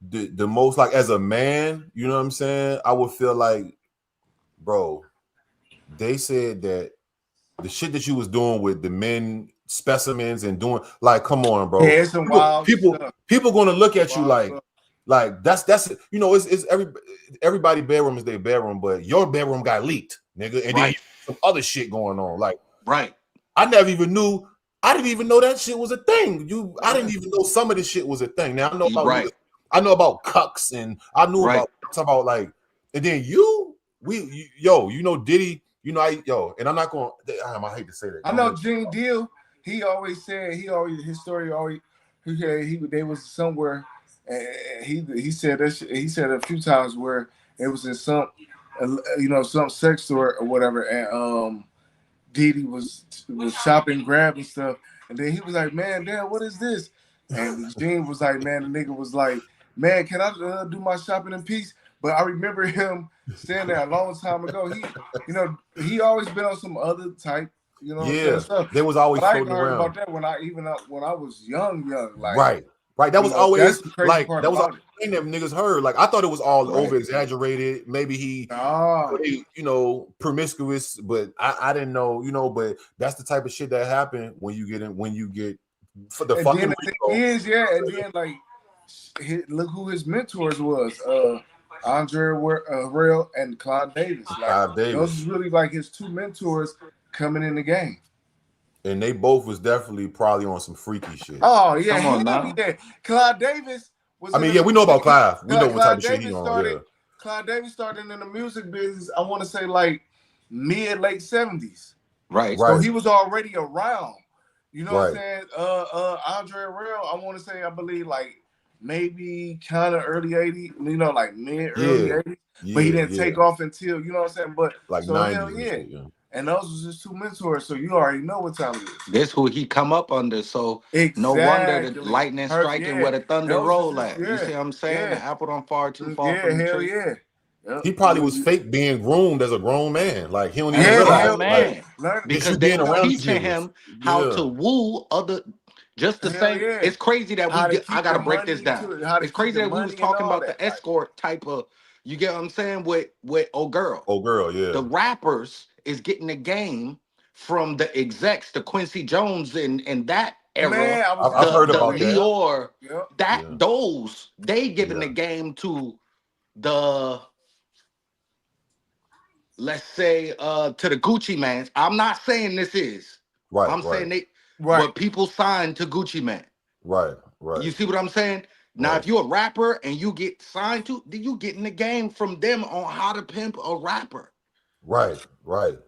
S1: the most, like, as a man, you know what I'm saying? I would feel like, bro, they said that the shit that you was doing with the men specimens and doing, like, come on, bro.
S6: Yeah, it's some wild
S1: people gonna look at you like that's it's everybody bedroom is their bedroom, but your bedroom got leaked, nigga, and then some other shit going on, like I didn't even know that shit was a thing. I didn't even know some of this shit was a thing. Now I know about I know about cucks, and I knew about like, and then Diddy, and I'm not going. I hate to say that.
S6: I know Gene Deal. He always said his story always. They was somewhere, and he said a few times where it was in some sex store or whatever, and Diddy was shopping, grabbing stuff, and then he was like, "Man, damn, what is this?" And Gene was like, "Man," the nigga was like, "Man, can I do my shopping in peace?" But I remember him saying that a long time ago. He always been on some other type, stuff.
S1: They was always
S6: floating
S1: around.
S6: About that when I was young, like
S1: right. That was always like that was
S6: all
S1: the thing that niggas heard. Like I thought it was all over exaggerated. Maybe he, promiscuous, but I didn't know, But that's the type of shit that happened when you get for the fucking.
S6: And then like, look who his mentors was. Andre Harrell and Clive Davis. Those is really like his two mentors coming in the game.
S1: And they both was definitely probably on some freaky shit.
S6: Oh yeah, come on now. Clive Davis was.
S1: We know about Clive. We know what type of shit he on.
S6: Clive Davis started in the music business. I want to say like late 70s.
S2: Right.
S6: So he was already around. You know what I'm saying? Andre Harrell, I want to say, I believe like maybe kind of early 80s, like mid-early 80s. But he didn't take off until, you know what I'm saying? But
S1: like
S6: so
S1: 90s.
S6: And those was his two mentors, so you already know what time it is.
S2: This who he come up under, so no wonder the lightning striking where the thunder roll at. You see what I'm saying? The apple don't fall too far from the tree.
S6: Yep.
S1: He probably was fake being groomed as a grown man. Like he don't even realize.
S2: Because they were teaching him how to woo other. Just the same. It's crazy that I gotta break this down. It's crazy that we was talking about the escort type of. You get what I'm saying with Oh Girl.
S1: Yeah.
S2: The rappers is getting the game from the execs, the Quincy Jones and that era.
S6: Man,
S1: I've heard about
S2: Lior, those they giving the game to the, let's say to the Gucci Mans. I'm not saying this is. I'm saying what people signed to Gucci Man.
S1: Right.
S2: You see what I'm saying? Now, if you're a rapper and you get signed to, then you get in the game from them on how to pimp a rapper.
S1: Right.
S2: You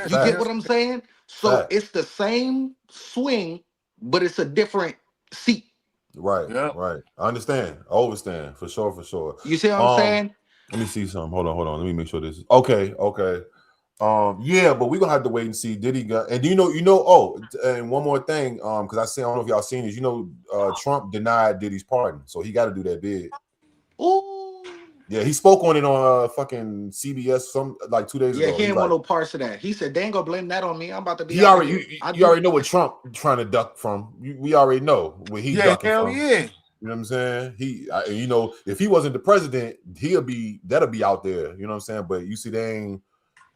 S2: get what I'm saying? So it's the same swing, but it's a different seat.
S1: Right. I understand. I overstand for sure.
S2: You see what I'm saying?
S1: Let me see something. Hold on. Let me make sure this is okay. But we're gonna have to wait and see. Did he got and and one more thing, because I don't know if y'all seen this, Trump denied Diddy's pardon, so he got to do that bid.
S2: Ooh.
S1: Yeah, he spoke on it on fucking CBS some like 2 days ago.
S2: Yeah, he ain't want no parts of that. He said, "They ain't gonna blame that on me. I'm about to be."
S1: He already, you already know what Trump trying to duck from. We already know where he ducking from.
S6: Yeah.
S1: You know what I'm saying? You know, if he wasn't the president, that'll be out there. You know what I'm saying? But you see, they ain't.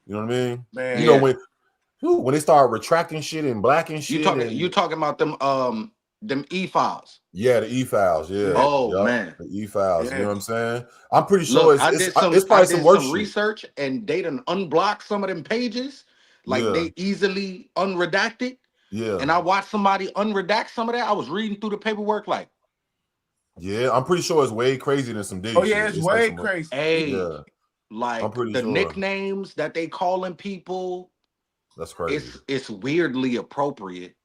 S1: You know what I mean?
S6: Man,
S1: you know when they start retracting shit and blacking shit.
S2: You talking about them e-files?
S1: Yeah, the e-files. Yeah.
S2: Oh man,
S1: the e-files.
S6: Yeah.
S1: You know what I'm saying? I'm pretty sure it's probably some worse shit.
S2: Research, and they done unblocked some of them pages, like they easily unredacted.
S1: Yeah.
S2: And I watched somebody unredact some of that. I was reading through the paperwork, like.
S1: Yeah, I'm pretty sure it's way crazier than some Diddy.
S6: Oh yeah, it's way
S1: like
S6: crazy.
S2: Hey,
S1: yeah.
S2: like
S1: I'm pretty
S2: the
S1: sure.
S2: nicknames that they calling people.
S1: That's crazy.
S2: It's weirdly appropriate.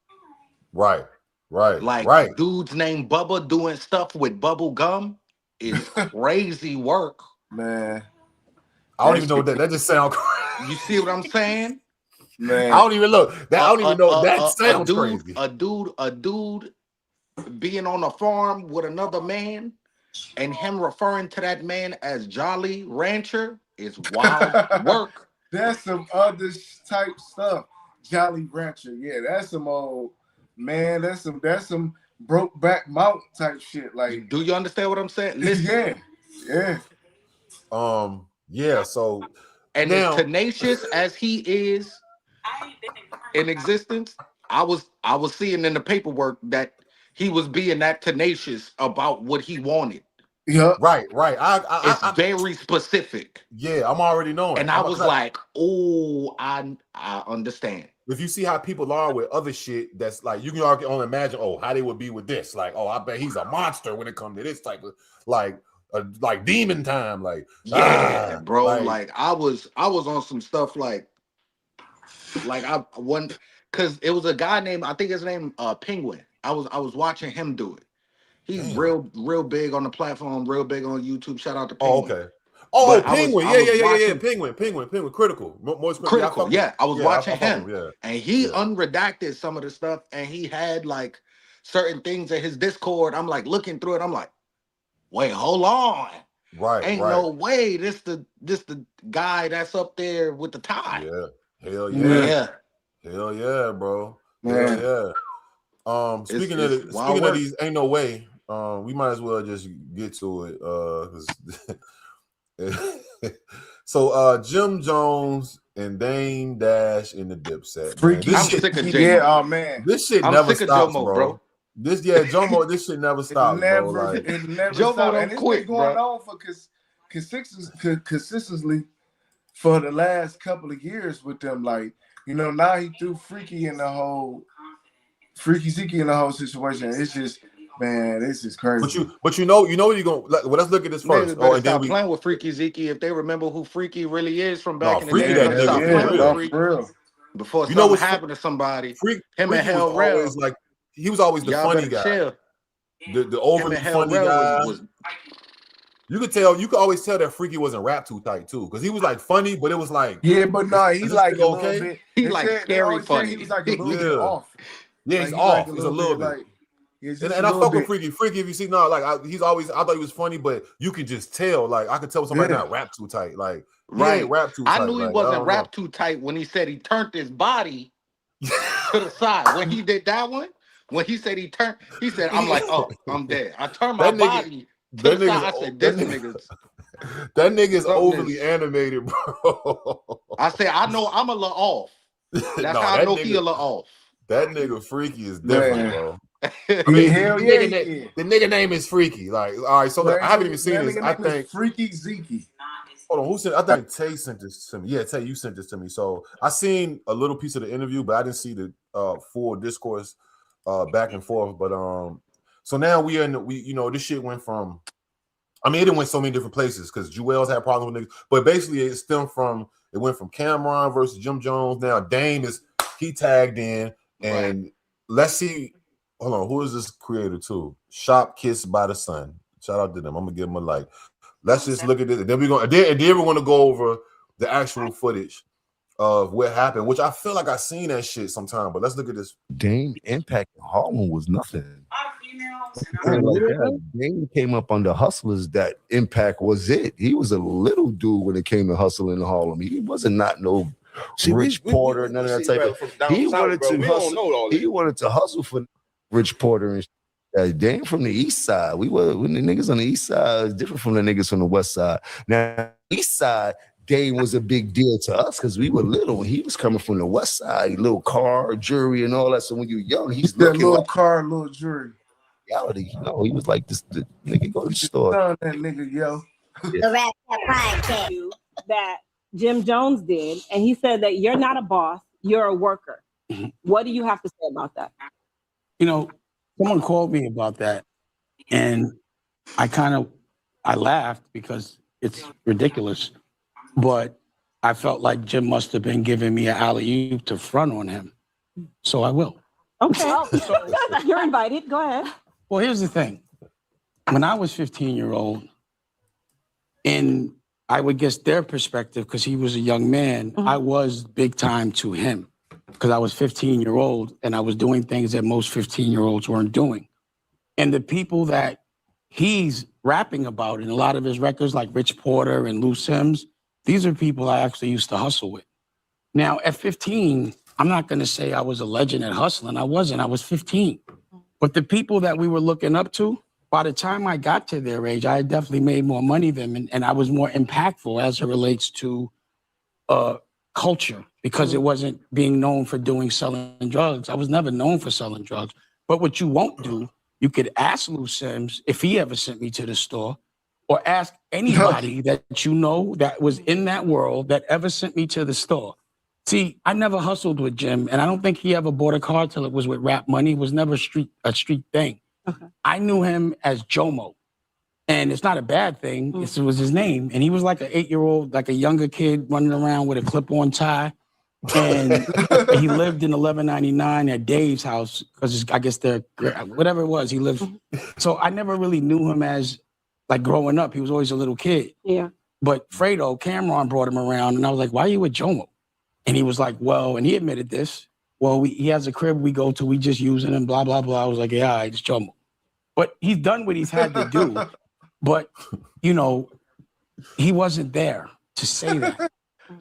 S1: Right.
S2: Like dudes named Bubba doing stuff with bubble gum is crazy work.
S6: Man.
S1: I don't even know what that just sounds crazy.
S2: You see what I'm saying?
S6: Man.
S1: I don't even look. I don't even know. That sounds crazy.
S2: A dude being on a farm with another man and him referring to that man as Jolly Rancher is wild work.
S6: That's some other type stuff. Jolly Rancher. Yeah, that's some old man. That's some broke back mount type shit. Like,
S2: do you understand what I'm saying? Listen.
S6: Yeah.
S1: Yeah. So,
S2: and as tenacious as he is in existence, I was seeing in the paperwork that he was being that tenacious about what he wanted.
S6: Yeah.
S1: Right.
S2: It's very specific.
S1: Yeah, I'm already knowing.
S2: And I was like, oh, I understand.
S1: If you see how people are with other shit, that's like you can only imagine, how they would be with this. Like, I bet he's a monster when it comes to this type of like demon time. Like,
S2: bro. Like I was on some stuff like I one because it was a guy named, I think his name Penguin. I was watching him do it. He's real big on the platform, real big on YouTube. Shout out to Penguin.
S1: Penguin. Yeah. Penguin. Critical.
S2: Critical. Yeah. I was watching him. And he unredacted some of the stuff, and he had like certain things in his Discord. I'm like looking through it. I'm like, wait, hold on.
S1: Right.
S2: Ain't no way. This the guy that's up there with the tie.
S1: Yeah. Hell yeah. Hell yeah, bro.
S6: Man.
S1: Hell yeah. Speaking of these, ain't no way. We might as well just get to it. So Jim Jones and Dame Dash in the Dipset.
S2: I'm sick of J-Mo.
S6: Yeah, man.
S1: This shit never stops, bro. This shit never stops, bro.
S6: It never
S2: Jomo
S6: stops.
S2: don't
S6: And it's
S2: quit,
S6: been going
S2: bro.
S6: on for consistently for the last couple of years with them. Like, now he threw Freaky Zeke in the whole situation. It's just, man, this is crazy.
S1: But you know you're gonna. Let's look at this first.
S2: And then playing with Freaky Zeke if they remember who Freaky really is from back in the day.
S1: That
S2: Stop
S1: nigga,
S2: playing with Freaky
S6: real.
S2: Before something happened to somebody. Him and Hell Rel.
S1: Like he was always the funny guy.
S2: Chill.
S1: The overly funny guy. You could always tell that Freaky wasn't rap too tight too, because he was like funny, but it was like
S6: but no, he's like a little bit.
S2: He like scary funny.
S6: He was like a little bit off.
S1: Yeah, he's off. He's a little bit. And I fuck with Freaky. Freaky, if you see, I thought he was funny, but you can just tell. Like I could tell somebody not rap too tight. Like he ain't rap too tight.
S2: I knew he wasn't rap too tight when he said he turned his body to the side. When he did that one, when he said he said, I'm like, oh, I'm dead. I turned my body to the side. I said, this nigga's.
S1: That nigga's overly animated, bro.
S2: I said, I know I'm a little off. That's how I know he a little off.
S1: That nigga Freaky is different, bro.
S6: The
S1: nigga name is Freaky. Like, all right, so I haven't even seen this. I think
S6: Freaky Zeke.
S1: Hold on, who sent? I think Tay sent this to me. Yeah, Tay, you sent this to me. So I seen a little piece of the interview, but I didn't see the full discourse back and forth. But so now this shit went from. I mean, it went so many different places because Jewels had problems with niggas, but basically it went from Cameron versus Jim Jones. Now Dame he tagged in, and let's see. Hold on, who is this creator too? Shop Kissed by the Sun. Shout out to them. I'm gonna give them a like. Let's just look at this, and then we're gonna go over the actual footage of what happened, which I feel like I seen that shit sometime. But let's look at this.
S13: Dame impact in Harlem was nothing. And like that, Dame came up under hustlers. That Impact was it. He was a little dude when it came to hustling in Harlem. He wasn't not no Rich Porter, none of that type of. He wanted to hustle. He wanted to hustle for Rich Porter and. Dame from the East Side. When the niggas on the East Side is different from the niggas from the West Side. Now, East Side, Dame was a big deal to us because we were little. He was coming from the West Side, little car, jury, and all that. So when you're young, he's
S6: that
S13: looking
S6: little
S13: like
S6: car, little jury.
S13: Reality, he was like this. The nigga go to the store.
S6: That nigga, yo.
S10: The Rap Podcast.
S14: That Jim Jones did, and he said that you're not a boss, you're a worker. What do you have to say about that?
S15: Someone called me about that, and I laughed because it's ridiculous, but I felt like Jim must have been giving me an alley-oop to front on him, so I will.
S14: Okay, you're invited. Go ahead.
S15: Well, here's the thing. When I was 15-year-old, and I would guess their perspective, because he was a young man, I was big time to him. Because I was 15-year-old and I was doing things that most 15-year-olds weren't doing. And the people that he's rapping about in a lot of his records, like Rich Porter and Lou Sims, these are people I actually used to hustle with. Now, at 15, I'm not going to say I was a legend at hustling. I wasn't. I was 15. But the people that we were looking up to, by the time I got to their age, I had definitely made more money than them, and I was more impactful as it relates to culture, because it wasn't being known for selling drugs. I was never known for selling drugs. But what you won't do, you could ask Lou Sims if he ever sent me to the store, or ask anybody that you know that was in that world that ever sent me to the store. See, I never hustled with Jim, and I don't think he ever bought a car till it was with rap money. It was never a street thing. Okay. I knew him as Jomo. And it's not a bad thing. It was his name. And he was like an 8-year-old, like a younger kid running around with a clip-on tie. And he lived in 1199 at Dave's house because I guess they're, whatever it was, he lived. So I never really knew him as, like, growing up. He was always a little kid.
S14: Yeah.
S15: But Fredo, Cameron brought him around, and I was like, why are you with Jomo? And he was like, well, and he admitted this. Well, he has a crib we go to, we just using him, blah, blah, blah. I was like, yeah, all right, it's Jomo. But he's done what he's had to do. But, he wasn't there to say that.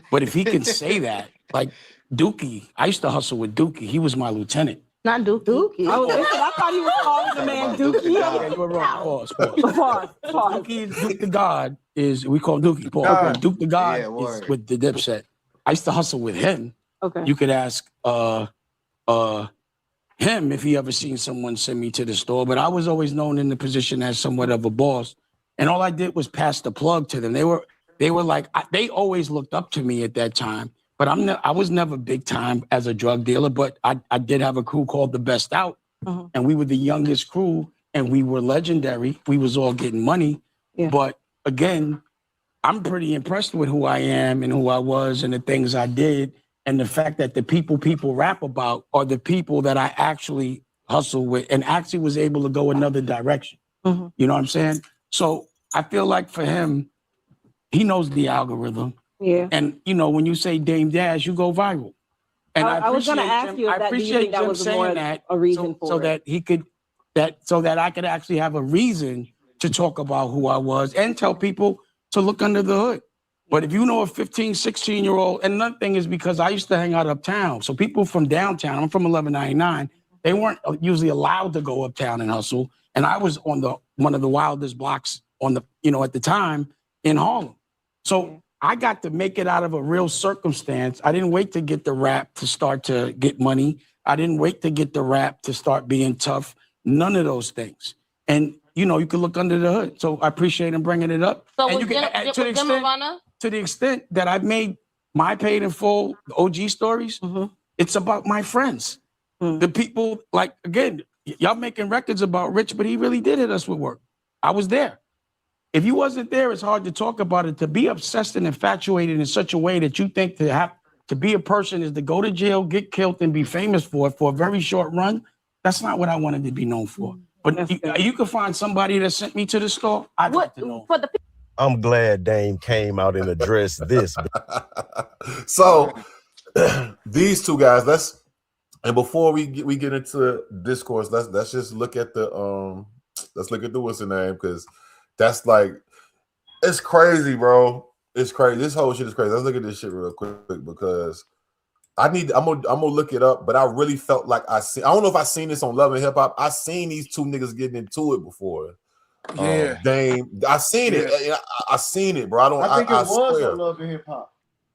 S15: But if he can say that, like Dookie, I used to hustle with Dookie. He was my lieutenant.
S14: Not Dookie. I thought he was calling the man Dookie.
S15: Yeah, you were wrong. Pause. Dookie, Duke the God we call him Dookie. Paul. Duke the God is with the Dipset. I used to hustle with him.
S14: Okay.
S15: You could ask him if he ever seen someone send me to the store, but I was always known in the position as somewhat of a boss. And all I did was pass the plug to them. They were like, they always looked up to me at that time, but I was never big time as a drug dealer, but I did have a crew called The Best Out, and we were the youngest crew, and we were legendary. We was all getting money. Yeah. But again, I'm pretty impressed with who I am and who I was and the things I did. And the fact that the people rap about are the people that I actually hustle with and actually was able to go another direction. You know what I'm saying? So I feel like for him, he knows the algorithm.
S14: Yeah.
S15: And, when you say Dame Dash, you go viral. And I
S14: was going to ask you if that, do you think that was a reason for
S15: so that he could, so that I could actually have a reason to talk about who I was and tell people to look under the hood. But if you know a 15, 16-year-old, and another thing is because I used to hang out uptown. So people from downtown, I'm from 1199, they weren't usually allowed to go uptown and hustle. And I was on one of the wildest blocks at the time in Harlem. So I got to make it out of a real circumstance. I didn't wait to get the rap to start to get money. I didn't wait to get the rap to start being tough. None of those things. And, you can look under the hood. So I appreciate him bringing it up.
S16: So
S15: and you can, to the extent that I've made my paid in full OG stories, it's about my friends. The people, like, again, y'all making records about Rich, but he really did hit us with work. I was there. If you wasn't there, it's hard to talk about it. To be obsessed and infatuated in such a way that you think to be a person is to go to jail, get killed, and be famous for a very short run, that's not what I wanted to be known for. But you can find somebody that sent me to the store. I'd like to know.
S17: I'm glad Dame came out and addressed this.
S1: So these two guys, And before we get into discourse, let's just look at the what's the name, because that's like, it's crazy, bro. It's crazy. This whole shit is crazy. Let's look at this shit real quick because I'm gonna look it up, but I really felt like I don't know if I seen this on Love and Hip Hop. I seen these two niggas getting into it before.
S6: Yeah,
S1: Dame, I seen it. I seen it, bro.
S8: I think it was
S1: swear.
S8: on Love and Hip Hop.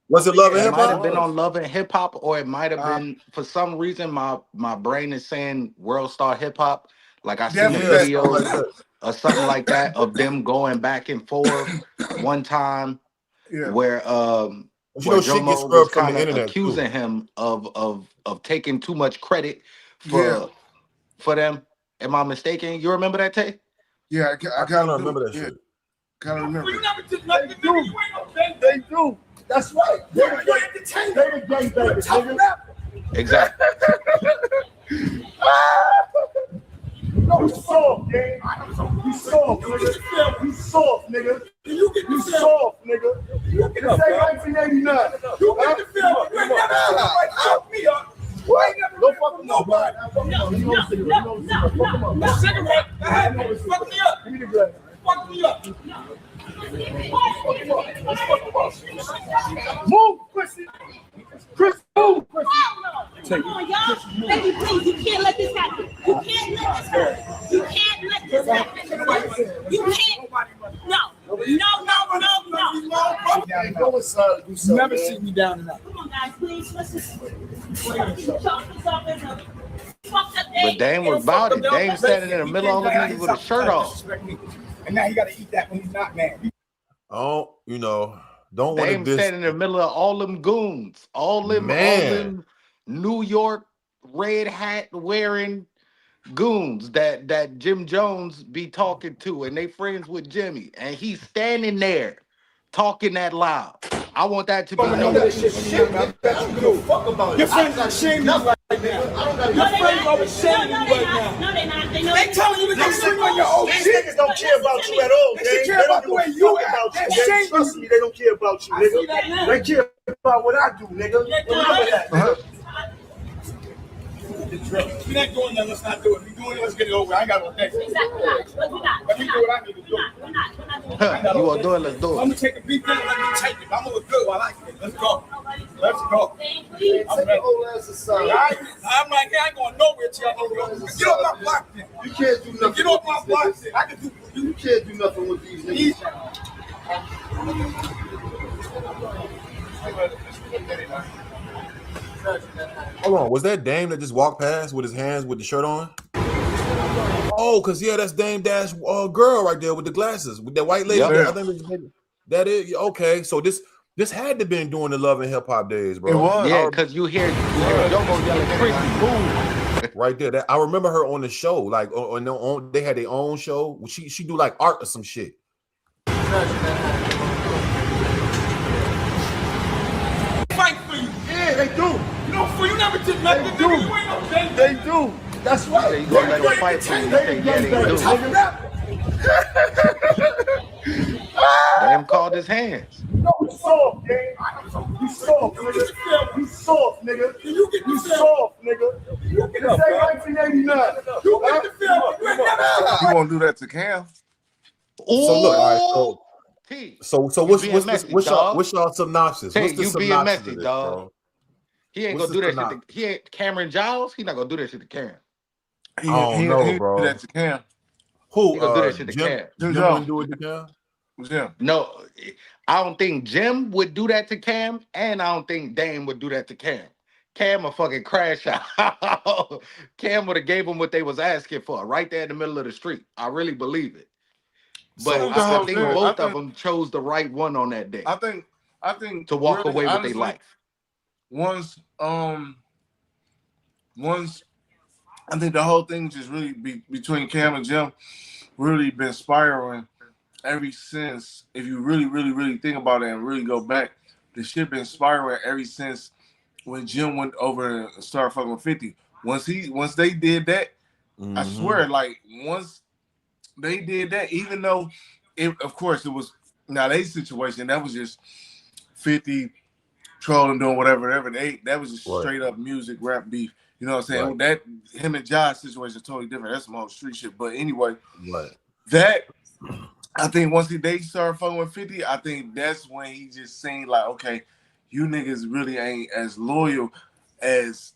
S1: Was it Love and
S2: It
S1: Hip
S2: might have
S1: Hop?
S2: been on Love and Hip Hop, or it might have been, for some reason, my brain is saying World Star Hip Hop. Like I seen a video or something like that of them going back and forth one time, where where Jomo was kind of accusing him of taking too much credit for them. Am I mistaken? You remember that, Tay?
S6: Yeah, I kind of
S1: remember that shit.
S6: Kind of remember.
S8: They do. That's right. They the gang bangers, nigga.
S2: Exactly.
S8: No, you soft, gang. You soft, nigga. You soft, nigga. You soft, nigga. This ain't 1989. You get the film. You never fuck me up. What? Don't fuck with nobody. Fuck him up. Fuck me up. Give me the glass. Fuck me up. Move, Chrissy. Chris, move, Chrissy.
S10: Come on, y'all. Baby, please, you can't let this happen. You can't let this happen. You can't let this happen. You can't. No.
S8: Go inside.
S10: You never see me down and out. Come on, guys, please. Let's just chalk this up as a fucked up day.
S2: But Dame was about it. Dame standing in the middle of all the niggas with a shirt off.
S8: And now he got to eat that when he's not mad.
S1: Oh, don't want
S2: Dame
S1: to
S2: standing in the middle of all them goons, all them New York red hat wearing goons that Jim Jones be talking to, and they friends with Jimmy, and he's standing there talking that loud. I want that to be known.
S8: Your friends are shaming you right now. Your friends are shaming you right now.
S10: No, they're not.
S8: They telling you to go sleep on your own shit. These niggas don't care about you at all, man. They care about the way you act. Trust me, they don't care about you, nigga. They care about what I do, nigga. Remember that. If you're not doing that, let's not do it. If you're doing it, let's get it over. I ain't got no next.
S10: Exactly. Let me do what I need to do. We're not.
S2: You want to do it? Let's do it.
S8: I'm gonna take a beat down and let me take it. I'm gonna look good while I can. Let's go. Let's go. I'm ready. I'm like, I ain't going nowhere till I know. Get off my block then. You can't do nothing. Get off my block then. I can do for you. You can't do nothing with these niggas.
S1: Hold on, was that Dame that just walked past with his hands with the shirt on? Oh, because that's Dame Dash girl right there with the glasses, with that white lady.
S6: Yep.
S1: I think that is okay. So this had to been during the Love and Hip Hop days, bro.
S6: It was.
S2: Yeah, because you hear Jomo yelling Chrissy, boom.
S1: Right there. I remember her on the show, like they had their own show. She do like art or some shit.
S8: Fight for you. Yeah, they do. You never did nothing. They do. You ain't no gang. They do. That's right.
S2: You gonna let them fight for you? They do. Dame called his hands.
S8: No, you soft, gang. You soft, nigga. You soft, nigga. You soft, nigga. This ain't 1989. You get the film.
S6: You won't do that to Cam?
S1: So look, all right, so what's y'all synopsis? What's the
S2: you
S1: synopsis
S2: being messy,
S1: of this,
S2: dog.
S1: bro?
S2: He ain't
S1: What's
S2: gonna do
S1: the
S2: that shit. He ain't Cameron Giles. He not gonna do that shit to Cam.
S1: I don't know, bro.
S6: Do that to Cam.
S2: He gonna do that shit to
S1: Jim?
S2: Cam.
S1: Jim wouldn't do it to Cam?
S6: Jim.
S2: No, I don't think Jim would do that to Cam, and I don't think Dame would do that to Cam. Cam a fucking crash out. Cam would have gave him what they was asking for right there in the middle of the street. I really believe it. But I think both of them chose the right one on that day.
S6: I think
S2: to walk
S6: really,
S2: away with
S6: honestly,
S2: their life.
S6: Once I think the whole thing just really between Cam and Jim really been spiraling ever since. If you really think about it and really go back, the shit been spiraling ever since when Jim went over and started fucking with 50. Once they did that, I swear, like once they did that, even though of course it was not a situation, that was just 50 trolling, doing whatever. That was just straight up music, rap beef. You know what I'm saying? That him and Josh situation is totally different. That's some whole street shit. But anyway, that I think once they started fucking with 50, I think that's when he just seen like, okay, you niggas really ain't as loyal as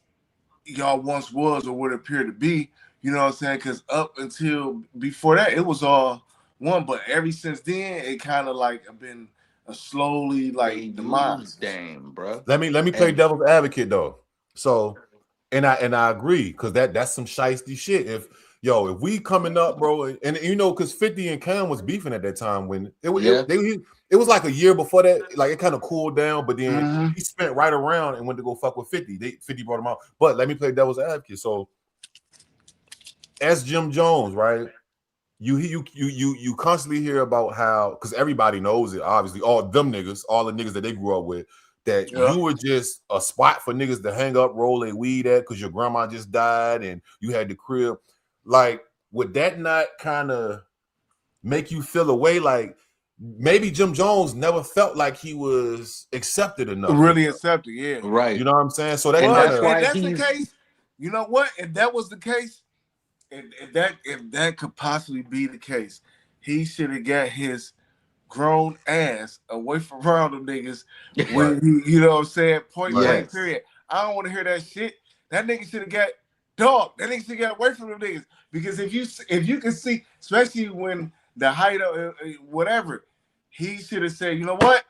S6: y'all once was or would appear to be. You know what I'm saying? Because up until before that, it was all one. But ever since then, it kind of like been a slowly like demise.
S2: Damn, bro.
S1: Let me play devil's advocate though. So, and I agree because that's some shiesty shit. If we coming up, bro, and you know, because 50 and Cam was beefing at that time when it was like a year before that, like it kind of cooled down, but then he spent right around and went to go fuck with 50. 50 brought him out. But let me play devil's advocate. So, as Jim Jones, right? You constantly hear about how, because everybody knows it, obviously, all the niggas that they grew up with, that you were just a spot for niggas to hang up, roll their weed at because your grandma just died and you had the crib. Like, would that not kind of make you feel away? Like, maybe Jim Jones never felt like he was accepted enough.
S6: Really accepted, yeah.
S2: Right.
S1: You know what I'm saying? So that
S6: if that's the case, you know what? If that was the case, if that could possibly be the case, he should have got his grown ass away from around them niggas when he, you know what I'm saying, point blank period. I don't want to hear that shit. That nigga should have got that nigga should get away from them niggas. Because if you can see, especially when the height of whatever, he should have said, you know what?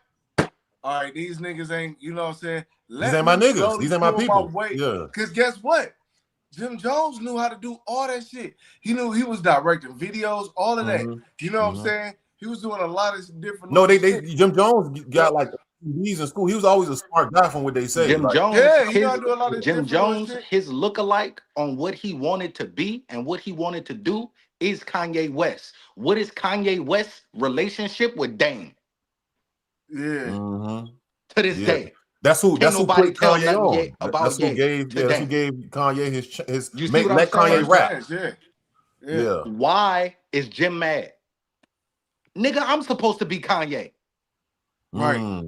S6: All right, these niggas ain't, you know what I'm saying?
S1: These ain't my niggas. These ain't my people. Yeah.
S6: Because guess what? Jim Jones knew how to do all that shit. He knew he was directing videos, all of that. You know what I'm saying? He was doing a lot of different.
S1: No, Jim Jones got like he's in school. He was always a smart guy from what they say.
S2: Jim Jones,
S6: Jim
S2: Jones, his lookalike on what he wanted to be and what he wanted to do is Kanye West. What is Kanye West's relationship with Dame?
S6: Yeah.
S2: To this day.
S1: That's who put Kanye on.
S2: That's who
S1: gave Kanye his
S2: you see
S1: let Kanye rap.
S6: Yeah.
S2: Why is Jim mad? Nigga, I'm supposed to be Kanye.
S6: Right.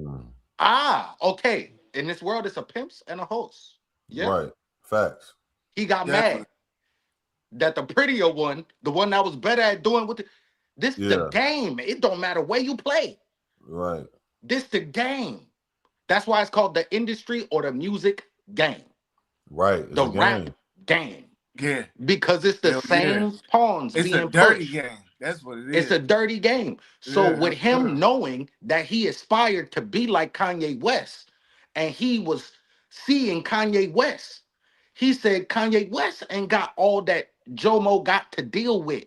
S2: Okay. In this world, it's a pimps and a host. Yeah.
S1: Right. Facts.
S2: He got mad that the prettier one, the one that was better at doing the game. It don't matter where you play.
S1: Right.
S2: This the game. That's why it's called the industry or the music game.
S1: Right.
S2: The rap game.
S6: Yeah.
S2: Because it's the same pawns
S6: it's
S2: being
S6: a dirty
S2: pushed.
S6: game. That's what it is.
S2: It's a dirty game. So with him knowing that he aspired to be like Kanye West, and he was seeing Kanye West, he said Kanye West ain't got all that Jomo got to deal with.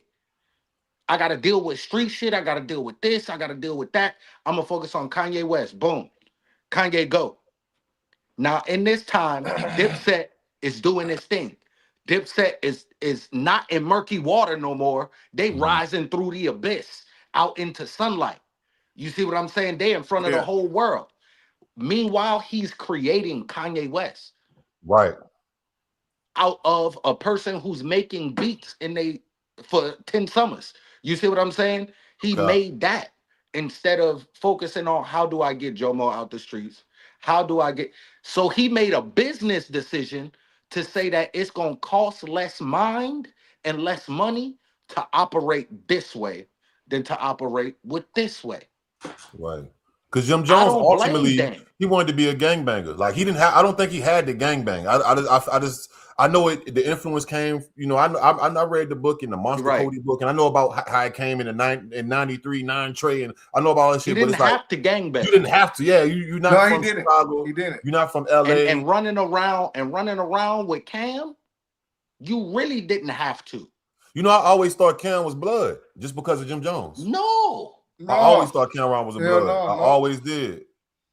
S2: I got to deal with street shit. I got to deal with this. I got to deal with that. I'm going to focus on Kanye West. Boom. Kanye go. Now, in this time, Dipset is doing this thing. Dipset is not in murky water no more. They rising through the abyss out into sunlight. You see what I'm saying? They in front of the whole world. Meanwhile, he's creating Kanye West.
S1: Right.
S2: Out of a person who's making beats for 10 summers. You see what I'm saying? He made that instead of focusing on how do I get Jomo out the streets? So he made a business decision to say that it's going to cost less mind and less money to operate this way than to operate with this way.
S1: Right. Because Jim Jones ultimately he wanted to be a gangbanger. Like he didn't have. I don't think he had the gangbang. I know it. The influence came. You know, I read the book in the Monster Cody book, and I know about how it came in '93, 9 Trey, and I know about all that shit.
S2: You didn't have to gangbang.
S1: You didn't have to. Yeah, you're not from Chicago.
S6: He didn't.
S1: You're not from LA.
S2: And running around with Cam, you really didn't have to.
S1: You know, I always thought Cam was blood just because of Jim Jones.
S2: No.
S1: I always thought Cameron was a blood. I always did.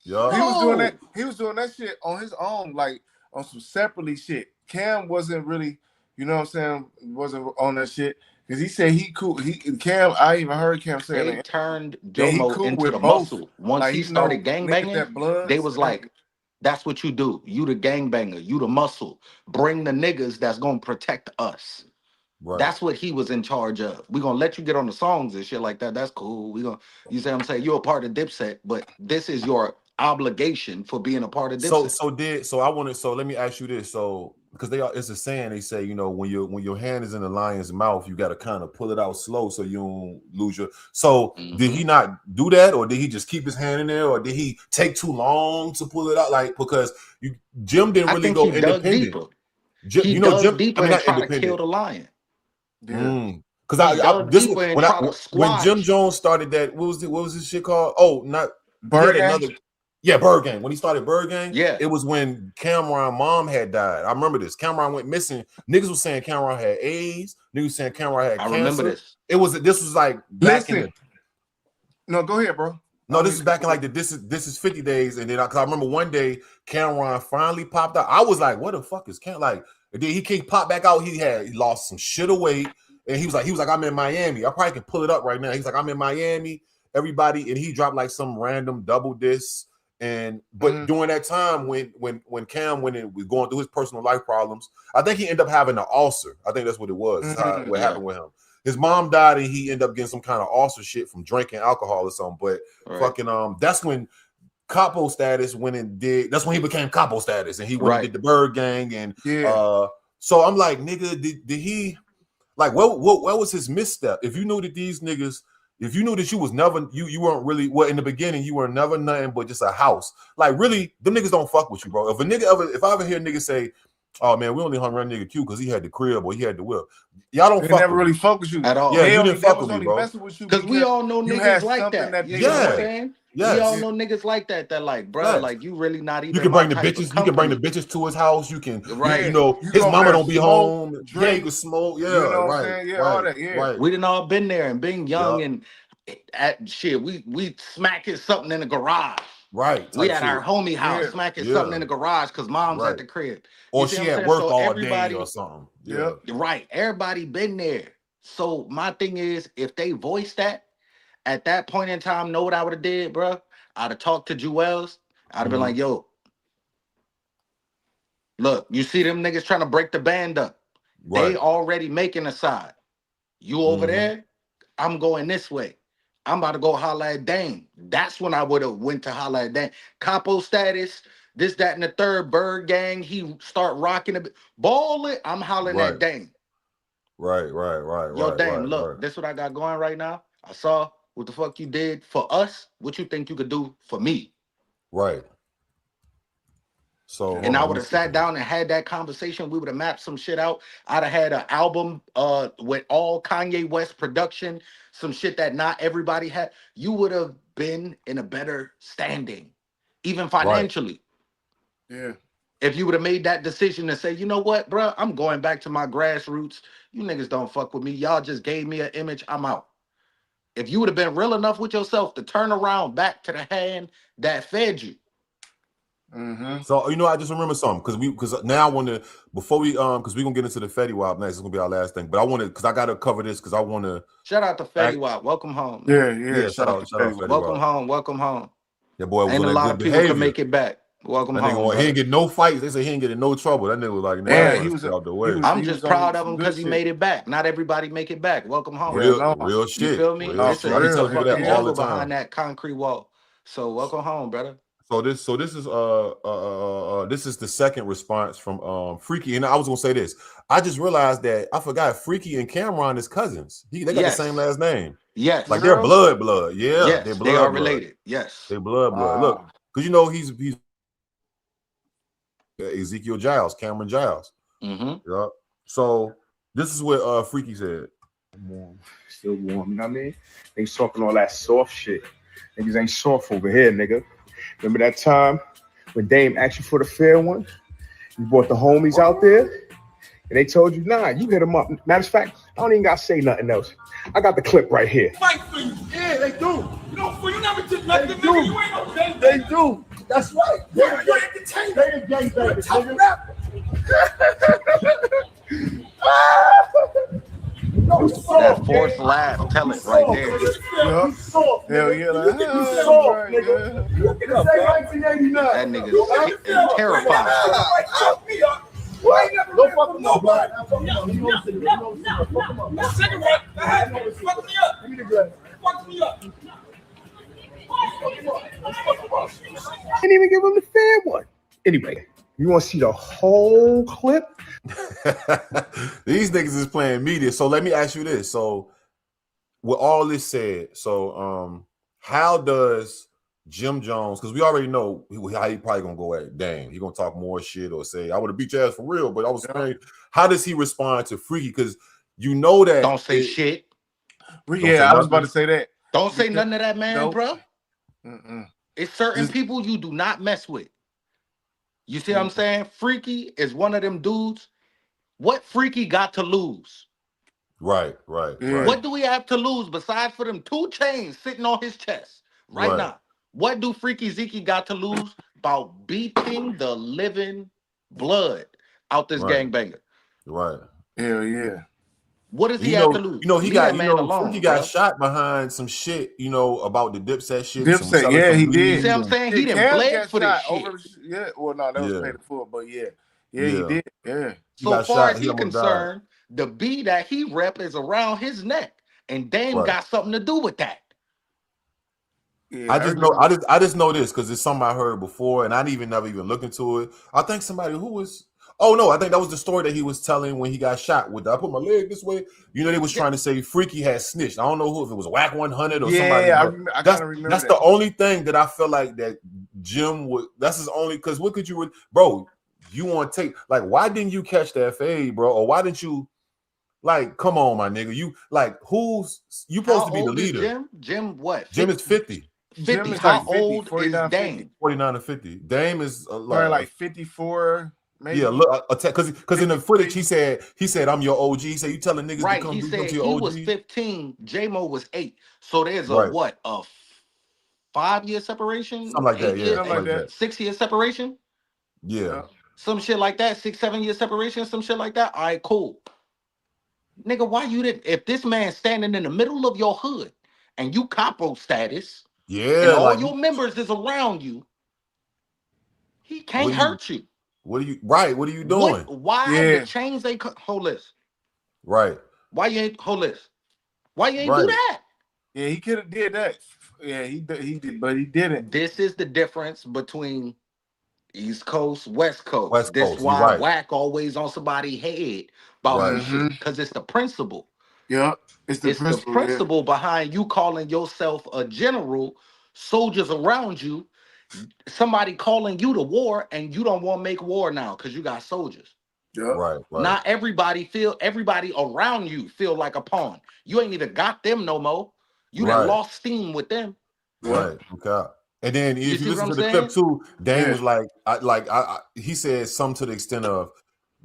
S1: Yeah.
S6: He was doing that. He was doing that shit on his own, like on some separately shit. Cam wasn't really, you know what I'm saying, wasn't on that shit. Because he said he cool. Cam, I even heard Cam say
S2: they turned Jomo into the muscle. Once he started gangbanging, they was like, that's what you do. You the gangbanger. You the muscle. Bring the niggas that's going to protect us. Right. That's what he was in charge of. We're going to let you get on the songs and shit like that. That's cool. You say I'm saying you're a part of Dipset, but this is your obligation for being a part of Dipset.
S1: So let me ask you this. So because it's a saying, they say, you know, when your hand is in the lion's mouth, you got to kind of pull it out slow so you don't lose your. So did he not do that, or did he just keep his hand in there, or did he take too long to pull it out? Like, because Jim didn't really go independent.
S2: He dug deeper and tried to kill the lion.
S1: Because when Jim Jones started that, what was this shit called? Oh, not
S6: Bird Gang?
S1: Bird Gang. When he started Bird Gang, it was when Cameron's mom had died. I remember this. Cameron went missing. Niggas was saying Cameron had AIDS. Niggas was saying Cameron had cancer.
S2: I remember this.
S1: This was like back in the,
S6: no, go ahead, bro.
S1: No, this is back in like this is 50 days, and then because I remember one day Cameron finally popped out. I was like, "What the fuck is Cameron?" Like, and then he can't pop back out. He lost some shit of weight, and he was like, "I'm in Miami." I probably can pull it up right now. He's like, "I'm in Miami." Everybody, and he dropped like some random double disc. But during that time when Cam went and was going through his personal life problems, I think he ended up having an ulcer. I think that's what it was. What happened with him. His mom died and he ended up getting some kind of ulcer shit from drinking alcohol or something. But that's when Capo Status went and did. That's when he became Capo Status, and he went and did the Bird Gang. And so I'm like, nigga, did he like what was his misstep? If you knew that these niggas. If you knew that you was never, you weren't really, in the beginning, you were never nothing but just a house. Like, really, them niggas don't fuck with you, bro. If I ever hear niggas say, oh, man, we only hung around nigga Q because he had the crib or he had the whip. Y'all don't fuck
S6: never really fuck with you
S2: at all.
S1: Yeah, you didn't fuck with me, bro.
S2: Because we all know niggas like that. You know what I'm saying?
S1: Yes.
S2: We all know niggas like that. That like, bro, like you really not even.
S1: You can bring the bitches. You can bring the bitches to his house. You can, you know, his mama don't be home. Drink, you can smoke. Yeah,
S6: you know what I'm saying? Yeah, all that. Yeah,
S1: right.
S2: We done all been there and being young and at shit. We smacking something in the garage.
S1: Right.
S2: We at our homie house smacking something in the garage because mom's at the crib.
S1: Or she at work all day or something.
S2: Yeah. Right. Everybody been there. So my thing is, if they voice that at that point in time, know what I would have did, bro? I'd have talked to Jewels. I'd have been like, yo, look, you see them niggas trying to break the band up. They already making a side. You over there, I'm going this way. I'm about to go holla at Dame. That's when I would have went to holla at Dame. Capo Status, this, that, and the third. Bird Gang, he start rocking a bit. Ball it, I'm hollering at Dame.
S1: Right.
S2: Yo, Dame, look, this what I got going right now. I saw what the fuck you did for us. What you think you could do for me?
S1: Right. So,
S2: and I would have sat down and had that conversation. We would have mapped some shit out. I'd have had an album with all Kanye West production, some shit that not everybody had. You would have been in a better standing, even financially.
S6: Yeah.
S2: If you would have made that decision to say, you know what, bro, I'm going back to my grassroots. You niggas don't fuck with me. Y'all just gave me an image. I'm out. If you would have been real enough with yourself to turn around back to the hand that fed you.
S1: So you know, I just remember something because now I want to before we because we're gonna get into the Fetty Wap next. It's gonna be our last thing, but I want to because I gotta cover this because I want to
S2: shout out to Fetty Wap. Welcome home.
S6: Yeah.
S1: Shout out Fetty
S2: Welcome home.
S1: Yeah, boy,
S2: ain't a lot of people can make it back. Welcome home.
S1: He ain't get no fights. They say he ain't getting no trouble. That nigga was like,
S6: he was
S1: out the way.
S2: I'm just proud of him because he made it back. Not everybody make it back. Welcome home.
S1: Real shit.
S2: You feel me?
S1: It's I tell people that all the time
S2: behind that concrete wall. So welcome home, brother.
S1: So this is the second response from Freaky, and I was gonna say this. I just realized that I forgot Freaky and Cameron is cousins. They got the same last name.
S2: Yes,
S1: like they're blood. Yeah,
S2: yes,
S1: they're blood.
S2: They are related. Yes,
S1: they blood. Look, because you know he's Ezekiel Giles, Cameron Giles. Yeah. So this is what Freaky said.
S8: Still warm, you know what I mean? They talking all that soft shit. Niggas ain't soft over here, nigga. Remember that time when Dame asked you for the fair one? You brought the homies out there, and they told you, nah, you hit them up. Matter of fact, I don't even got to say nothing else. I got the clip right here.
S16: Fight for you. Yeah, they do. You never did nothing,
S8: they
S16: nigga.
S8: Do.
S16: You ain't no gang.
S8: They do. That's right.
S16: You're entertainment.
S8: They the gang bangers,
S2: That fourth laugh, tell it right there.
S6: Hell yeah,
S2: that nigga's terrified.
S8: Don't fuck him up, bro.
S16: Second one, fuck me up.
S8: Give me the glass.
S16: Fuck me up.
S8: didn't even give him the fair one. Anyway, you want to see the whole clip?
S1: These niggas is playing media. So let me ask you this. So with all this said, so how does Jim Jones, because we already know how he probably gonna go at Dame. He gonna talk more shit or say, I would have beat your ass for real, but I was saying, how does he respond to Freaky? Because you know that
S2: don't say shit.
S6: Yeah, I was about to say that.
S2: Don't say nothing to that man, bro. It's certain people you do not mess with. You see what I'm saying? Freaky is one of them dudes. What Freaky got to lose?
S1: Right.
S2: What do we have to lose besides for them 2 chains sitting on his chest right now? What do Freaky Zeke got to lose about beating the living blood out this gangbanger?
S1: Right.
S6: Hell yeah.
S2: What does he have to lose?
S1: You know, he
S2: Leave
S1: got,
S2: that man alone,
S1: he got
S2: bro.
S1: shot behind some shit, about the Dipset shit.
S6: Dipset, yeah, he did.
S2: You see what I'm saying? He didn't bled for this shit.
S6: Well, no, that was paid in full, but yeah, he did. Yeah.
S2: So far as he's concerned, the B that he rep is around his neck, and Dame got something to do with that.
S1: Yeah, I just know this because it's something I heard before, and I didn't never even look into it. I think somebody who was, I think that was the story that he was telling when he got shot. With I put my leg this way, they was trying to say Freaky had snitched. I don't know if it was Whack 100 or somebody.
S6: Yeah, I kind of remember.
S1: That's the only thing that I feel like that Jim would. That's his only, because what could you, bro? You want to take, like, why didn't you catch that fade, bro? Or why didn't you, like, come on, my nigga? You, like, you supposed to be the leader.
S2: Jim what?
S1: Jim is 50.
S2: 50. How old is Dame?
S1: 49 to 50. Dame is
S6: like 54, maybe.
S1: Yeah, look, because in the footage he said I'm your OG. He said you telling niggas to come
S2: He said
S1: to your
S2: he
S1: OG.
S2: was 15, J-Mo was 8. So there's a 5-year separation?
S1: Something like that, yeah. Something like that.
S2: 6-year separation?
S1: Yeah.
S2: Some shit like that, 6-7-year separation, some shit like that. All right, cool. Nigga, why you didn't? If this man's standing in the middle of your hood and you capo status, and all your members is around you, he can't hurt you.
S1: What are you doing?
S2: Why the chains ain't hold this?
S1: Right.
S2: Why you ain't hold this? Why you ain't do that?
S6: Yeah, he could have did that. Yeah, he did, but he didn't.
S2: This is the difference between East Coast, West Coast.
S1: West
S2: This
S1: Coast,
S2: why Whack always on somebody's head about shit, because it's the principle.
S6: Yeah, it's the
S2: principle behind you calling yourself a general, soldiers around you, somebody calling you to war, and you don't want to make war now because you got soldiers.
S6: Yeah.
S1: Right.
S2: Not everybody around you feel like a pawn. You ain't even got them no more. You done lost steam with them.
S1: Right. Okay. And then if you listen to the
S2: saying?
S1: clip too, Dame was like, he said something to the extent of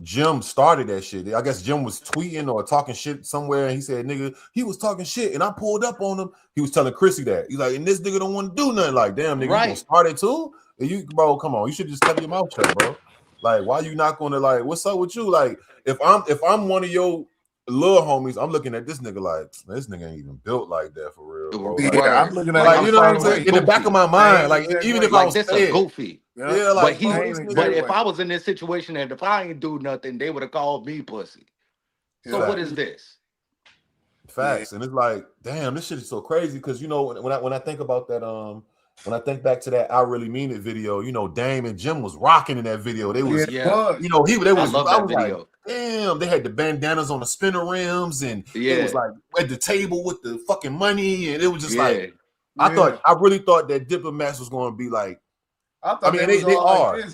S1: Jim started that shit. I guess Jim was tweeting or talking shit somewhere, and he said, "Nigga, he was talking shit," and I pulled up on him. He was telling Chrissy that he's like, "And this nigga don't want to do nothing." Like, damn, nigga, you gonna start it too? And you, bro, come on, you should just cover your mouth shut, bro. Like, why you not gonna like? What's up with you? Like, if I'm one of your little homies, I'm looking at this nigga like, this nigga ain't even built like that for real, bro. Like,
S6: I'm looking at
S1: like, you know what I'm saying? In the back of my mind, like, even if I was
S2: this
S1: fed,
S2: a goofy.
S1: Yeah, like,
S2: but if I was in this situation and if I ain't do nothing, they would have called me pussy. So what is this?
S1: Facts. And it's like, damn, this shit is so crazy because when I think about that, when I think back to that I Really Mean It video, Dame and Jim was rocking in that video. They was, they was, I was like, damn, they had the bandanas on the spinner rims, and it was like at the table with the fucking money, and it was just like, I really thought that Diplomats was going to be like, I mean, they are. Like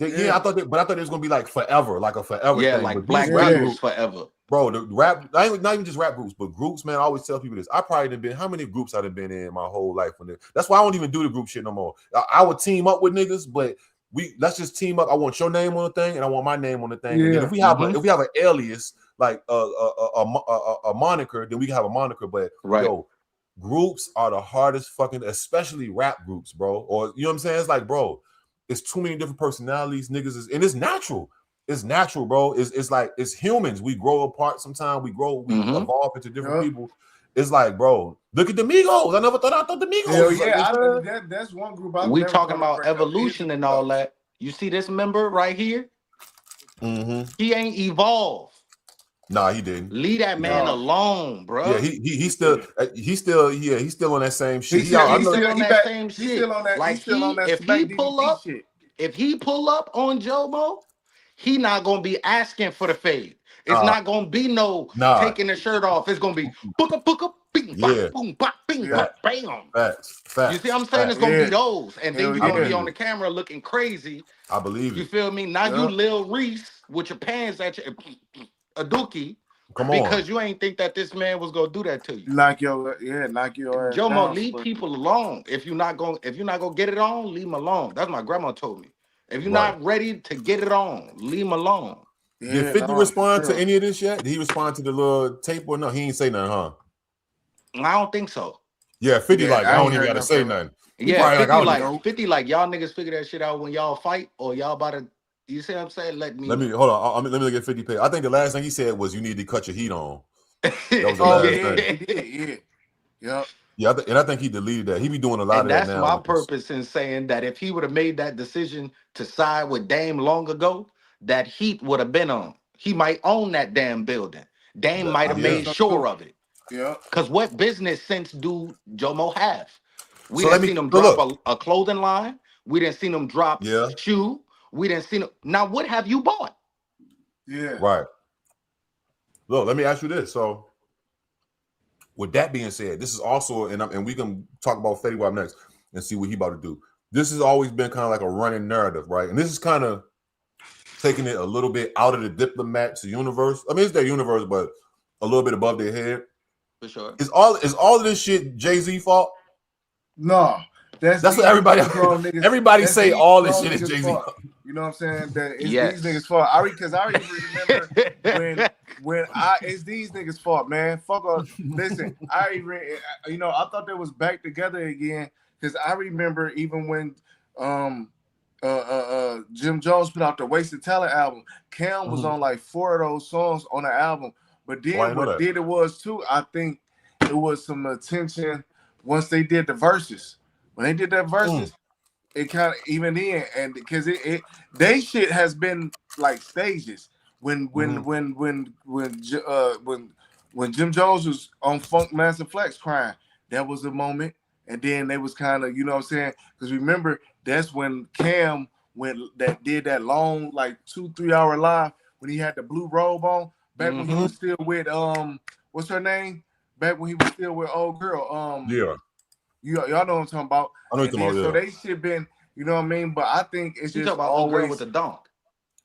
S1: I thought it was gonna be like forever, like a forever thing.
S2: Like
S1: but
S2: black groups forever.
S1: Bro, the rap, not even just rap groups, but groups, man. I always tell people this. I probably done been, how many groups I've been in my whole life? That's why I don't even do the group shit no more. I would team up with niggas, but let's just team up. I want your name on the thing, and I want my name on the thing. And then if we have an alias, like a moniker, then we can have a moniker. But yo, groups are the hardest fucking, especially rap groups, bro. Or you know what I'm saying? It's like, bro, it's too many different personalities, niggas, and it's natural. It's natural, bro. It's like, it's humans. We grow apart sometimes. We evolve into different people. It's like, bro, look at the Migos. I thought the Migos.
S6: That's one group.
S2: We talking about evolution and all that. You see this member right here? He ain't evolved.
S1: Nah, he didn't.
S2: Leave that man alone, bro.
S1: Yeah, he's still he's still on that same shit.
S2: He's still on that same shit.
S6: He's still on that.
S2: Like
S6: He's still on that.
S2: if he pull
S6: DDT
S2: up,
S6: shit.
S2: if he pull up on Jomo, he not gonna be asking for the fade. It's not gonna be no taking the shirt off. It's gonna be booka, bing, bop, boom, bop, bing, bop, bam.
S1: Facts.
S2: You see what I'm saying? It's gonna be those, and then you
S1: I
S2: gonna be
S1: believe
S2: on the camera looking crazy.
S1: I believe
S2: You
S1: it.
S2: feel me? Now you Lil Reese with your pants at your a dookie.
S1: Come on.
S2: Because you ain't think that this man was gonna do that to you.
S6: Knock your ass
S2: Jomo,
S6: down,
S2: leave
S6: but-
S2: people alone. If you're not gonna get it on, leave them alone. That's what my grandma told me. If you're not ready to get it on, leave them alone.
S1: Did 50 respond to any of this yet? Did he respond to the little tape or no? He ain't say nothing, huh?
S2: I don't think so.
S1: Yeah, 50 like I don't even gotta say nothing. He
S2: Yeah,
S1: probably
S2: 50 like y'all niggas figure that shit out when y'all fight or y'all about to. You see what I'm saying? Let me
S1: hold on. Let me look at 50 pay. I think the last thing he said was you need to cut your heat on. That was the last thing. Yeah, and I think he deleted that. He be doing a lot
S2: And
S1: of that
S2: that's
S1: now.
S2: my purpose in saying that if he would have made that decision to side with Dame long ago, that heat would have been on. He might own that damn building. Dame might have made sure of it.
S6: Yeah.
S2: Because what business sense do Jomo have? We
S1: So
S2: didn't see him
S1: look.
S2: drop a clothing line. We didn't see him drop shoe. We didn't see him. Now, what have you bought?
S6: Yeah.
S1: Right. Look, let me ask you this. So, with that being said, this is also, and we can talk about Fetty Wap next and see what he about to do. This has always been kind of like a running narrative, right? And this is kind of taking it a little bit out of the diplomats' universe. I mean, it's their universe, but a little bit above their head.
S2: For sure.
S1: Is all of this shit Jay-Z fault?
S6: No. That's
S1: what everybody say. All this shit is Jay-Z fault.
S6: You know what I'm saying? That it's
S2: Yes.
S6: these niggas' fault. Because I remember when it's these niggas' fault, man. Fuck off. Listen, I thought they was back together again because I remember even when Jim Jones put out the Wasted Talent album, Cam was on like 4 of those songs on the album. But then what did it was too, I think it was some attention once they did the verses. When they did that verses, it kind of even in, and because they shit has been like stages. When Jim Jones was on Funk Master Flex crying, that was a moment, and then they was kind of, you know what I'm saying? Because remember, that's when Cam did that long like 2-3 hour live when he had the blue robe on back when he was still with what's her name? Back when he was still with old girl y'all know what I'm talking about.
S1: I know what you're talking about.
S6: So they should been, you know what I mean? But I think it's just
S2: about
S6: always
S2: girl with the donk.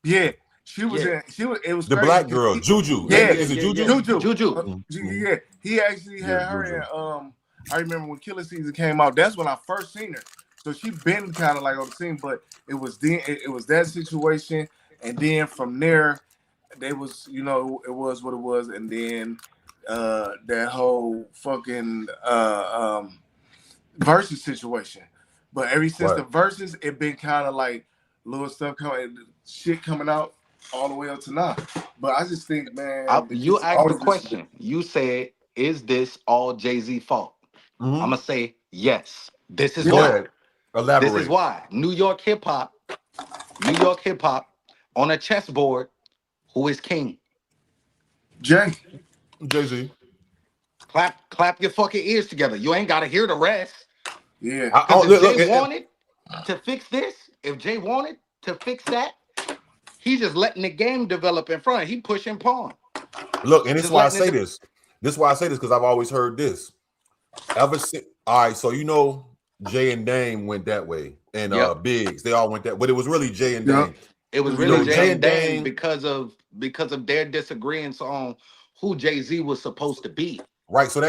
S6: Yeah, she was in. It was
S1: the
S6: crazy.
S1: black girl, Juju.
S6: Yeah,
S1: Is it Juju?
S2: Juju.
S6: Yeah, he actually had her in. I remember when Killer Season came out. That's when I first seen her. So she been kind of like on the scene, but it was then it was that situation, and then from there, they was it was what it was, and then that whole fucking versus situation. But ever since the verses, it been kind of like little stuff coming out all the way up to now. But I just think, man,
S2: you asked the question. You said, "Is this all Jay-Z fault?" I'm gonna say yes. This is why.
S1: Ahead. Elaborate.
S2: This is why. New York hip hop on a chessboard. Who is king?
S1: Jay-Z.
S2: Clap your fucking ears together. You ain't gotta hear the rest.
S6: Yeah.
S2: If Jay wanted to fix this, if Jay wanted to fix that, he's just letting the game develop in front. He pushing pawn.
S1: Look, and this is why I say this. This is why I say this because I've always heard this. Ever since, all right, so Jay and Dame went that way, and Biggs, they all went that, but it was really Jay and Dame.
S2: It was really Jay and Dame because of their disagreements on who Jay-Z was supposed to be.
S1: Right, so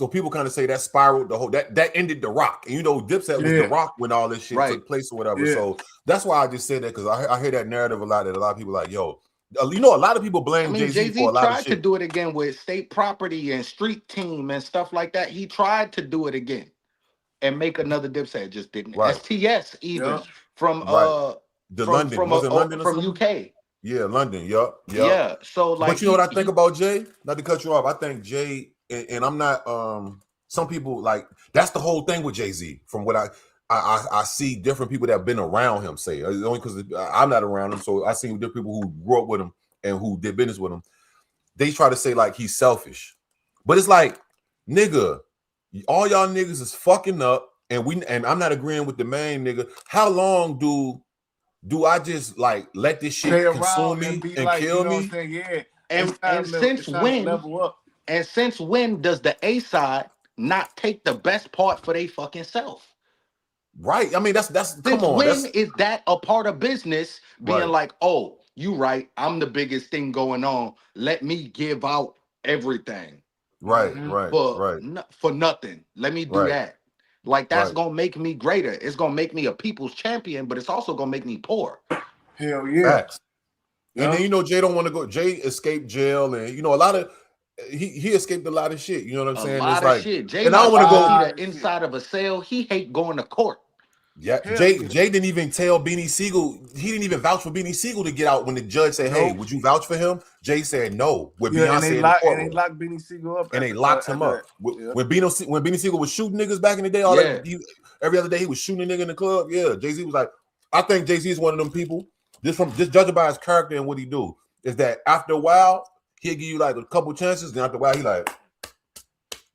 S1: people kind of say that spiraled the whole that ended the Rock, and Dipset was the Rock when all this shit took place or whatever. So that's why I just said that because I hear that narrative a lot. That a lot of people like, yo, a lot of people blame Jay-Z for a lot of shit.
S2: Tried to do it again with State Property and Street Team and stuff like that. He tried to do it again and make another Dipset, just didn't. STS even from London from UK.
S1: Yeah, London. Yup.
S2: Yeah. So like,
S1: but you know what I think about Jay? Not to cut you off, I think Jay, and I'm not. Some people like that's the whole thing with Jay-Z. From what I see, different people that have been around him say only because I'm not around him, so I see different people who grew up with him and who did business with him. they try to say like he's selfish, but it's like, nigga, all y'all niggas is fucking up, and I'm not agreeing with the main nigga. How long do I just like let this shit consume me and
S6: like,
S1: kill
S6: you know
S1: me?
S6: Yeah.
S2: And since when does the A side not take the best part for they fucking self?
S1: Right. I mean, that's
S2: Since when is that a part of business being
S1: Right.
S2: like, oh, you right, I'm the biggest thing going on. Let me give out everything.
S1: Right,
S2: For nothing. Let me do
S1: Right.
S2: that. Like that's
S1: Right.
S2: gonna make me greater. It's gonna make me a people's champion, but it's also gonna make me poor.
S6: Hell yeah.
S1: Facts. And then Jay don't want to go. Jay escaped jail, and a lot of he escaped a lot of shit. You know what I'm saying?
S2: A lot
S1: it's
S2: of
S1: like,
S2: shit. Jay
S1: and I don't want to
S2: see
S1: go
S2: the inside of a cell. He hate going to court.
S1: Yeah, Jay didn't even tell Beanie Siegel. He didn't even vouch for Beanie Siegel to get out when the judge said, "Hey, would you vouch for him?" Jay said no. With Beyonce
S6: and they
S1: in the courtroom.
S6: and they locked Beanie Siegel up.
S1: And they locked him up. When Beanie Siegel was shooting niggas back in the day, every other day he was shooting a nigga in the club. Yeah, Jay-Z was like, I think Jay-Z is one of them people, just judging by his character and what he do, is that after a while, he'll give you like a couple chances, then after a while, he like,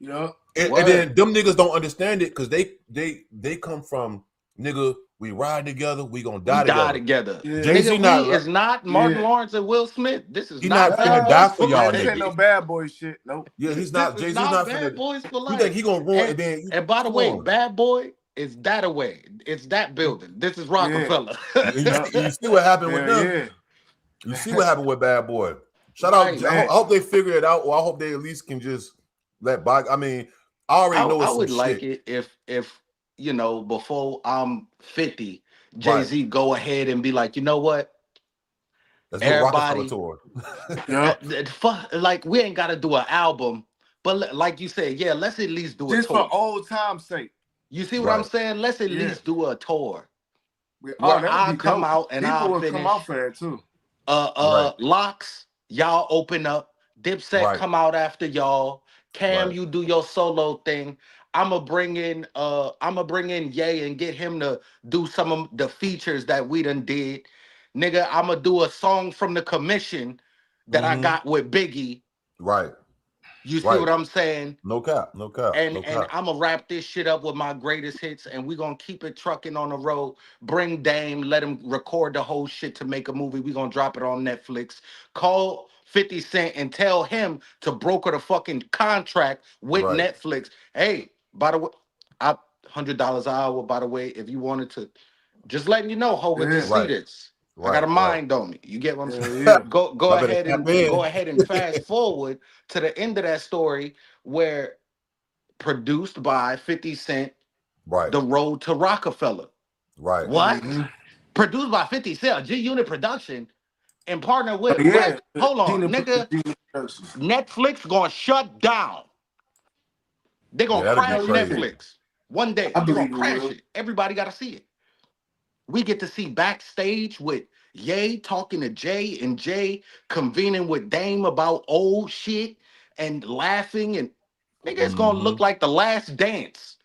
S1: and then them niggas don't understand it because they come from, nigga, we ride together, we gonna die together.
S2: Yeah.
S1: Jay-Z
S2: is not Martin Lawrence and Will Smith. This is not
S1: finna die for y'all
S6: This
S1: niggas.
S6: ain't no bad boy shit. Nope.
S1: Yeah, he's not. Jay-Z's not
S2: bad
S1: finna.
S2: boys for life.
S1: You think he gonna ruin?
S2: And by the way, Bad Boy is that away. It's that building. This is Rockefeller.
S1: You see what happened with them.
S6: Yeah.
S1: You see what happened with Bad Boy. Shout out. I hope they figure it out, or I hope they at least can just let by. I mean, I already know it's
S2: I would
S1: some
S2: like
S1: shit.
S2: it if before I'm 50, Jay-Z go ahead and be like, you know what?
S1: Let's do a Rockefeller tour.
S2: Like we ain't got to do an album, but like you said, yeah, let's at least do a
S6: just
S2: tour.
S6: for old time's sake.
S2: You see what I'm saying? Let's at least do a tour. Where I come
S6: dope.
S2: out and
S6: People
S2: I'll
S6: will
S2: finish.
S6: come out for that too.
S2: Locks, y'all open up. Dipset come out after y'all. Cam, you do your solo thing. I'ma bring in Ye and get him to do some of the features that we done did. Nigga, I'ma do a song from the commission that I got with Biggie.
S1: Right.
S2: You see what I'm saying?
S1: No cap.
S2: And I'm gonna wrap this shit up with my greatest hits, and we're gonna keep it trucking on the road. Bring Dame, let him record the whole shit to make a movie. We're gonna drop it on Netflix. Call 50 Cent and tell him to broker the fucking contract with Netflix. Hey, by the way, $100 an hour, by the way, if you wanted to, just letting you know, Hogan, to see this. I got a mind on me. You get what I'm saying? Go ahead and fast forward to the end of that story where produced by 50 Cent, The Road to Rockefeller.
S1: Right.
S2: What? Produced by 50 Cent, G-Unit Production, and partner with hold on, nigga. Netflix gonna shut down. They're gonna crash Netflix. One day, they're gonna crash it. Everybody gotta see it. We get to see backstage with Ye talking to Jay and Jay convening with Dame about old shit and laughing, and nigga, it's gonna look like The Last Dance.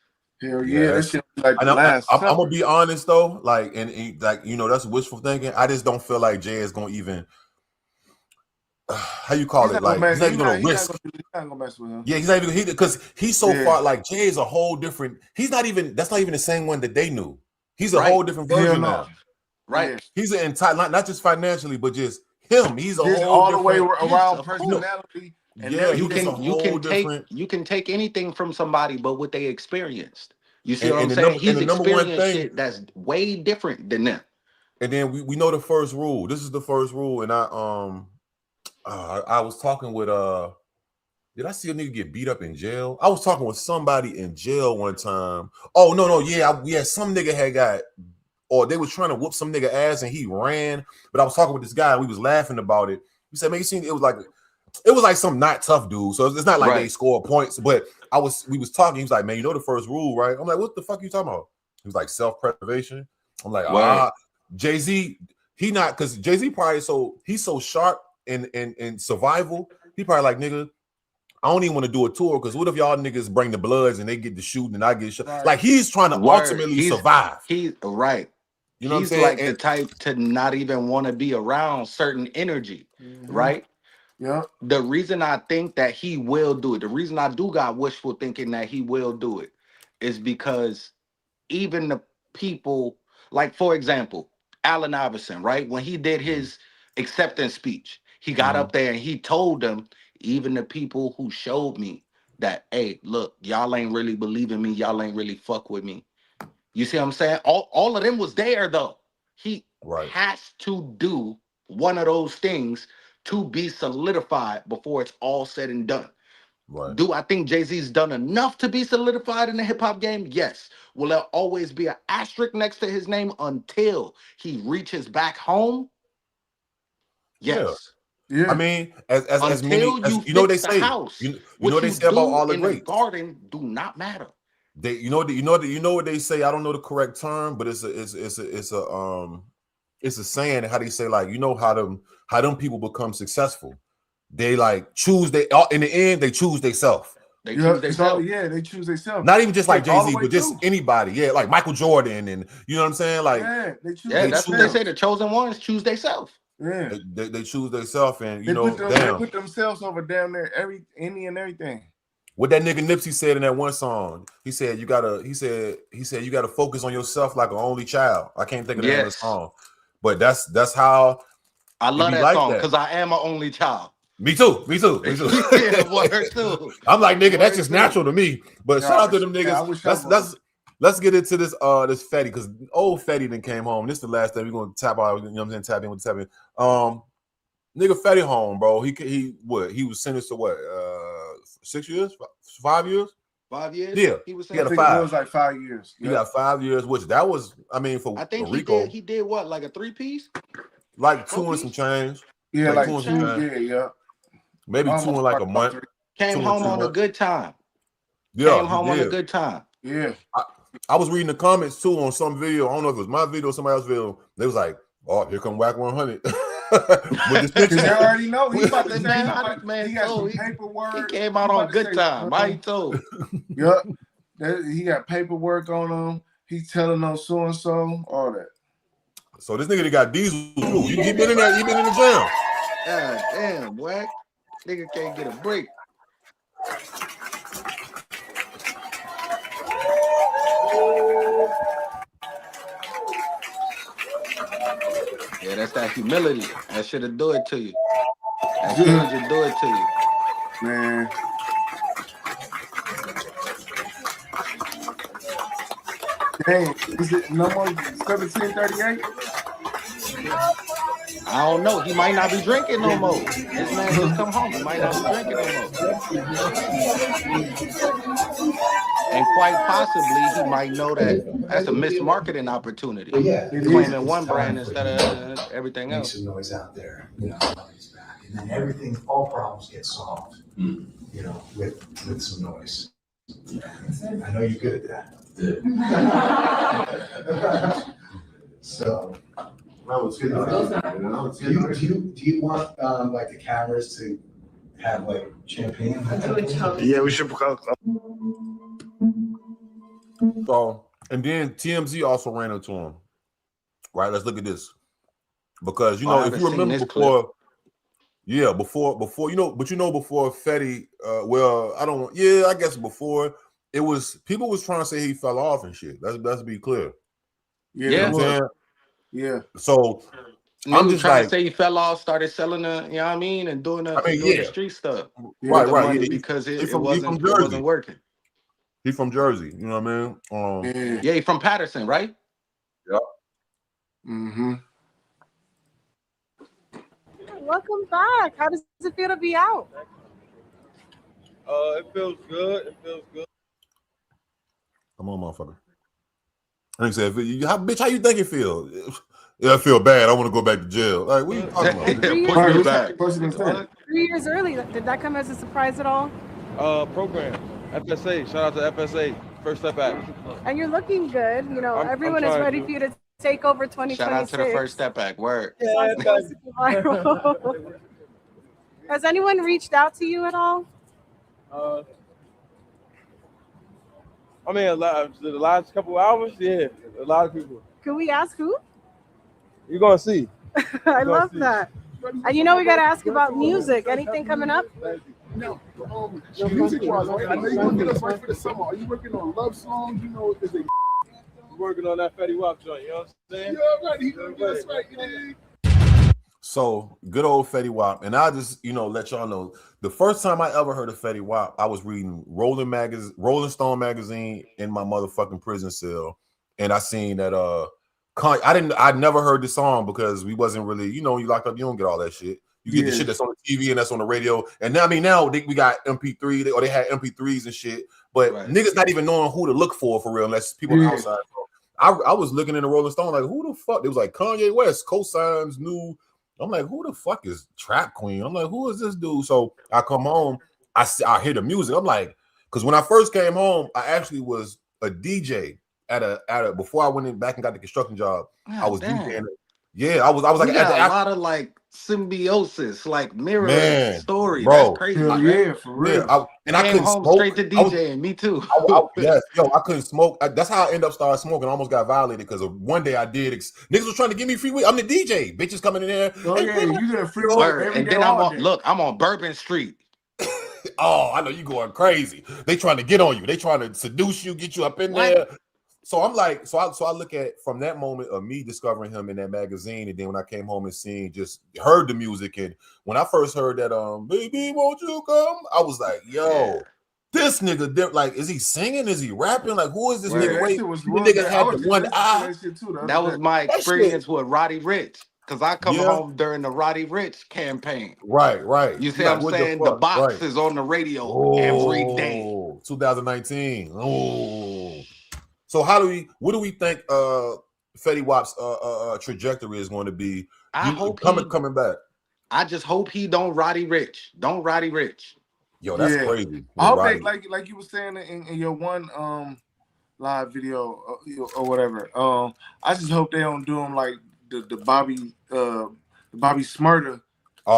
S6: Hell yeah, that shit like the last.
S1: I'm gonna be honest though, like and like that's wishful thinking. I just don't feel like Jay is gonna even how you call it, like he's not even gonna risk.
S6: He's not gonna mess with him.
S1: Yeah, he's not even because he's so far. Like Jay is a whole different. He's not even. That's not even the same one that they knew. He's a whole different version now.
S2: Right.
S1: He's an entire not just financially, but just him. He's a whole
S6: all
S1: different,
S6: the way around personality.
S2: And you can take anything from somebody, but what they experienced. You see what I'm saying? He's experienced shit that's way different than them.
S1: And then we know the first rule. This is the first rule, and I was talking with did I see a nigga get beat up in jail? I was talking with somebody in jail one time. Oh no, yeah, some nigga had got, or they was trying to whoop some nigga ass and he ran. But I was talking with this guy and we was laughing about it. He said, man, you seen it was like some not tough dude. So it's not like they score points, but we was talking. He was like, man, you know the first rule, right? I'm like, what the fuck are you talking about? He was like, self-preservation. I'm like, Jay-Z, he not, because Jay-Z probably he's so sharp in survival. He probably like, nigga, I don't even want to do a tour because what if y'all niggas bring the Bloods and they get the shooting and I get shot? Right. Like he's trying to ultimately survive.
S2: He's right.
S1: You know
S2: he's
S1: what I'm saying?
S2: Like the type to not even want to be around certain energy, right?
S6: Yeah.
S2: The reason I think that he will do it, the reason I do got wishful thinking that he will do it, is because even the people, like for example, Allen Iverson, right? When he did his acceptance speech, he got up there and he told them, even the people who showed me that, hey, look, y'all ain't really believing me, y'all ain't really fuck with me. You see what I'm saying? All of them was there though. He has to do one of those things to be solidified before it's all said and done.
S1: Right.
S2: Do I think Jay-Z's done enough to be solidified in the hip-hop game? Yes. Will there always be an asterisk next to his name until he reaches back home? Yes.
S6: Yeah.
S1: I mean, as many
S2: Until
S1: as
S2: you
S1: you know what they
S2: fix the
S1: say.
S2: house,
S1: You know
S2: what
S1: what they
S2: you
S1: say about
S2: do
S1: all the
S2: in the
S1: greats.
S2: garden do not matter.
S1: They you know what they say. I don't know the correct term, but it's a saying. How they say, like, you know how them people become successful. They like choose in the end they choose themselves.
S2: They choose themselves.
S6: Yeah, they choose themselves.
S1: Not even just like
S6: All the
S1: Jay-Z,
S6: way
S1: but just
S6: through.
S1: anybody. Yeah, like Michael Jordan, and you know what I'm saying. Like,
S6: Yeah, they choose.
S2: Yeah, that's what they say. The chosen ones choose themselves.
S6: Yeah,
S1: they choose themselves, and you
S6: they
S1: know,
S6: put themselves over down there, any and everything.
S1: What that nigga Nipsey said in that one song, he said you gotta focus on yourself like an only child. I can't think of the name of the song, but that's how
S2: I love that
S1: like
S2: song because I am an only child.
S1: Me too.
S2: Yeah, word too.
S1: I'm like, nigga, that's just natural to me. But shout out to them
S6: Yeah,
S1: niggas. Let's get into this Fetty, because old Fetty then came home. This is the last day we're gonna tap out. You know what I'm saying? Tap in with tap in. Nigga Fetty home, bro. He was sentenced to what? 6 years? 5 years?
S2: 5 years?
S1: Yeah,
S6: He had a 5. It was like 5 years.
S1: He got 5 years, which that was, I mean,
S2: I think
S1: Rico,
S2: he did what, like a 3-piece?
S1: like 2 and some change.
S6: Yeah, like
S1: 2 and
S6: 2.
S1: some change.
S6: Yeah.
S1: Maybe 2 in like a month.
S2: Came home on a good time.
S1: Yeah,
S2: Came home on a good time.
S6: Yeah.
S1: I was reading the comments too on some video. I don't know if it was my video or somebody else's video. They was like, "Oh, here come Whack 100." With
S6: Because they already know he about to say,
S2: man,
S6: he got some paperwork.
S2: He came out on good time. I ain't told.
S6: Yep. He got paperwork on him. He's telling them so and so, all that.
S1: So this nigga that got Diesel too. He been in there. He been in the jail.
S2: God damn, Whack. Nigga can't get a break. Yeah, that's that humility. That shit'll do it to you. That shit'll do it to you.
S6: Man. Dang, is it no more 1738?
S2: I don't know. He might not be drinking no more. This man just come home. He might not be drinking no more. And quite possibly, he might know that that's a mismarketing opportunity.
S18: Yeah,
S2: Claiming one brand instead of everything
S18: make
S2: else.
S18: some noise out there, money's back, and then everything, all problems get solved, with some noise. I know you're good at that. So, do you want like the cameras to have like champagne?
S8: Yeah, we should.
S1: So, and then TMZ also ran into him. Right, let's look at this. Because if you remember before, before before Fetty, I guess before it was people was trying to say he fell off and shit. Let's be clear.
S6: Yeah.
S1: You know what I'm saying?
S6: Yeah.
S1: So
S2: I'm just trying to say he fell off, started selling the, you know what I mean, and doing the street stuff.
S1: Right.
S2: Because it wasn't working.
S1: He's from Jersey, you know what I mean?
S2: Yeah, he's from Patterson, right?
S1: Yep.
S6: Mm-hmm.
S19: Welcome back. How does it feel to be out?
S20: It feels good.
S1: Come on, motherfucker. I said, bitch, how you think it feel? Yeah, I feel bad. I want to go back to jail. Like, what are you talking about?
S19: 3 years early. Did that come as a surprise at all?
S20: Program. FSA. Shout out to FSA. First Step Back.
S19: And you're looking good. Everyone is ready for you to take over 2026.
S2: Shout out to the First Step Back. Word.
S19: Has anyone reached out to you at all?
S20: I mean, the last couple hours, yeah, a lot of people.
S19: Can we ask who?
S20: You're gonna see.
S19: I love that. And you know we gotta ask about music. Anything coming up?
S8: No. Music-wise, right? I know you're gonna get us right for the summer. Are you working on love songs? You know, is it
S20: Working on that Fetty Wap joint, you know what I'm saying?
S8: yeah, right. He's gonna get us right. You dig?
S1: So good old Fetty Wap, and I'll just let y'all know the first time I ever heard of Fetty Wap, I was reading Rolling Stone magazine in my motherfucking prison cell, and I seen that I never heard the song because we wasn't really you locked up, you don't get all that shit. You get the shit that's on the TV and that's on the radio, and now we got MP3 or they had MP3s and shit, but niggas not even knowing who to look for real unless people outside. So I was looking in the Rolling Stone like who the fuck? It was like Kanye West, cosigns new. I'm like, who the fuck is Trap Queen? I'm like, who is this dude? So I come home, I hear the music. I'm like, because when I first came home, I actually was a DJ at a before I went back and got the construction job. I was DJing. Yeah, I was like
S2: at a lot of like symbiosis, like mirror story.
S1: Bro,
S2: that's crazy.
S6: Yeah, for real.
S1: I couldn't
S2: home
S1: smoke.
S2: straight to DJing. Me too.
S1: Yes, I couldn't smoke. That's how I ended up starting smoking. I almost got violated because of one day I did. Niggas was trying to give me free weed. I'm the DJ. Bitches coming in there.
S6: Oh yeah, you get a free weed.
S2: And then I'm on Bourbon Street.
S1: Oh, I know you going crazy. They trying to get on you. They trying to seduce you, get you up in there. So I'm like, so I look at from that moment of me discovering him in that magazine, and then when I came home and heard the music, and when I first heard that baby won't you come, I was like, yo, this nigga, like, is he singing? Is he rapping? Like, who is this nigga? Wait, the nigga had the one eye.
S2: That was my experience with Roddy Ricch, because I come home during the Roddy Ricch campaign.
S1: Right.
S2: You see what I'm saying? The box is on the radio every day.
S1: 2019. Oh. So what do we think Fetty Wap's trajectory is going to be?
S2: I hope
S1: coming back.
S2: I just hope he don't Roddy Ricch. Don't Roddy Ricch.
S1: Yo, that's crazy.
S6: I hope they, like you were saying in your one live video or whatever. I just hope they don't do him like the Bobby Smurda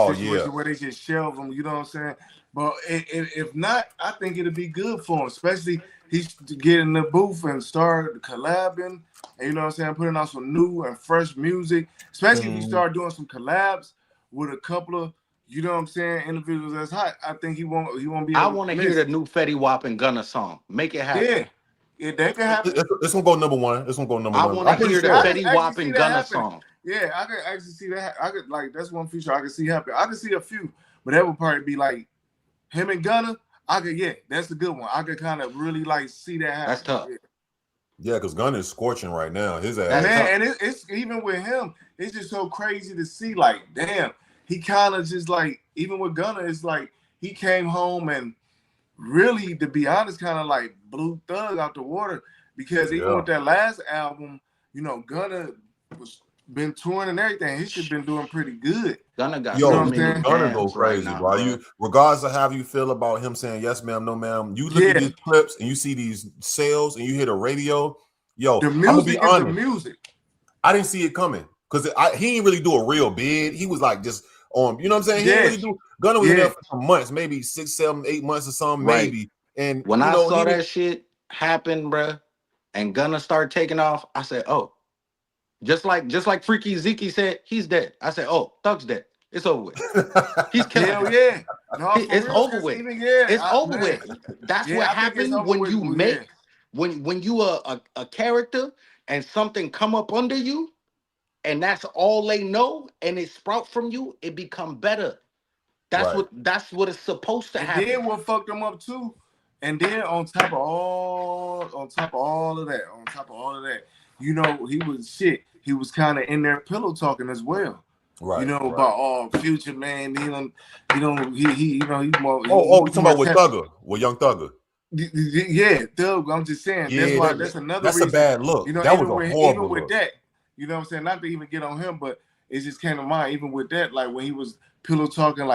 S6: situation where they just shelve him. You know what I'm saying? But if not, I think it'll be good for him, especially. He's getting in the booth and start collabing, and you know what I'm saying, putting out some new and fresh music. Especially if you start doing some collabs with a couple of, you know what I'm saying, individuals that's hot. I think he won't be.
S2: I want to hear the new Fetty Wap and Gunna song. Make it happen.
S6: Yeah, that can happen.
S1: It's gonna go number one. It's gonna go number one.
S2: I want to hear the Fetty Wap and Gunna song.
S6: Yeah, I could actually see that. I could that's one feature I could see happen. I could see a few, but that would probably be like him and Gunna. That's a good one. I could kind of really see that happen.
S2: That's tough.
S1: Yeah, because Gunna is scorching right now. His ass.
S6: Man, and it's even with him, it's just so crazy to see. Like, damn, he kind of just even with Gunna, it's like he came home and really, to be honest, kind of blew Thug out the water because even with that last album, Gunna was been touring and everything. He should have been doing pretty good.
S2: Gunna got
S1: Gunna go crazy, right, bro. You, regardless of how you feel about him saying yes, ma'am, no, ma'am. You look at these clips and you see these sales and you hear the radio. Yo,
S6: the music is the music.
S1: I didn't see it coming because he didn't really do a real bid. He was just on. You know what I'm saying? He didn't really do. Gunna was there for some months, maybe 6, 7, 8 months or something, maybe. And
S2: when I saw that shit happen, bruh, and Gunna started taking off, I said, oh. Just like Freaky Zeke said, he's dead. I said, oh, Thug's dead. It's over with. He's killing.
S6: Hell yeah. No,
S2: it's over with. It's over with. That's what happens when you make when you a character and something come up under you, and that's all they know, and it sprout from you, it become better. That's what it's supposed to happen.
S6: And then what fucked them up too. And then on top of all of that, he was kind of in there pillow talking as well.
S1: Right.
S6: About Future, man. He more.
S1: You talking about with Thugger, with Young Thugger?
S6: Yeah, Thug. I'm just saying.
S1: Yeah,
S6: that's another.
S1: That's
S6: reason.
S1: A bad look. That was a horrible
S6: even with
S1: look.
S6: that, you know what I'm saying? Not to even get on him, but it just came to mind. Even with that, when he was pillow talking,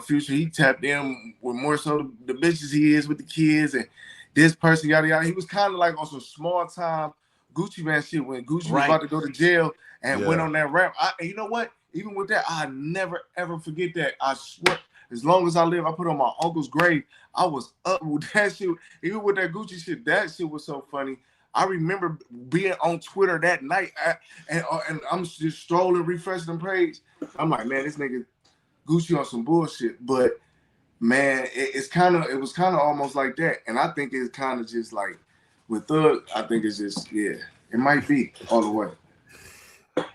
S6: Future, he tapped in with more so the bitches he is with the kids and this person, yada yada. He was kind of on some small time Gucci man shit when Gucci was about to go to jail and went on that rap. You know what? Even with that, I never ever forget that. I swear, as long as I live, I put on my uncle's grave. I was up with that shit. Even with that Gucci shit, that shit was so funny. I remember being on Twitter that night, and I'm just strolling, refreshing the page. I'm like, man, this nigga Gucci on some bullshit. But man, it was kind of almost like that. And I think it's kind of just like with Thug. I think it's just it might be all the way.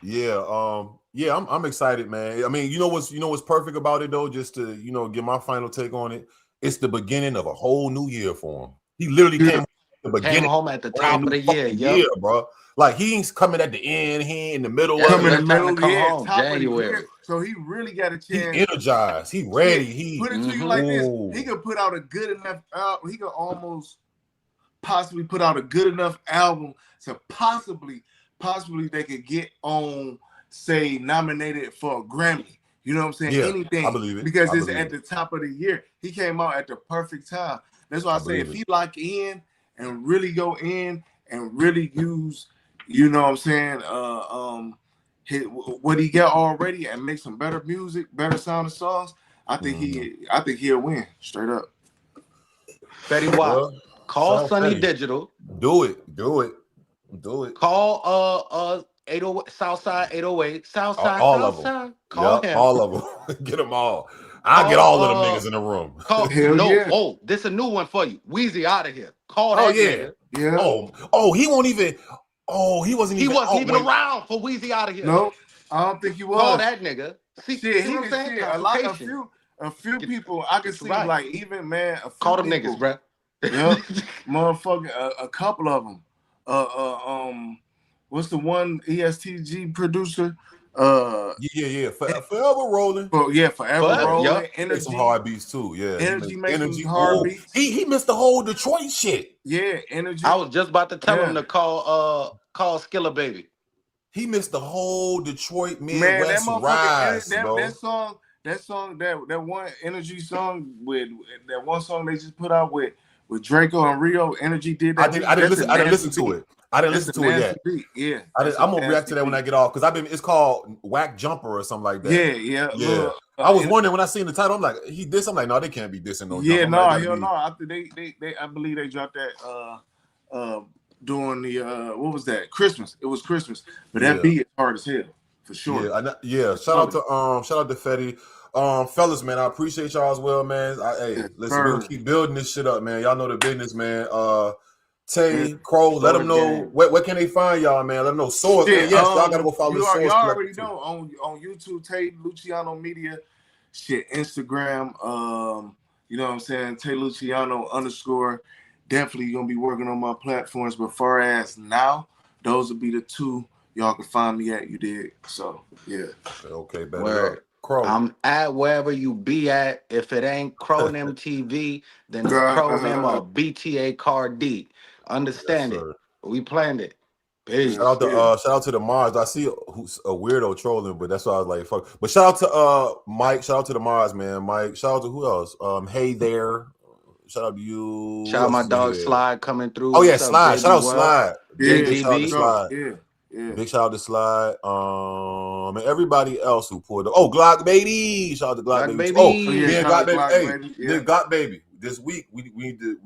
S1: Yeah, I'm excited, man. I mean, you know what's perfect about it though, just to get my final take on it. It's the beginning of a whole new year for him. He literally came
S2: home at the top of the year,
S1: bro. Like he ain't coming at the end, he ain't in the middle.
S6: Come in the middle,
S2: home,
S6: top
S2: January.
S6: of the year. So he really got a chance.
S1: He energized. He ready. He
S6: put it to you like this. He could put out a good enough album. He could almost possibly put out a good enough album to possibly they could get on, say, nominated for a Grammy. You know what I'm saying?
S1: Yeah,
S6: anything.
S1: I believe it.
S6: Because it's at the top of the year. He came out at the perfect time. That's why I say if he lock in and really go in and really use, you know what I'm saying, what he got already and make some better music, better sounding songs, I think he'll win straight up.
S2: Fetty Wap, call Sunny Digital.
S1: Do it.
S2: Call 808 Southside 808 Southside.
S1: All
S2: Southside.
S1: of them.
S2: Call him.
S1: All of them. Get them all. I'll get all of them niggas in the room.
S2: Oh, this a new one for you. Weezy out of here. Call that nigga.
S6: Yeah.
S1: He won't even. He wasn't even
S2: around for Weezy out of here.
S6: No, I don't think he was.
S2: Call that nigga. See
S6: shit,
S2: what I'm saying?
S6: A few people I can see like even man. A few
S2: call them
S6: people,
S2: niggas, bro.
S6: Yeah, motherfucking a couple of them. What's the one ESTG producer?
S1: Forever Rolling.
S6: Forever Rolling.
S1: Yep.
S6: Energy,
S1: some hard beats too. Yeah,
S6: Energy makes some hard beats.
S1: He missed the whole Detroit shit.
S6: Yeah, Energy.
S2: I was just about to tell him to call Skilla Baby.
S1: He missed the whole Detroit Midwest rise, bro.
S6: That song, that one Energy song with that one song they just put out with Draco and Rio. Energy did that.
S1: I didn't listen to it. I didn't listen to it yet.
S6: Beat. Yeah,
S1: I'm gonna react to that when I get off because it's called Whack Jumper or something like that.
S6: Yeah.
S1: I was wondering when I seen the title. I'm like, I'm like, no, they can't be dissing no.
S6: Yeah,
S1: no,
S6: hell no. After they, I believe they dropped that during the what was that? Christmas. It was Christmas, but that beat is hard as hell for sure.
S1: Shout out to Fetty. Fellas, man, I appreciate y'all as well, man. Listen, we're gonna keep building this shit up, man. Y'all know the business, man. Tay, Crow, let them know where can they find y'all, man. Let them know Source. Yes, y'all gotta go follow the Source.
S6: Y'all already know on YouTube, Tay Luciano Media, Instagram. You know what I'm saying? Tay Luciano _. Definitely gonna be working on my platforms, but far as now, those will be the two y'all can find me at. You did so, yeah.
S1: Okay, better.
S2: Crow. I'm at wherever you be at. If it ain't Crow and MTV, then Crow them or BTA Card D. Understand it. We planned it. Peace.
S1: Shout out to the Mars. I see who's a weirdo trolling, but that's why I was like, fuck. But shout out to Mike. Shout out to the Mars, man. Mike. Shout out to who else? Hey there. Shout out to you.
S2: Shout out my dog Slide coming through.
S1: Oh yeah, Slide. Shout out Slide.
S6: Yeah,
S1: Big shout out to Slide. And everybody else who pulled up. Oh, Glock Baby. Shout out to Glock Baby. Glock Baby. This week we need to.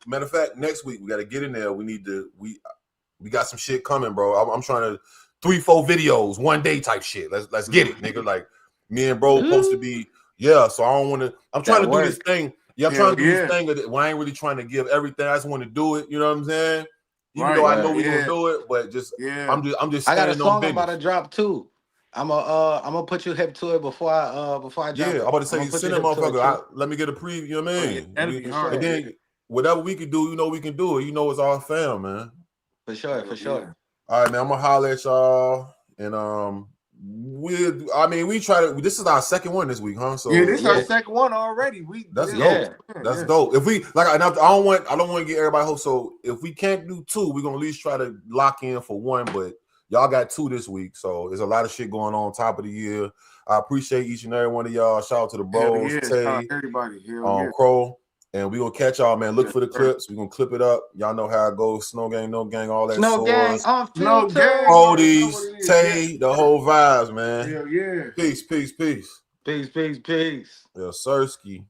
S1: Matter of fact, next week we got to get in there. We got some shit coming, bro. I'm trying to 3-4 videos one day type shit. Let's get it, nigga. Like me and bro supposed to be. Yeah. So I don't want to. I'm trying to do this thing. Yeah, I'm trying to do this thing. Well, I ain't really trying to give everything. I just want to do it. You know what I'm saying? Even though I know we're gonna do it, but I'm just.
S2: I got a song about to drop too. I'm gonna put you hip to it before I drop.
S1: Yeah, I'm about to say send that motherfucker. Let me get a preview. You know what I mean? And then whatever we can do, we can do it. It's our fam, man.
S2: For sure.
S1: All right, man. I'm gonna holler at y'all, and we try to. This is our second one this week, huh? So
S6: this is our second one already.
S1: That's dope. That's dope. If we I don't want to get everybody hope. So if we can't do 2, we're gonna at least try to lock in for 1. But y'all got 2 this week, so there's a lot of shit going on top of the year. I appreciate each and every one of y'all. Shout out to the bros, Tay,
S6: everybody,
S1: Crow. And we're gonna catch y'all, man. Look for the clips. We're gonna clip it up. Y'all know how it goes. Snow Gang, No Gang, all that.
S2: Snow Gang,
S6: No Gang.
S1: Brodies, Tay, the whole vibes, man.
S6: Hell yeah.
S1: Peace.
S2: Peace.
S1: Yeah, Sirski.